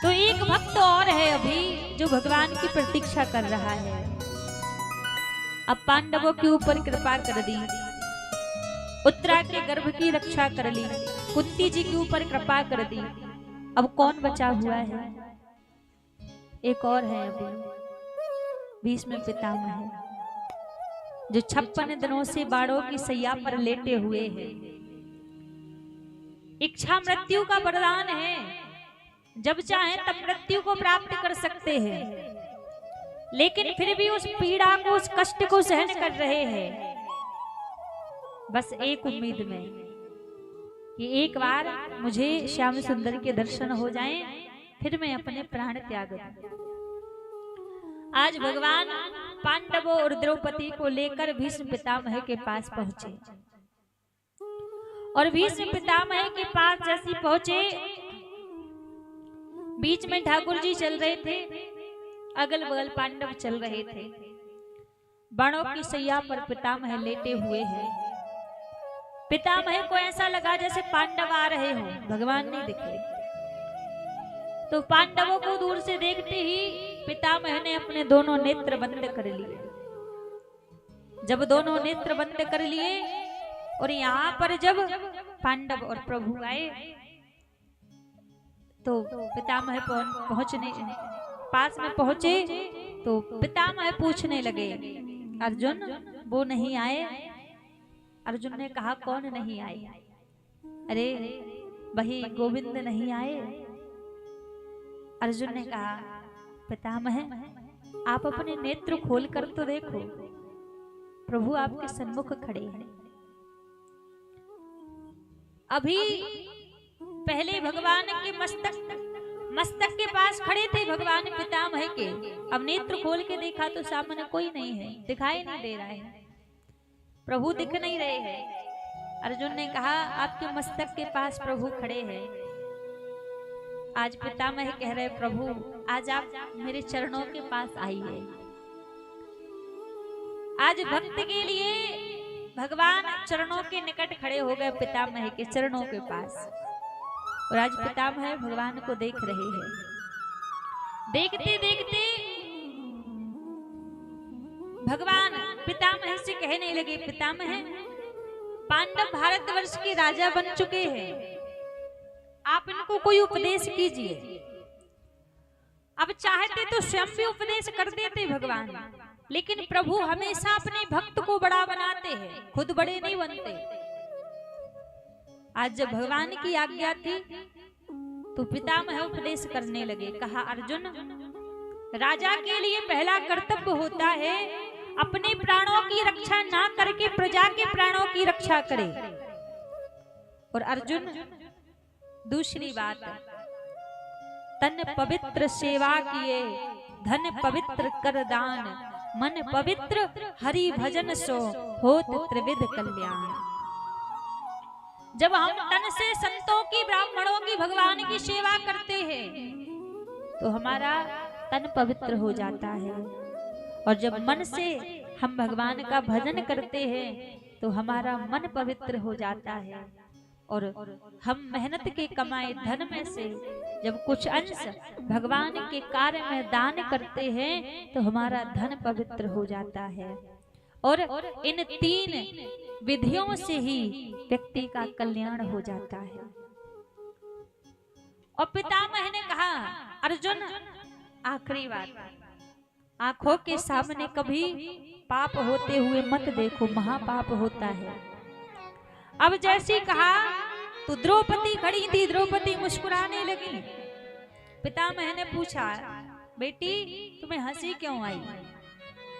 तो एक भक्त और है अभी जो भगवान की प्रतीक्षा कर रहा है। अब पांडवों के ऊपर कृपा कर दी, उत्तरा के गर्भ की रक्षा कर ली, कुंती जी के ऊपर कृपा कर दी। अब कौन बचा हुआ है? एक और है अभी, भीष्म पितामह है, जो 56 दिनों से बाड़ों की सैया पर लेटे हुए हैं। इच्छा मृत्यु का वरदान है, जब चाहे तब मृत्यु को प्राप्त कर सकते हैं, लेकिन फिर भी उस पीड़ा को, उस कष्ट को सहन कर रहे हैं, बस एक उम्मीद में कि एक बार मुझे श्याम सुंदर के दर्शन हो जाएं, फिर मैं अपने प्राण त्याग दूं। आज भगवान पांडवों और द्रौपदी को लेकर भीष्म पितामह के पास पहुंचे, और भीष्म पितामह के पास जैसे पहुंचे, बीच में ठाकुर जी चल रहे थे, अगल बगल पांडव चल रहे थे। बाणों की सैया पर पितामह लेटे हुए हैं। पितामह को ऐसा लगा जैसे पांडव आ रहे हो, भगवान नहीं दिखे। तो पांडवों को दूर से देखते ही पितामह ने अपने दोनों नेत्र बंद कर लिए। जब दोनों नेत्र बंद कर लिए और यहाँ पर जब पांडव और प्रभु आए, तो पितामह पहुंचने पास में पहुंचे, तो पितामह पूछने लगे, अर्जुन वो नहीं आए? अर्जुन ने कहा, कौन नहीं आए? अरे वही गोविंद नहीं आए। अर्जुन ने कहा, पितामह आप अपने नेत्र खोल कर तो देखो, प्रभु आपके सन्मुख खड़े हैं। अभी पहले भगवान के मस्तक के पास खड़े थे भगवान पितामह के, अब नेत्र खोल के देखा तो सामने कोई नहीं है, दिखाई नहीं दे रहा है, प्रभु दिख नहीं रहे हैं। अर्जुन ने कहा, आपके मस्तक के पास प्रभु खड़े हैं। आज पितामह कह रहे, प्रभु आज आप मेरे चरणों के पास आइए। आज भक्त के लिए भगवान चरणों के निकट खड़े हो गए, पितामह के चरणों के पास, और आज पितामह भगवान को देख रहे हैं। देखते देखते भगवान पितामह से कहने लगे, पितामह पांडव भारतवर्ष के राजा बन चुके हैं, आप इनको कोई उपदेश कीजिए। अब चाहते तो स्वयं भी उपदेश कर देते भगवान, लेकिन प्रभु हमेशा अपने भक्त को बड़ा बनाते हैं, खुद बड़े नहीं बनते। आज जब भगवान की आज्ञा थी तो पितामह उपदेश करने लगे। कहा, अर्जुन राजा के लिए पहला कर्तव्य होता है अपने प्राणों की रक्षा ना करके प्रजा के प्राणों की रक्षा करे। और अर्जुन दूसरी बात, तन पवित्र सेवा किए, धन पवित्र कर दान, मन पवित्र हरि भजन सो होत त्रिविध कल्याण। जब हम तन से संतों की, ब्राह्मणों की, भगवान की सेवा करते हैं तो हमारा तन पवित्र हो जाता है, और जब मन से हम भगवान का भजन करते हैं तो हमारा मन पवित्र हो जाता है, और हम मेहनत के कमाए धन में से जब कुछ अंश भगवान के कार्य में दान करते हैं तो हमारा धन पवित्र हो जाता है। और इन तीन विधियों से ही व्यक्ति का कल्याण हो जाता है। और पितामह ने कहा, अर्जुन आखिरी बात, आंखों के सामने कभी पाप होते हुए मत देखो, महापाप होता है। अब जैसी कहा तो द्रौपदी खड़ी थी, द्रौपदी मुस्कुराने लगी। पितामह ने पूछा, बेटी तुम्हें हंसी क्यों आई?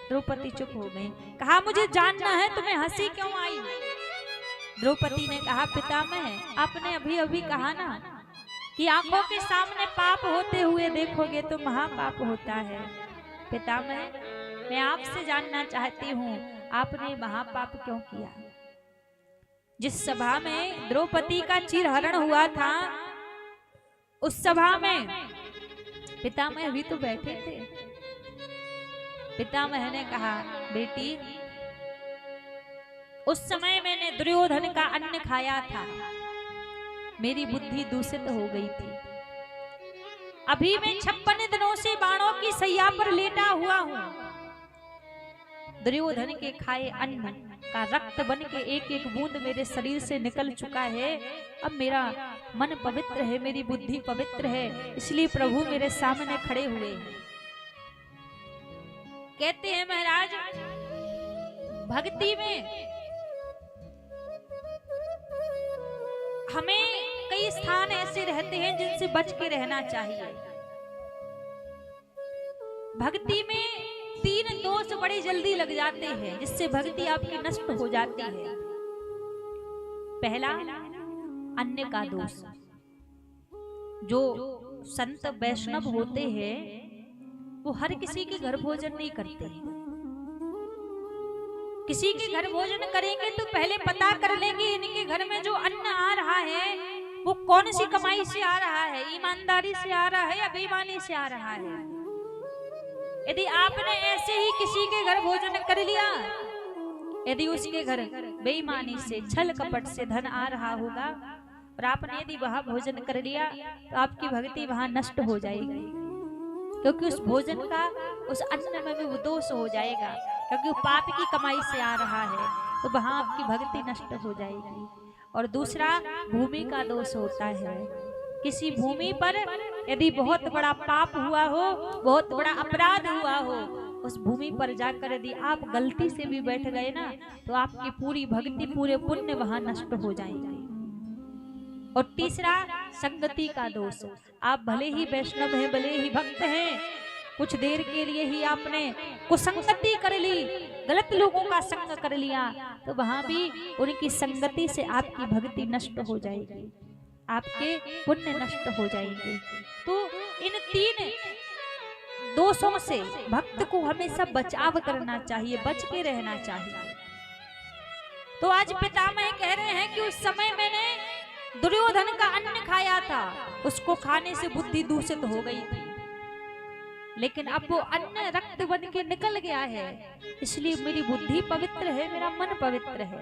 द्रौपदी चुप हो गई। कहा, मुझे जानना है तुम्हें हंसी क्यों आई? द्रौपदी ने कहा, पितामह आपने अभी अभी कहा ना कि आंखों के सामने पाप होते हुए देखोगे तो महापाप होता है। पितामह मैं आपसे जानना चाहती हूँ, आपने महापाप क्यों किया? जिस सभा में द्रौपदी का चीरहरण हुआ था, उस सभा में पितामह भी तो बैठे थे। पितामह ने कहा, बेटी उस समय मैंने दुर्योधन का अन्न खाया था, मेरी बुद्धि दूषित हो गई थी। अभी मैं 56 दिनों से बाणों की सैया पर लेटा हुआ हूँ। दुर्योधन के खाए अन्न का रक्त बन के एक एक बूंद मेरे शरीर से निकल चुका है। अब मेरा मन पवित्र है, मेरी बुद्धि पवित्र है, इसलिए प्रभु मेरे सामने खड़े हुए हैं। कहते हैं महाराज, भक्ति में हमें कई स्थान ऐसे रहते हैं जिनसे बच के रहना चाहिए। भक्ति में 3 दोष बड़े जल्दी लग जाते हैं जिससे भक्ति आपकी नष्ट हो जाती है। पहला, अन्य का दोष। जो संत वैष्णव होते हैं वो हर किसी के घर भोजन नहीं करते। किसी के घर भोजन करेंगे तो पहले पता कर लेंगे इनके घर में जो अन्न आ रहा है वो कौन सी कमाई से आ रहा है, ईमानदारी से आ रहा है या बेईमानी से आ रहा है। यदि आपने ऐसे ही किसी के घर भोजन कर लिया, यदि उसके घर बेईमानी से छल कपट से धन आ रहा होगा और आपने यदि वहां भोजन कर लिया तो आपकी भक्ति वहां नष्ट हो जाएगी, क्योंकि उस भोजन का, उस अन्न में भी वो दोष हो जाएगा, क्योंकि वो पाप की कमाई से आ रहा है, तो वहां आपकी भक्ति नष्ट हो जाएगी। और दूसरा, भूमि का दोष होता है। किसी भूमि पर यदि बहुत बड़ा पाप हुआ हो, बहुत बड़ा अपराध हुआ हो, उस भूमि पर जाकर यदि आप गलती से भी बैठ गए ना तो आपकी पूरी भक्ति, पूरे पुण्य वहां नष्ट हो जाएंगे। और तीसरा, संगति का दोष। आप भले ही वैष्णव हैं, भले ही भक्त हैं, कुछ देर के लिए ही आपने कुसंगति कर ली, गलत लोगों का संग कर लिया, तो वहां भी उनकी संगति से आपकी भक्ति नष्ट हो जाएगी, आपके पुण्य नष्ट हो जाएंगे। तो इन 3 दोषों से भक्त को हमेशा बचाव करना चाहिए, बच के रहना चाहिए। तो आज पितामह कह रहे हैं कि उस समय मैंने दुर्योधन का अन्न खाया था, उसको खाने से बुद्धि दूषित हो गई थी, लेकिन अब वो अन्न रक्त बन के निकल गया है, इसलिए मेरी बुद्धि पवित्र है, मेरा मन पवित्र है।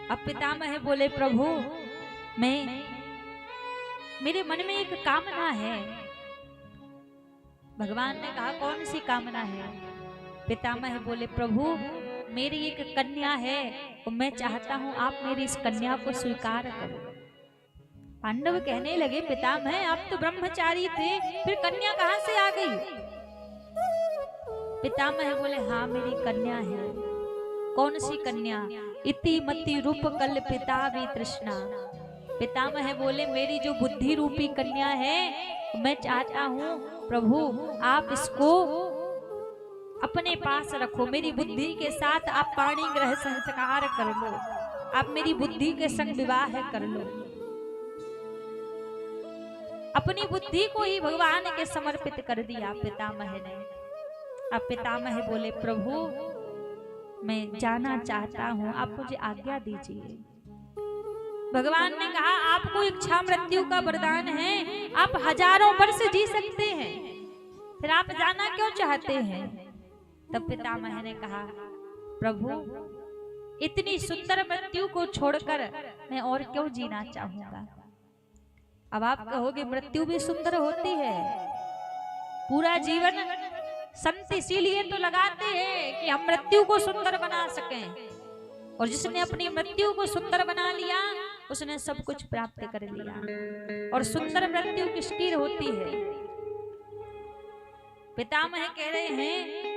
अब पितामह बोले, प्रभु मेरे मन में एक कामना है। भगवान ने कहा, कौन सी कामना है? पितामह बोले, प्रभु मेरी एक कन्या है और मैं चाहता हूं आप मेरी इस कन्या को स्वीकार करो। पांडव कहने लगे, पितामह आप तो ब्रह्मचारी थे, फिर कन्या कहां से आ गई? पितामह बोले, हाँ मेरी कन्या है। कौन सी कन्या? इति मति रूप कल्पिता भी तृष्णा। पितामह बोले, मेरी जो बुद्धि रूपी कन्या है, मैं चाहता हूं प्रभु आप इसको अपने पास रखो, मेरी बुद्धि के साथ आप पाणी ग्रह संस्कार कर लो, आप मेरी बुद्धि के संग विवाह कर लो। अपनी बुद्धि को ही भगवान के समर्पित कर दिया पितामह ने। अब पितामह बोले, प्रभु मैं जाना चाहता हूं, आप मुझे आज्ञा दीजिए। भगवान ने कहा, आपको इच्छा मृत्यु का वरदान है, आप हजारों वर्ष जी सकते हैं, फिर आप जाना क्यों चाहते हैं? तब पितामह ने कहा, प्रभु इतनी सुंदर मृत्यु को छोड़कर मैं और क्यों जीना चाहूंगा। अब आप कहोगे, मृत्यु भी सुंदर होती है। पूरा जीवन संत इसीलिए तो लगाते हैं कि हम मृत्यु को सुंदर बना सकें, और जिसने अपनी मृत्यु को सुंदर बना लिया उसने सब कुछ प्राप्त कर लिया। और सुंदर मृत्यु किसकी होती है? पितामह कह रहे हैं,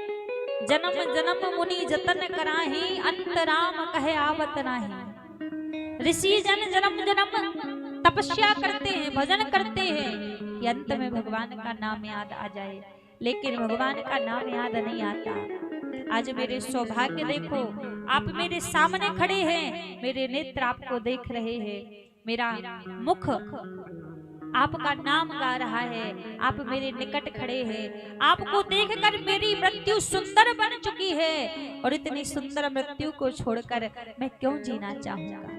जन्म जन्म मुनि जतन कराही, अंत राम कहे आवत नाही। ऋषि जन जन्म जन्म तपस्या करते हैं, भजन करते हैं कि अंत में भगवान का नाम याद आ जाए, लेकिन भगवान का नाम याद नहीं आता। आज मेरे सौभाग्य देखो, आप मेरे सामने खड़े हैं, मेरे नेत्र आपको देख रहे हैं, मेरा मुख आपका नाम गा रहा है, आप मेरे निकट खड़े हैं, आपको देखकर मेरी मृत्यु सुंदर बन चुकी है, और इतनी सुंदर मृत्यु को छोड़कर मैं क्यों जीना चाहूंगा।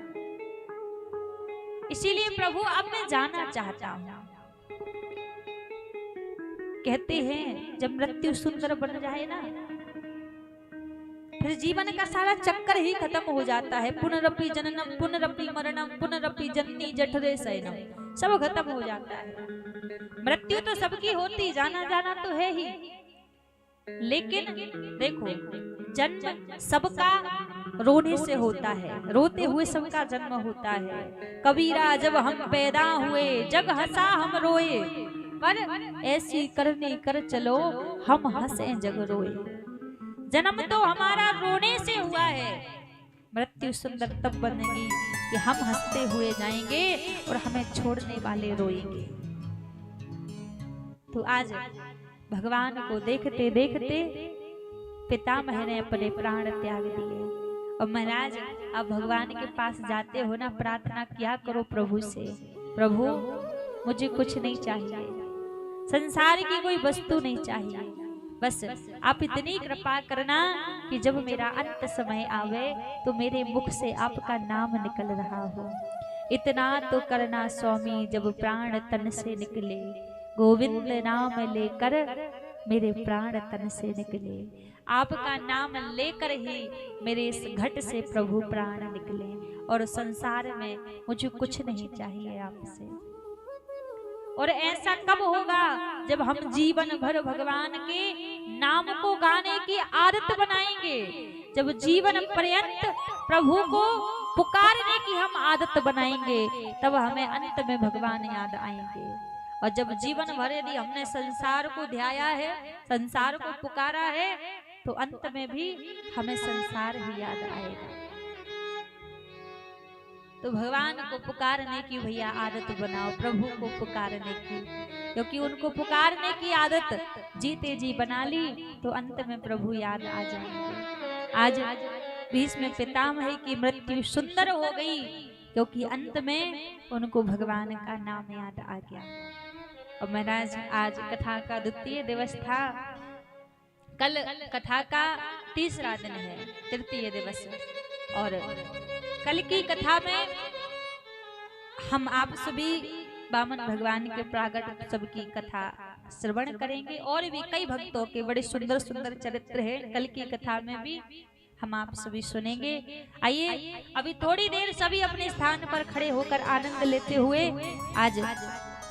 इसीलिए प्रभु अब मैं जाना चाहता हूं। कहते हैं जब मृत्यु सुंदर बन जाए ना, फिर जीवन का सारा चक्कर ही खत्म हो जाता है। पुनरपि जननम पुनरपि मरणम पुनरपि जननी जठरे शयनम, सब खत्म हो जाता है। मृत्यु तो सबकी होती, जाना जाना तो है ही, लेकिन देखो जन्म सबका रोने से होता है, रोते हुए सबका जन्म होता है। कबीरा जब हम पैदा हुए जग हंसा हम रोए, पर ऐसी करनी कर चलो हम हंसे जग रोए। जन्म तो हमारा रोने से हुआ है, मृत्यु सुंदर तब बनेगी कि हम हंसते हुए जाएंगे और हमें छोड़ने वाले रोएंगे। तो आज भगवान को देखते देखते पितामह ने अपने प्राण त्याग दिए। और महाराज अब भगवान के पास जाते हो ना, प्रार्थना किया करो प्रभु से, प्रभु मुझे कुछ नहीं चाहिए, संसार की कोई वस्तु नहीं चाहिए, बस आप इतनी कृपा करना कि जब मेरा अंत समय आवे तो मेरे मुख से आपका नाम निकल रहा हो। इतना तो करना स्वामी जब प्राण तन से निकले, गोविंद नाम लेकर मेरे प्राण तन से निकले। आपका नाम लेकर ही मेरे इस घट से प्रभु प्राण निकले, और संसार में मुझे कुछ नहीं चाहिए आपसे। और ऐसा कब होगा जब हम जीवन भर भगवान के नाम को गाने की आदत बनाएंगे, जब जीवन पर्यंत प्रभु को पुकारने की हम आदत बनाएंगे, तब हमें अंत में भगवान याद आएंगे। और जब जीवन भर यदि हमने संसार को ध्याया है, संसार को पुकारा है, तो अंत में भी हमें संसार ही याद आएगा। तो भगवान को पुकारने की भैया आदत बनाओ, प्रभु को पुकारने की, क्योंकि उनको पुकारने की आदत जीते जी बना ली तो अंत में प्रभु याद आ जाएंगे। आज भीष्म पितामह की मृत्यु सुंदर हो गई, क्योंकि अंत में उनको भगवान का नाम याद आ गया। और महाराज आज कथा का द्वितीय दिवस था, कल कथा का तीसरा दिन है, तृतीय दिवस। और कल की कथा में हम आप सभी वामन भगवान के प्रागट उत्सव की कथा श्रवण करेंगे, और भी कई भक्तों के बड़े सुंदर सुंदर चरित्र है कल की कथा में भी हम आप सभी सुनेंगे। आइए अभी थोड़ी देर सभी अपने स्थान पर खड़े होकर आनंद लेते हुए आज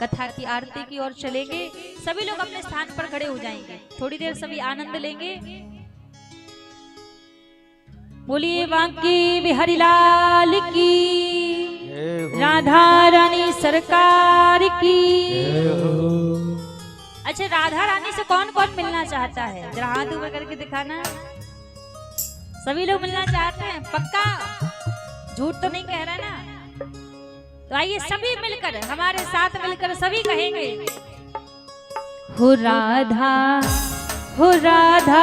कथा की आरती की ओर चलेंगे। सभी लोग अपने स्थान पर खड़े हो जाएंगे, थोड़ी देर सभी आनंद लेंगे। बोलिए बांके बिहारी लाल की, राधा रानी सरकार की। अच्छा, राधा रानी से कौन कौन मिलना चाहता है? जरा हाथ ऊपर करके दिखाना। सभी लोग मिलना चाहते हैं? पक्का? झूठ तो नहीं कह रहा ना? तो आइए सभी मिलकर, हमारे साथ मिलकर सभी कहेंगे, हो राधा हो राधा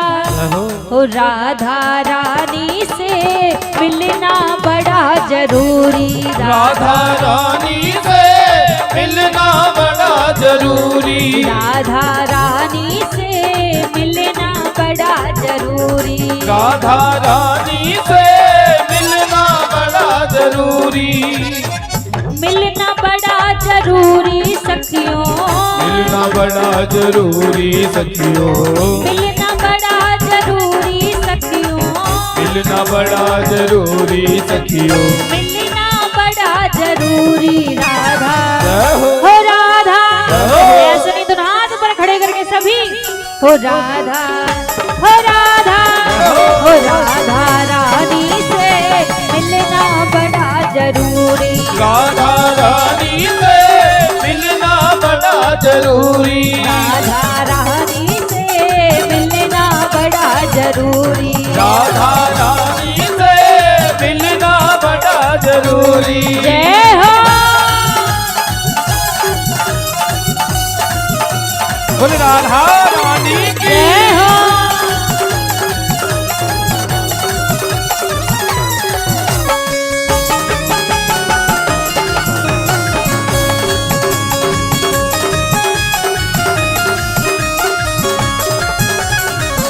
हो राधा रानी से मिलना बड़ा जरूरी, राधा रानी से मिलना बड़ा जरूरी, राधा रानी से मिलना बड़ा जरूरी, राधा रानी से मिलना बड़ा जरूरी, मिलना बड़ा जरूरी सखियों, मिलना बड़ा जरूरी सखियों, मिलना बड़ा जरूरी सखियों, मिलना बड़ा जरूरी सखियों, मिलना बड़ा जरूरी। राधा हो राधा, ऐसे नहीं तो हाथ पर खड़े करके सभी हो राधा हो राधा हो राधा रानी से मिलना बड़ा जरूरी, राधा रानी से मिलना बड़ा जरूरी, राधा रानी से मिलना बड़ा जरूरी, राधा रानी से मिलना बड़ा जरूरी। जय हो। बोल राधा रानी की जय हो।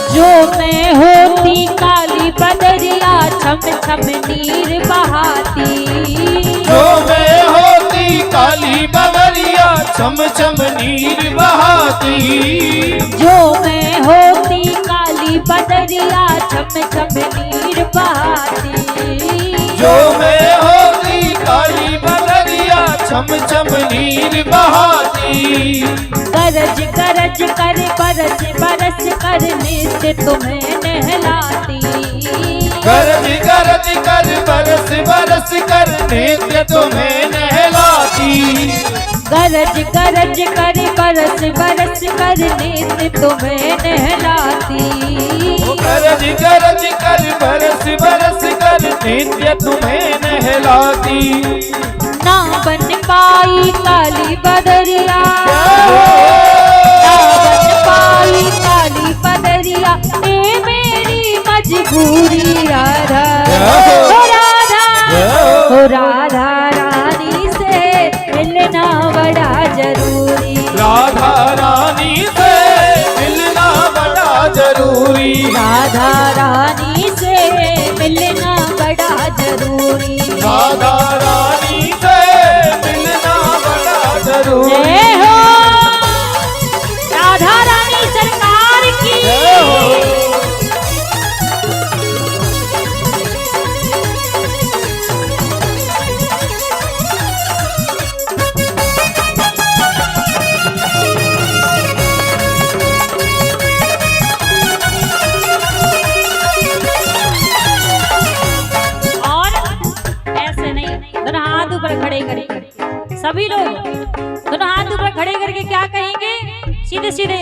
जो मैं होती काली बदरिया छम छम नीर बहाती, जो मैं होती काली बदरिया छम छम नीर बहाती, जो मैं होती काली बदरिया छम छम नीर बहाती, जो मैं होती काली बदरिया छम छम नीर बहाती, गरज गरज कर बरस बरस कर नित्य तुम्हें नहलाती, गरज गरज कर बरस बरस कर नित्य तुम्हें नहलाती, गरज गरज कर बरस बरस कर नित्य तुम्हें नहलाती, गरज गरज कर बरस बरस कर पर नित्य तुम्हें नहलाती। ना बन पाई काली बदरिया, ना बन पाई काली बदरिया, ये मेरी मजबूरी राधा। ओ राधा, ओ राधा रानी से मिलना बड़ा जरूरी। राधा रानी से मिलना बड़ा जरूरी। राधा रानी से मिलना बड़ा जरूरी। राधा रानी से मिलना बड़ा जरूरी। जय हो राधा रानी सरकार की। जय हो। दोनों हाथ ऊपर खड़े करके सभी लोग दोनों हाथ ऊपर खड़े करके क्या कहेंगे? सीधे सीधे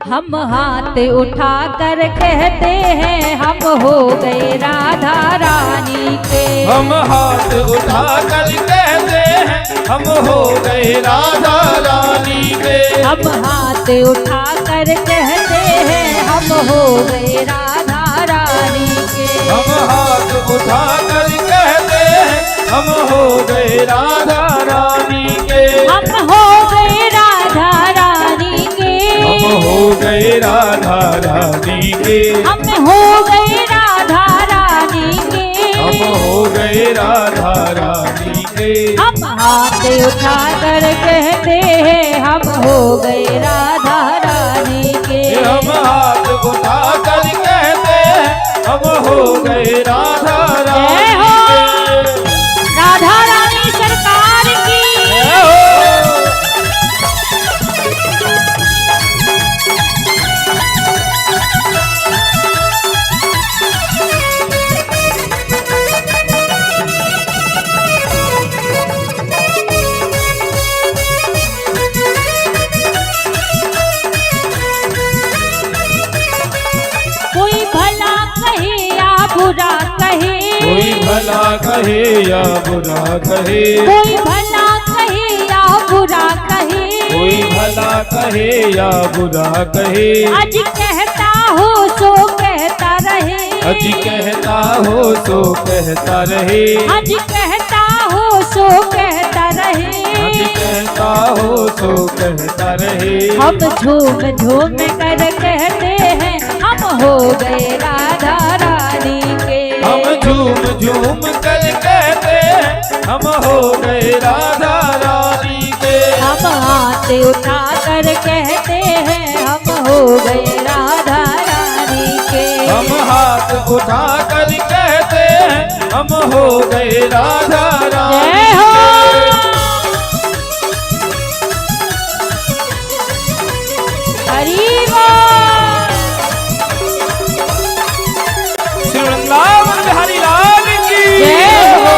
हम हाथ उठा कर कहते हैं हम हो गए राधा रानी के। हम हाथ उठा कर कहते हैं हम हो गए राधा रानी के। हम हाथ उठा कर कहते हैं हम हो गए राधा रानी के। हम हाथ उठा कर कहते हैं हम हो गए राधा रानी के। हम हो गए राधा रानी के। हम हो गए राधा रानी के। हम हो गए राधा रानी के। हम हो गए राधा रानी के। हम हाथ उठा कर कहते हैं हम हो गए राधा रानी के। हम हाथ उठा कर कहते हैं हम हो गए राधा रानी के। राधा रानी सरकार की। कोई भला कहे या बुरा कहे, कोई भला कहे या बुरा कहे। कोई भला कहे या बुरा कहे। कोई भला कहे या बुरा कहे। आज कहता हो सो कहता रहे। आज कहता हो तो कहता रहे। आज कहता हो सो कहता रहे। आज कहता हो तो कहता रहे। हम झूम झूम कर कहते हैं हम हो गए राधा रानी के। हम झूम झूम कर कहते हैं हम हो गए राधा रानी के। हम हाथ उठा कर कहते हैं हम हो गए राधा रानी के। हम हाथ उठा कर कहते हैं हम हो गए राधा रानी जय हो। के। हरि बोल। श्री वृंदावन बिहारी लाल की जय हो।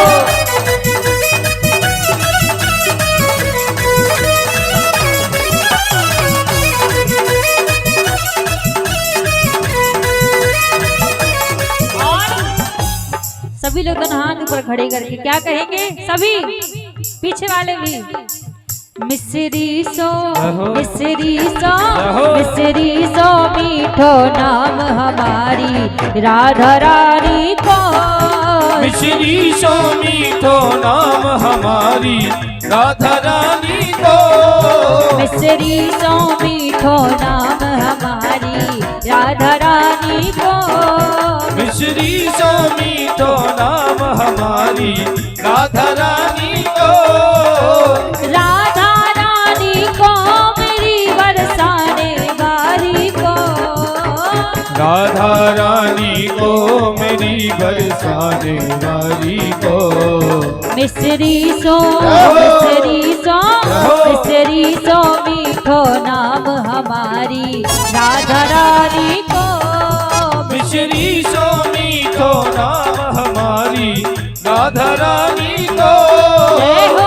सभी लोग दोनों हाथ ऊपर खड़े करके क्या कहेंगे? सभी पीछे वाले भी मिश्री सो मिश्री सो मिश्री सो मीठो नाम हमारी राधा रानी को। मिश्री सो मीठो नाम हमारी राधा रानी को। मिश्री सो मीठो नाम हमारी राधा रानी को। मिश्री सो मीठो नाम हमारी राधा रानी को। राधा रानी को मेरी बरसाने वाली को। राधा रानी को मेरी बरसाने वाली को। मिश्री सो मिश्री सो मीठो नाम हमारी राधा रानी को। मिश्री सो मीठो नाम हमारी राधा रानी को। जय हो।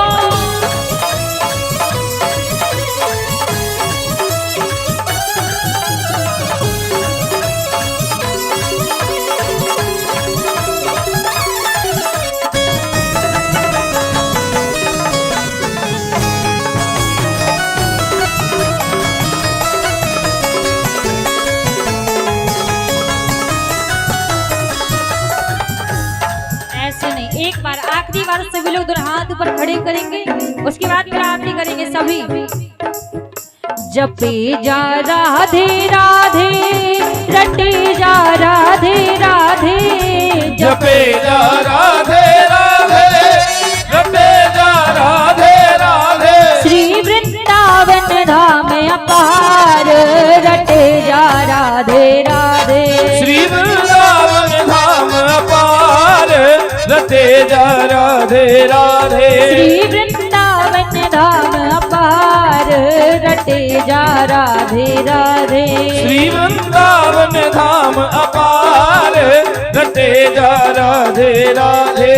बाद सभी लोग दोनों हाथ ऊपर खड़े करेंगे, उसके बाद फिर आरती करेंगे सभी। जपे जा राधे राधे, रटे जा राधे राधे, जपे जा राधे राधे, रटे जा राधे राधे। श्री वृंदावन धाम अपार, रटे जा राधे राधे। श्री वृंदावन धाम अपार, रटे जा राधे राधे। श्री वृंदावन धाम अपार, रटे जा राधे राधे। श्री वृंदावन धाम अपार, रटे जा राधे राधे।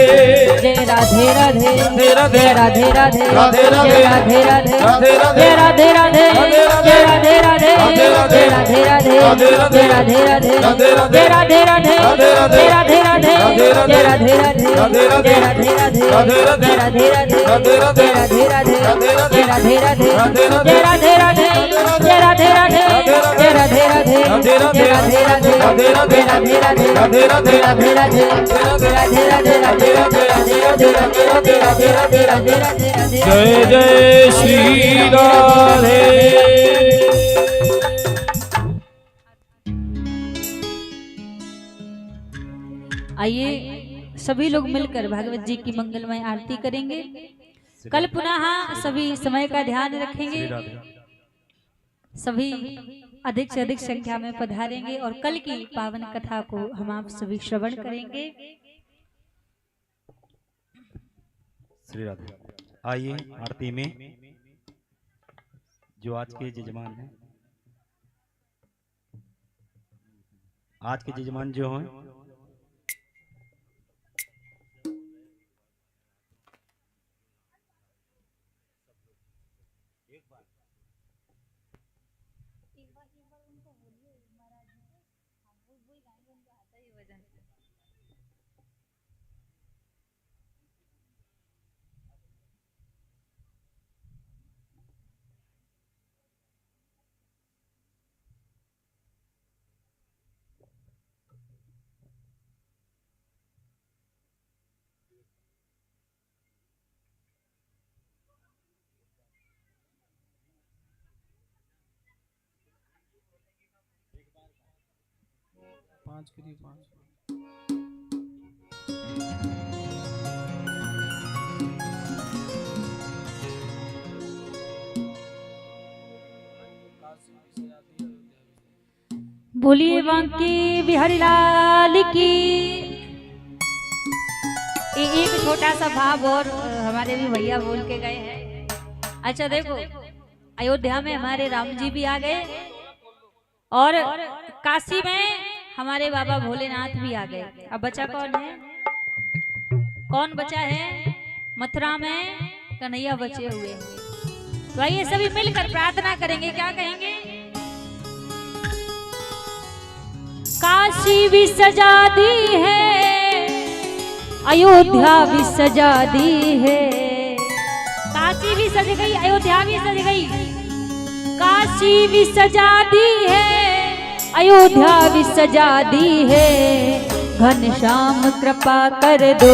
जय राधे राधे, राधे राधे, राधे राधे, राधे राधे, जय राधे राधे, राधे राधे, जय राधे राधे, जय राधे राधे, राधे राधे, जय राधे राधे, राधे राधे, जय राधे राधे, राधे राधे, जय राधे राधे, राधे राधे, जय राधे राधे, राधे राधे, जय राधे राधे, राधे राधे, जय राधे राधे, राधे राधे, जय राधे राधे, राधे राधे, जय राधे राधे, राधे राधे, जय राधे राधे, राधे राधे, जय राधे राधे, जय राधे राधे, जय राधे राधे, राधे राधे, जय राधे राधे, राधे राधे, जय राधे राधे, राधे राधे, राधे राधे, राधे राधे, राधे राधे, राधे राधे, राधे राधे, राधे राधे, राधे राधे। जय जय श्री राधे। आइए सभी लोग मिलकर भागवत जी की मंगलमय आरती करेंगे। कल पुनः सभी समय का ध्यान रखेंगे, सभी अधिक से अधिक संख्या में पधारेंगे और कल की पावन कथा को हम आप सभी श्रवण करेंगे। श्री राधे। आइए आरती में जो आज के जजमान हैं, आज के जजमान जो हैं पाँच करिए, पाँच। बोलिए बांके बिहारी लाल की। एक छोटा सा भाव और हमारे भी भैया बोल के गए हैं। अच्छा देखो, अयोध्या में हमारे राम जी भी आ गए और काशी में हमारे बाबा भोलेनाथ भी आ गए। अब बचा कौन है? कौन बचा है? मथुरा में कन्हैया बचे हुए हैं। तो आइए सभी मिलकर प्रार्थना करेंगे। क्या कहेंगे? काशी भी सजा दी है, अयोध्या भी सजा दी है। काशी भी सज गई, अयोध्या भी सज गई। काशी भी सजा दी है, अयोध्या भी सजा दी है। घनश्याम कृपा कर दो,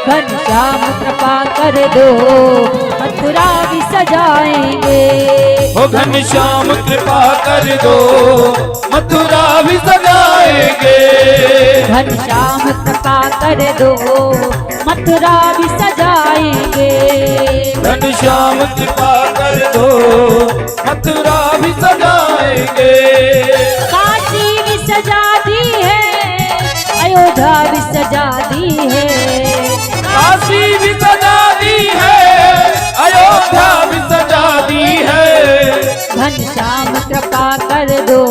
घनश्याम कृपा कर दो, मथुरा भी सजाएंगे। ओ घनश्याम कृपा कर दो, मथुरा भी सजाएंगे। घनश्याम कृपा कर दो, मथुरा भी सजाएंगे। घनश्याम कृपा कर दो, मथुरा भी सजाएंगे। काशी भी सजा दी है, अयोध्या भी सजा दी है। काशी भी सजा दी है, अयोध्या भी सजा दी है। घनश्याम कृपा कर दो,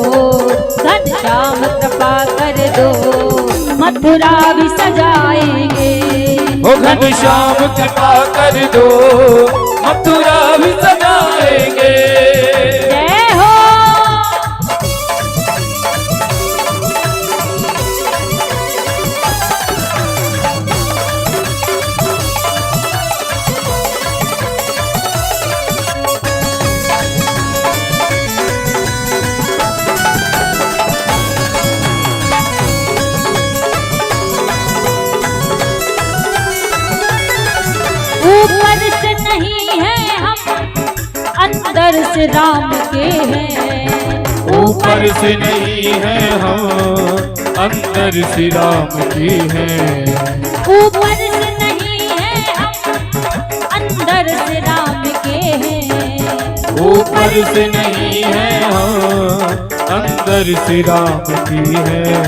घनश्याम कृपा कर दो, मथुरा भी सजाएंगे। ओ घनश्याम कृपा कर दो, मथुरा भी सजाएंगे। जय हो। से राम के हैं, ऊपर से नहीं है हम, अंदर श्री राम की हैं। ऊपर से नहीं है हम, अंदर से राम के हैं, ऊपर से नहीं है हम, अंदर श्री राम की हैं।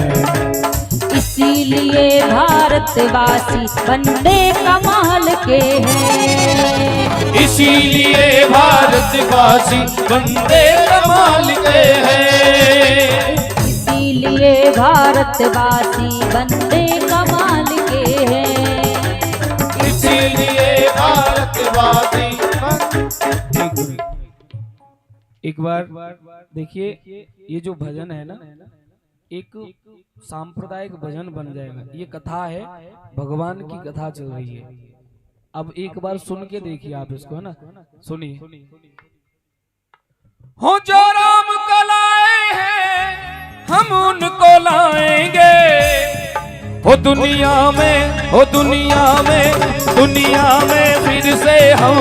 इसीलिए भारतवासी वंदे कमाल के हैं, इसीलिए भारतवासी वंदे कमाल के हैं। इसीलिए भारतवासी वंदे कमाल के हैं। इसीलिए भारतवासी। एक बार देखिए, ये जो भजन है ना, एक सांप्रदायिक भजन बन जाएगा। ये कथा है, भगवान की कथा चल रही है। अब एक बार सुन के देखिए आप इसको, है ना, सुनिए। हो जो राम को लाए हैं हम उनको लाएंगे, हो दुनिया में, हो दुनिया में, दुनिया में फिर से हम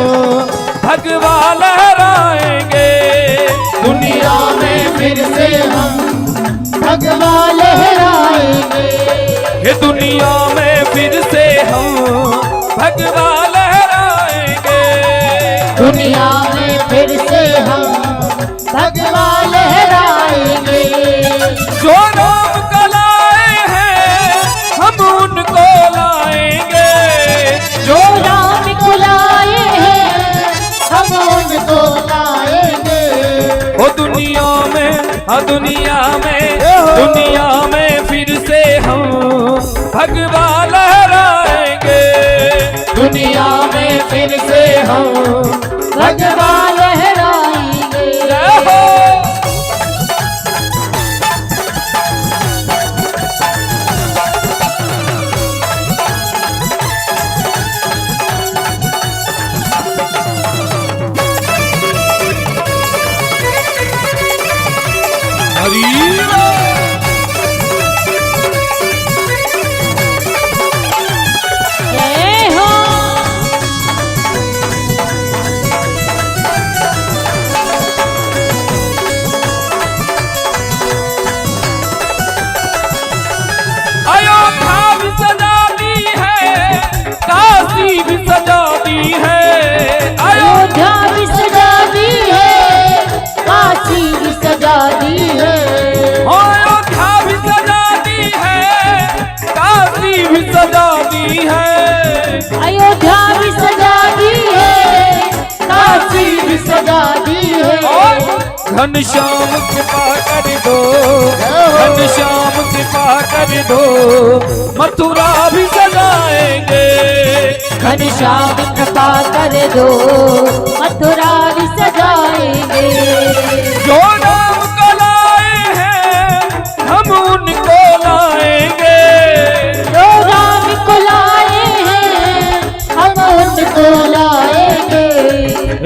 भगवा लहराएंगे। दुनिया में फिर से हम भगवा लहराएंगे, ये दुनिया में फिर से हम भगवा लहराएंगे। दुनिया में फिर से हम भगवा लहराएंगे। जो राम को लाए हैं हम उनको लाएंगे, जो राम को लाए हैं हम उनको लाएंगे। ओ दुनिया में, हाँ दुनिया में, दुनिया में फिर से हम भगवा लहराएंगे। दुनिया में फिर से हम भगवा लहराएंगे। जय हो। जय हो। अयोध्या भी सजा दी है, काशी भी सजा दी है। अयोध्या भी सजा दी है, काशी भी सजा दी है। अयोध्या भी सजा दी है, काशी भी सजा दी है। अयोध्या भी सजा दी है, काशी भी सजा दी है। घनश्याम कृपा कर दो, घनश्याम कृपा कर दो, मथुरा भी सजाएंगे। घनश्याम कृपा कर दो, मथुरा भी सजाएंगे। जो राम को लाए हैं हम उनको लाएंगे। जो राम को लाए हैं हम उनको लाएंगे।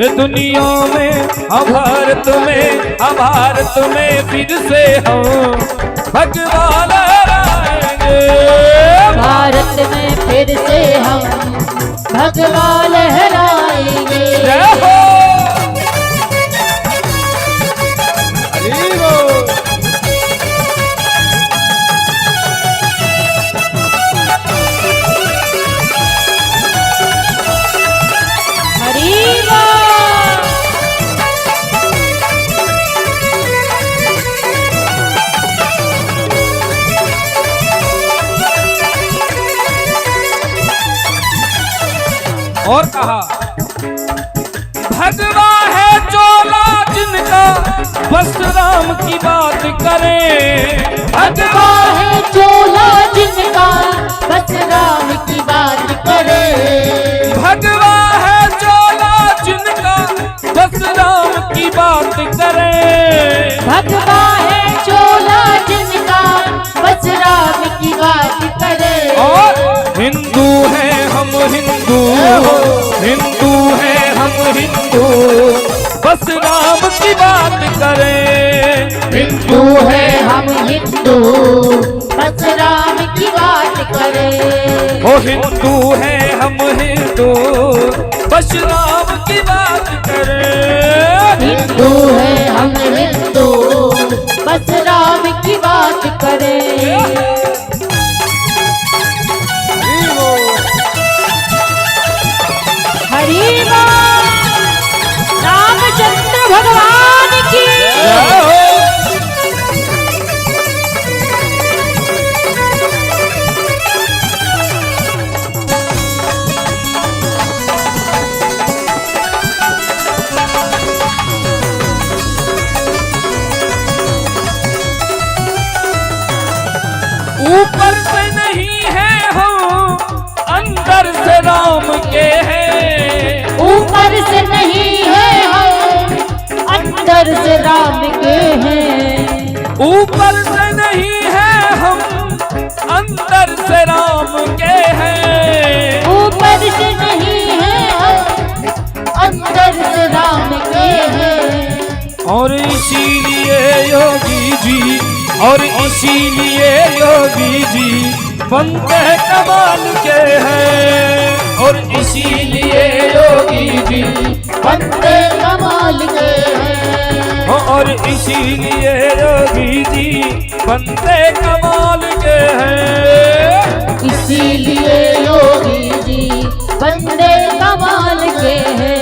ये दुनिया में, भारत में, भारत में फिर से हम भगवा लहराएंगे। भारत में फिर से हम भगवा लहराएंगे। जय हो। हरि बोल। हरि बोल। और कहा, भगवा है चोला जिनका, बस राम की बात करें। भगवा है चोला जिनका, बस राम की बात करे। भगवा है चोला जिनका, बस राम की बात करें। भगवा है चोला जिनका, बस राम की बात करे। और हिंदू हैं हम हिंदू, हिंदू हैं हम हिंदू, बस राम की बात करें। हिंदू है हम हिंदू, बस राम की बात करे। ओ हिंदू हैं हम हिंदू, बस राम की बात करें। हिंदू करे। हरि बोल। रामचंद्र भगवान की। ऊपर से नहीं है हम, अंदर से राम के हैं। ऊपर से नहीं है हम, अंदर से राम के हैं। ऊपर से नहीं है हम, अंदर से राम के हैं। ऊपर से नहीं है हम, अंदर से राम के हैं। और इसीलिए योगी जी, और इसीलिए योगी जी बनते कमाल के हैं। और इसीलिए योगी जी बनते कमाल के हैं। और इसीलिए योगी जी बनते कमाल के हैं। इसीलिए योगी जी बनते कमाल के हैं।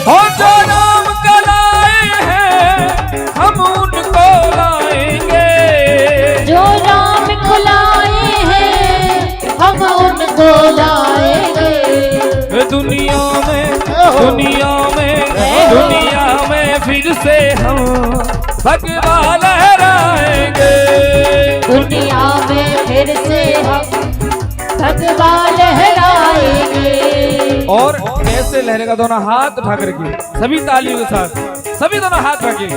हो जो नाम कलाए हैं हम उनको लाएंगे। जो राम को लाए हैं हम उनको लाएंगे। दुनिया में, दुनिया में, दुनिया में फिर से हम भगवान लहराएंगे। दुनिया में फिर से हम भगवान लहराएंगे। और कैसे लहरेगा? दोनों हाथ उठा करके सभी तालियों के साथ, सभी दोनों हाथ रखे।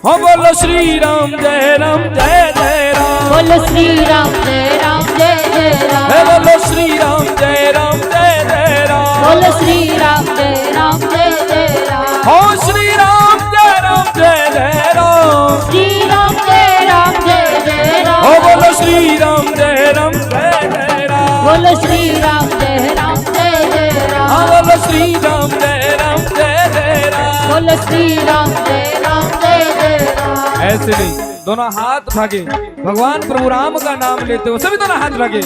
हो बोलो श्री राम जय राम जय जय राम। बोलो श्री राम जय राम जय जय राम। हे बोलो श्री राम जय राम जय जय राम। बोलो श्री राम जय राम जय जय राम। हो श्री राम जय राम जय जय राम। श्री राम जय राम जय जय राम। हो बोलो श्री राम जय राम जय जय राम। बोलो श्री राम जय राम जय जय राम। हाँ बोलो श्री राम जय राम जय जय राम। बोलो श्री राम जय राम जय जय राम। ऐसे नहीं, दोनों हाथ उठा के भगवान प्रभु राम का नाम लेते हो, सभी दोनों हाथ उठा के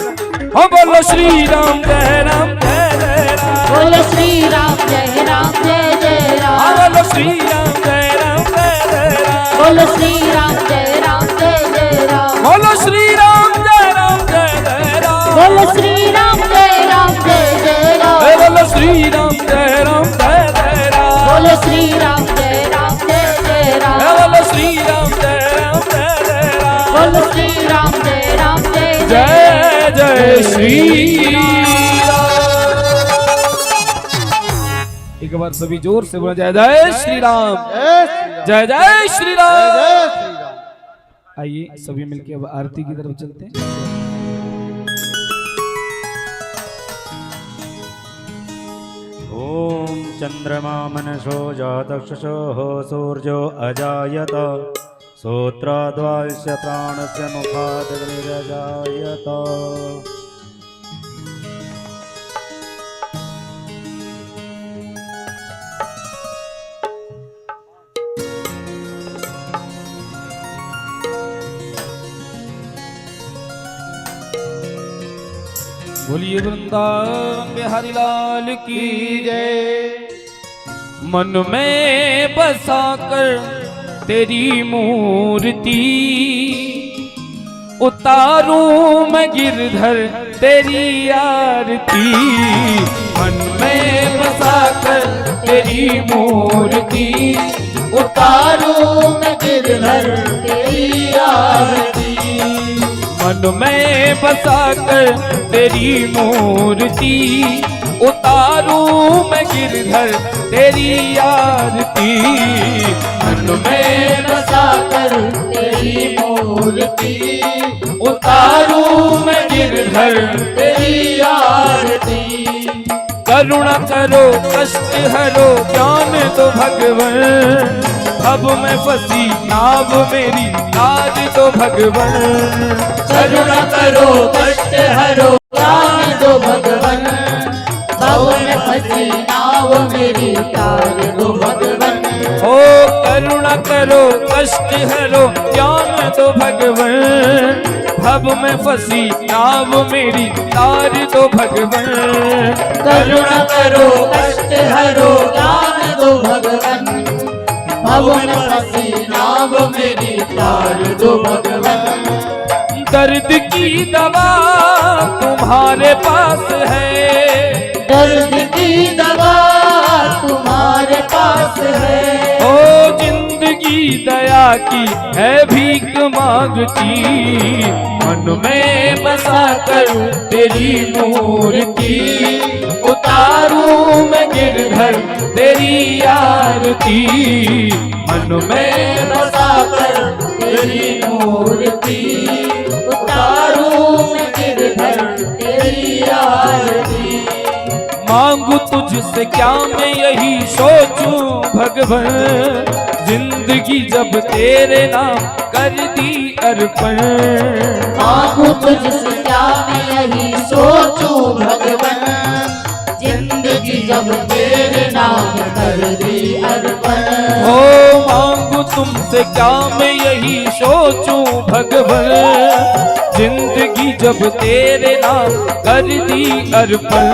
हो बोलो श्री राम जय राम जय जय राम। बोलो श्री राम जय राम जय जय राम। हाँ बोलो श्री राम जय राम जय जय राम। बोलो श्री राम जय राम जय जय राम। बोलो श्री राम जय राम जय जय राम। बोलो श्री राम जय राम जय जय राम। हे बोलो श्री राम जय राम जय जय राम। बोलो श्री राम जय राम जय जय राम। हे बोलो श्री राम जय राम जय जय राम। बोलो श्री राम जय राम जय जय जय श्री राम। एक बार सभी जोर से बोला जय जय श्री राम, जय जय श्री राम। आइए सभी मिलके अब आरती की तरफ चलते हैं। ओम चंद्रमा मनसो जातक्षसोः सूर्यो अजायत श्रोत्राद्वास्य प्राणस्य मुखादग्निरजायत। बोलिए वृंदावन बिहारी लाल की जय। मन में बसा कर तेरी मूर्ति उतारूं मैं गिरधर तेरी आरती। मन में बसा कर तेरी मूर्ति उतारूं मैं गिरधर तेरी आरती। मन में बसा कर तेरी मूर्ति उतारूं मैं गिरधर तेरी आरती। मन में बसा कर तेरी मूर्ति उतारूं मैं गिरधर तेरी आरती। करुणा करो कष्ट हरो ज्ञान दो भगवन। अब मैं फंसी नाव मेरी तार दो भगवन। करुणा करो कष्ट हरो ज्ञान दो भगवन। भव में फंसी नाव मेरी तार दो भगवन। ओ करुणा करो कष्ट हरो ज्ञान दो भगवान, भव में फंसी नाव मेरी तार दो भगवान। करुणा करो कष्ट हरो ज्ञान दो भगवन, भव में फंसी नाव मेरी तार दो भगवन। दर्द की दवा तुम्हारे पास है, दर्द की दवा तुम्हारे पास है। ओ जिंदगी दया की है भीख मांगती, मन में बसा कर तेरी मूर्ति, उतारूं मैं गिरधर तेरी आरती। मन में बसा कर तेरी मूर्ति, उतारूं मैं गिरधर तेरी आरती। मांगू तुझसे क्या मैं यही सोचूं भगवान, जिंदगी जब तेरे नाम कर दी अर्पण। मांगू तुझसे क्या मैं यही सोचूं भगवन, जिंदगी जब तेरे नाम कर दी अर्पण। ओ मांगू तुमसे क्या मैं यही सोचूं भगवान, जिंदगी जब तेरे नाम कर दी अर्पण।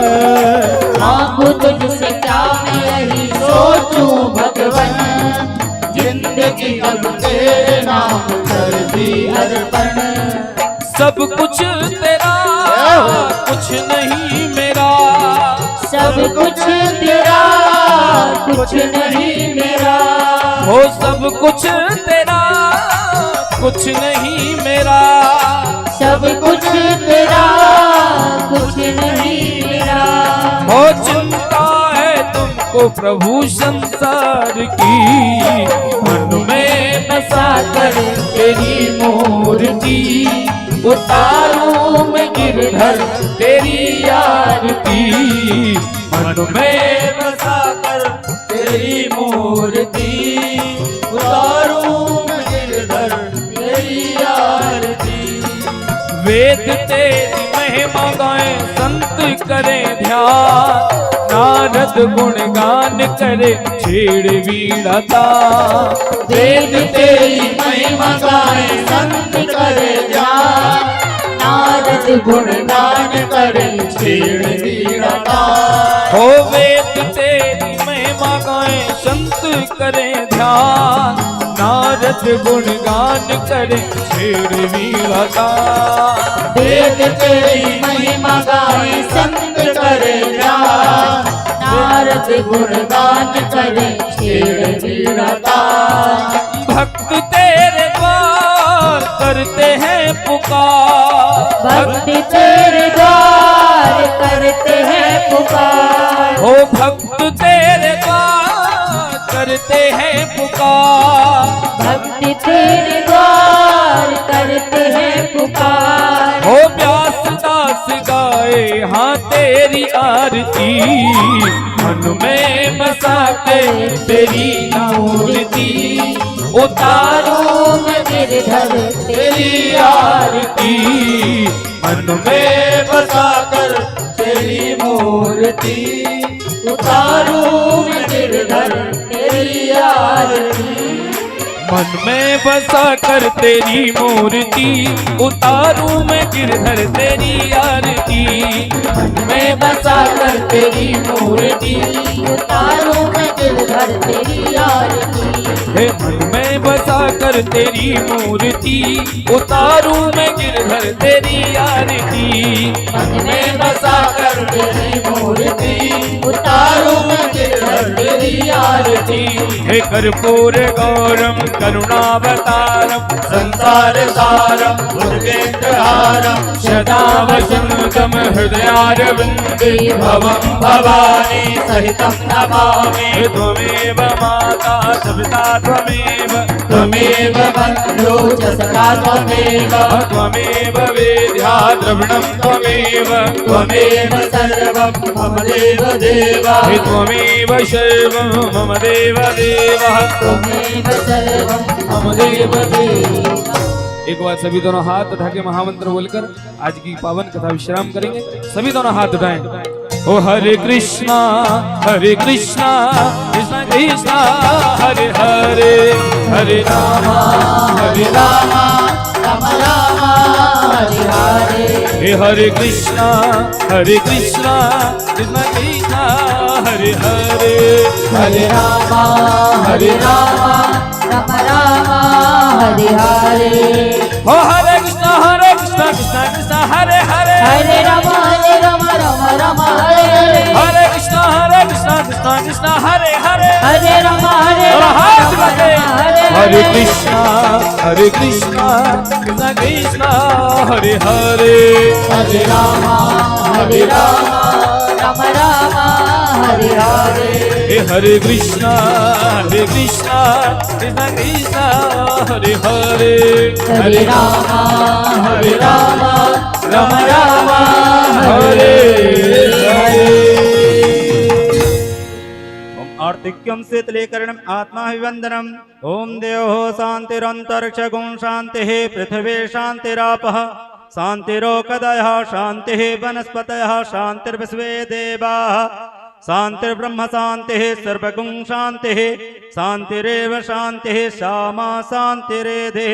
मांगू तुझसे क्या मैं यही सोचूं भगवन, जिंदगी जब तेरे नाम कर दी अर्पण। सब कुछ तेरा कुछ नहीं मेरा, सब कुछ तेरा कुछ नहीं मेरा। हो सब कुछ तेरा कुछ नहीं मेरा, सब कुछ तेरा कुछ नहीं मेरा। हो चिंता है तुमको प्रभु संसार की, मन में बसा कर तेरी मूर्ति, उतारूं मैं गिरधर तेरी आरती। मन में बसा कर तेरी मूर्ति, उतारूं मैं गिरधर तेरी आरती। वेद तेरी महिमा गाएं संत करें ध्यान, नारद गुणगान करे छेड़ वीणा तान। वेद तेरी महिमा गाए संत करे ध्यान, नारद गुणगान करे छेड़ वीणा तान। हो वेद तेरी महिमा गाएं संत करें ध्यान, नारद गुणगान करे छेड़ वीणा तान। वेद तेरी महिमा गाए संत करे ध्यान, नारद गुणगान करे छेड़ वीणा तान। भक्त तेरे द्वार करते हैं पुकार, भक्त तेरे द्वार करते हैं पुकार। हो भक्त तेरे द्वार करते हैं पुकार, भक्त तेरे द्वार करते हैं पुकार। हो व्यास दास गाए हाँ तेरी आरती, मन में बसा के तेरी मूर्ति, उतारूं मैं गिरधर तेरी आरती। मन में बसा कर तेरी मूर्ति, उतारूं मैं गिरधर तेरी आरती। मन में बसा कर तेरी मूर्ति, उतारूं मैं गिरधर तेरी आरती। मन में बसा कर तेरी मूर्ति, उतारूं मैं गिरधर तेरी आरती। हे मन में बसा कर तेरी मूर्ति, उतारूं मैं गिरधर तेरी आरती। मन में बसा कर तेरी मूर्ति, उतारूं मैं गिरधर तेरी आरती। हे कर्पूर गौरम करुणावतारम संसार सारम भुजगेन्द्रहारम सदा वसंतम हृदयारविन्दे भवं भवानी सहितं नमामि। त्वमेव माता सविता त्वमेव, त्वमेव बन्धो च सखा त्वमेव, त्वमेव वेद्या द्रविणं त्वमेव, त्वमेव सर्वं मम देव देव, त्वमेव सर्वं मम देव देव, त्वमेव सर्वं मम देव देव। एक बार सभी दोनों हाथ उठा के महामंत्र बोलकर आज की पावन कथा विश्राम करेंगे। सभी दोनों हाथ उठाएं। ओ हरे कृष्णा कृष्ण कृष्ण कृष्ण हरे हरे हरे राम हरे राम राम राम हरे हरे हरे कृष्ण कृष्ण कृष्ण हरे हरे हरे राम राम राम हरे हरे हो हरे कृष्ण कृष्ण कृष्ण हरे हरे हरे राम राम राम हरे हरे हरे कृष्ण कृष्ण कृष्ण हरे हरे हरे राम और हाथ लगे हरे हरे कृष्ण कृष्ण कृष्ण हरे हरे हरे राम राम राम हरे हरे हरे कृष्ण कृष्ण कृष्ण हरे हरे हरे राम राम राम हरे हरे आर्तिक्यम शीतलीकरणम आत्माभिवंदनम ओम देवो शांतिरंतरिक्ष गुण शांति पृथ्वी शांतिरापः शांतिरोकदयः शांति वनस्पतयः शांतिर्विश्वे देवाः शांतिर्ब्रह्म शांतिः सर्वगुण शांतिः शांतिरेव शांतिः श्यामा शांतिरेधिः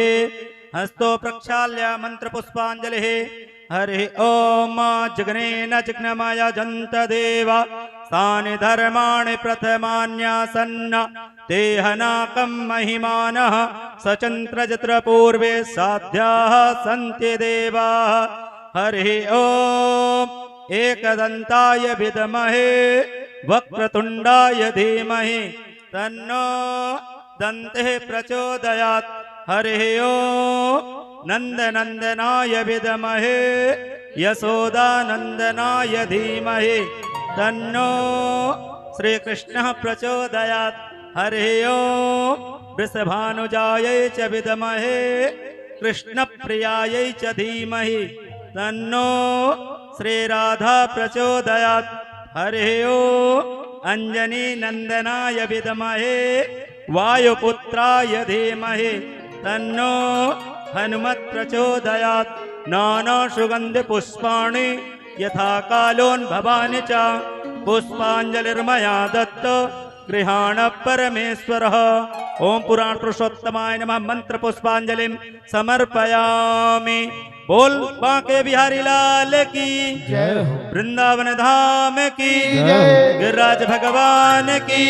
हस्तो प्रक्षाल्य मंत्र पुष्पांजलिः हरि ओम जगनेन जिग्नमय जंत देव तानि धर्माणि प्रथमान्यासन्न तेहनाकं महिमानः सचन्द्रजत्र पूर्वे साध्याः सन्ति देवाः हरि ओम एकदन्ताय विद्महे वक्रतुण्डाय धीमहि तन्नो दन्तिः प्रचोदयात् हरि ओम नन्दनन्दनाय विद्महे यशोदानन्दनाय धीमहि तन्नो श्रीकृष्णः प्रचोदयात् हरि ओम वृषभानुजायै च विद्महे कृष्णप्रियायै च धीमहि तन्नो श्रीराधा प्रचोदयात् हरि ओम अंजनीनन्दनाय विद्महे वायुपुत्राय धीमहि तन्नो हनुमत् प्रचोदयात् नानासुगन्धपुष्पाणि यथा कालोन्भवानि च पुष्पाञ्जलिर्मया दत्त गृहाण परमेश्वरः ओम पुराण पुरुषोत्तमाय नमः मंत्र पुष्पांजलिं समर्पयामि। बोल बांके बिहारी लाल की जय हो वृंदावन धाम की जय गिरिराज भगवान की